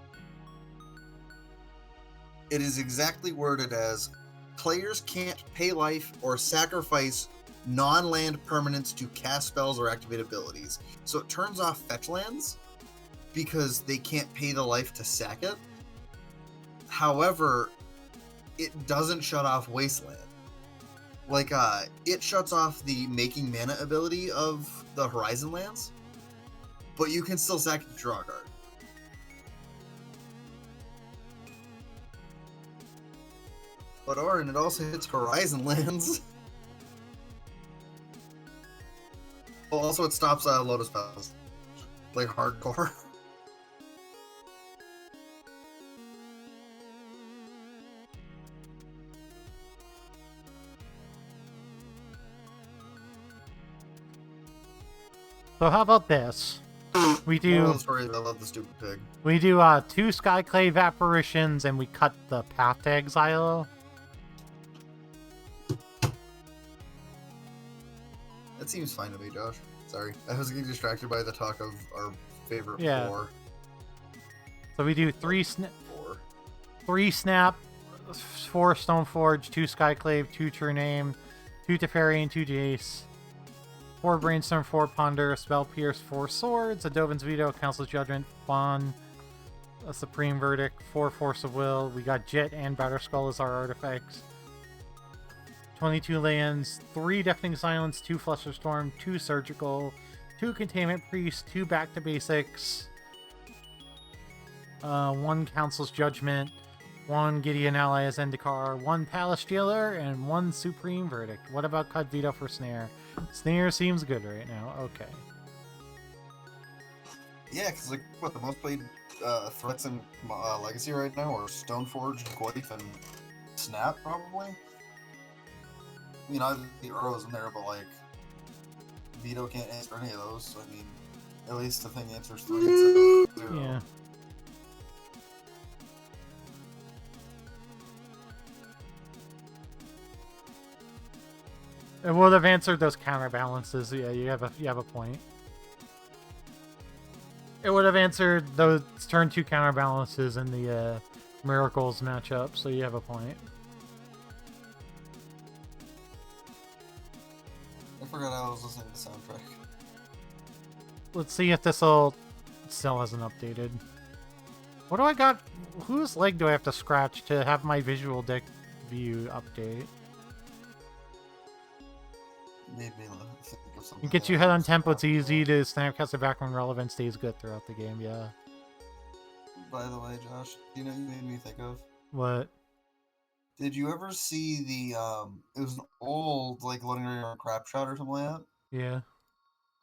It is exactly worded as players can't pay life or sacrifice non-land permanents to cast spells or activate abilities. So it turns off fetch lands because they can't pay the life to sack it. However, it doesn't shut off Wasteland. Like, it shuts off the making mana ability of the Horizon lands, but you can still sack it to draw a card. But Orin, it also hits Horizon lands. Well, also it stops Lotus Petals. Like, hardcore. So how about this? We do Stories, I love the stupid pig. 2 Skyclave apparitions and we cut the Path to Exile. That seems fine to me, Josh. Sorry. I was getting distracted by the talk of our favorite Yeah. 4. So we do 3 Snap, 4 Stoneforge, 2 Skyclave, 2 True Name, 2 Teferi, and 2 Jace. 4 Brainstorm, 4 Ponder, Spell Pierce, 4 Swords, a Dovin's Veto, Council's Judgment, Fawn, a Supreme Verdict, 4 Force of Will. We got Jet and Batterskull as our artifacts. 22 lands, 3 Deafening Silence, 2 Flusterstorm, 2 Surgical, 2 Containment Priests, 2 Back to Basics, 1 Council's Judgment, 1 Gideon Ally as Endikar, 1 Palace Jailer, and 1 Supreme Verdict. What about Cut Vito for Snare? Snare seems good right now. Okay. Yeah, because like what the most played threats in Legacy right now are Stoneforge, Goyf, and Snap probably. I mean, either the Uro's in there, but like Vito can't answer any of those. So, I mean, at least the thing answers 3 instead of 0. Yeah. It would have answered those counterbalances. Yeah, you have a point. It would have answered those turn 2 counterbalances in the Miracles matchup, so you have a point. I forgot I was listening to the soundtrack. Let's see if this still hasn't updated. What do I got? Whose leg do I have to scratch to have my visual deck view update? Made me think of something. You get you head on tempo, it's easy to snapcast the background relevant stays good throughout the game, yeah. By the way, Josh, you know what you made me think of? What? Did you ever see the it was an old like loading around crap shot or something like that? Yeah.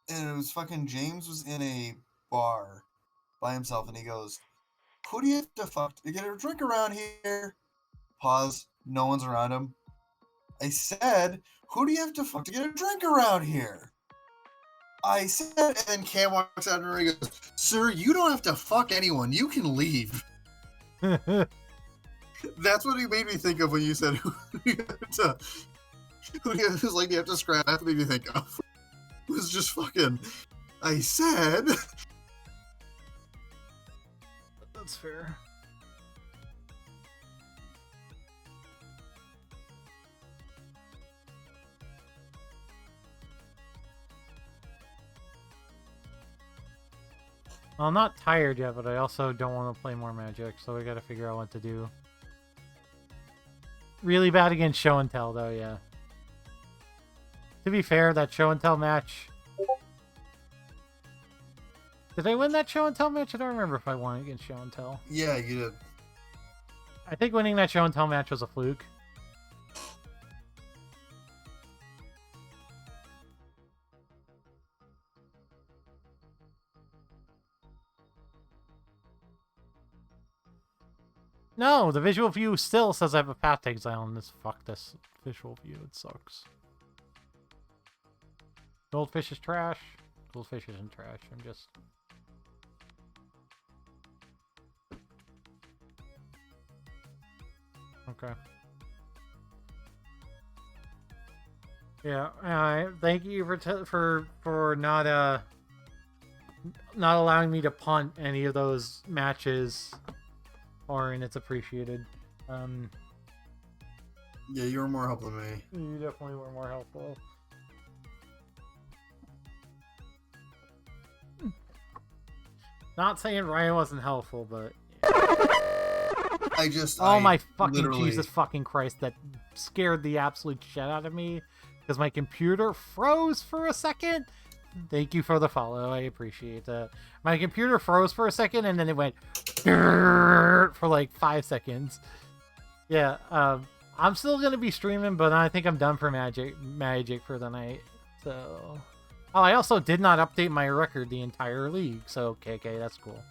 And it was fucking James was in a bar by himself and he goes, "Who do you have to fuck to get a drink around here?" Pause. No one's around him. I said, "Who do you have to fuck to get a drink around here?" I said, and then Cam walks out and he goes, "Sir, you don't have to fuck anyone. You can leave." That's what he made me think of when you said, "Who do you have to scrap?" That made me think of. It was just fucking. I said. That's fair. Well, I'm not tired yet, but I also don't want to play more Magic, so we gotta figure out what to do. Really bad against Show and Tell, though, yeah. To be fair, that Show and Tell match... Did I win that Show and Tell match? I don't remember if I won against Show and Tell. Yeah, you did. I think winning that Show and Tell match was a fluke. No, the visual view still says I have a path to exile on this. Fuck this visual view, it sucks. Goldfish is trash. Goldfish isn't trash, I'm just... Okay. Yeah, thank you for not allowing me to punt any of those matches. Orin, it's appreciated. Yeah, you were more helpful than me. You definitely were more helpful. Not saying Ryan wasn't helpful, but... Oh my fucking Jesus fucking Christ, that scared the absolute shit out of me. Because my computer froze for a second. Thank you for the follow, I appreciate that. My computer froze for a second, and then it went... for like 5 seconds. Yeah, I'm still going to be streaming, but I think I'm done for Magic for the night. So... Oh, I also did not update my record the entire league, so okay, that's cool.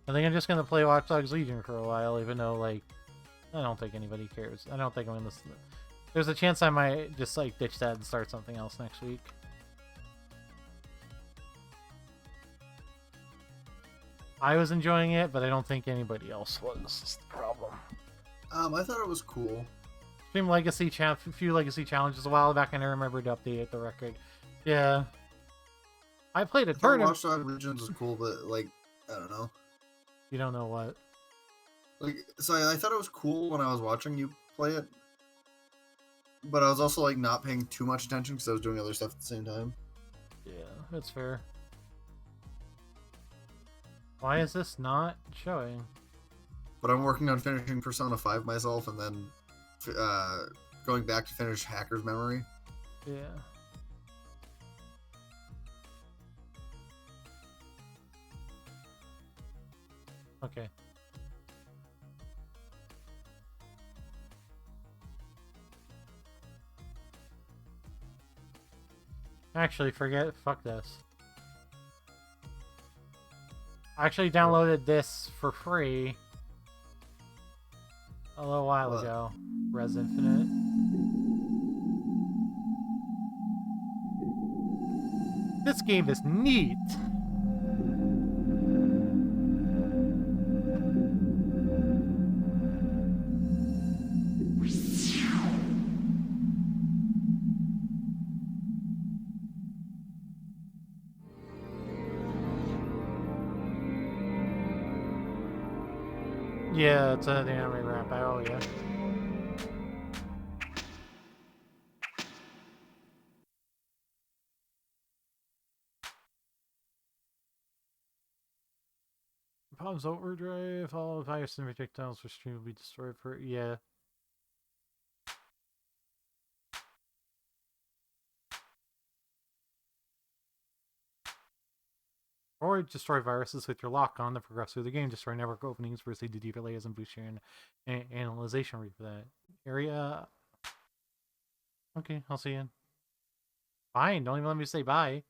I think I'm just gonna play Watch Dogs Legion for a while, even though, like, I don't think anybody cares. I don't think I'm gonna... There's a chance I might just, like, ditch that and start something else next week. I was enjoying it, but I don't think anybody else was. That's the problem. I thought it was cool. Stream Legacy a few Legacy challenges a while back, and I remembered to update the record. Yeah. I played a tournament. Watch Dogs Legion is cool, but, like, I don't know. You don't know what? Like, so I thought it was cool when I was watching you play it. But I was also, like, not paying too much attention because I was doing other stuff at the same time. Yeah, that's fair. Why is this not showing? But I'm working on finishing Persona 5 myself, and then going back to finish Hacker's Memory. Yeah. Okay. Actually, fuck this. I actually downloaded this for free a little while ago. Res Infinite. This game is neat! Yeah, it's an anime rap. Oh, yeah. Bombs overdrive. All virus and projectiles for stream will be destroyed for. Yeah. Or destroy viruses with your lock on to progress through the game. Destroy network openings, proceed to deeper layers, and boost your analyzation rate for that area. Okay, I'll see you. Fine, don't even let me say bye.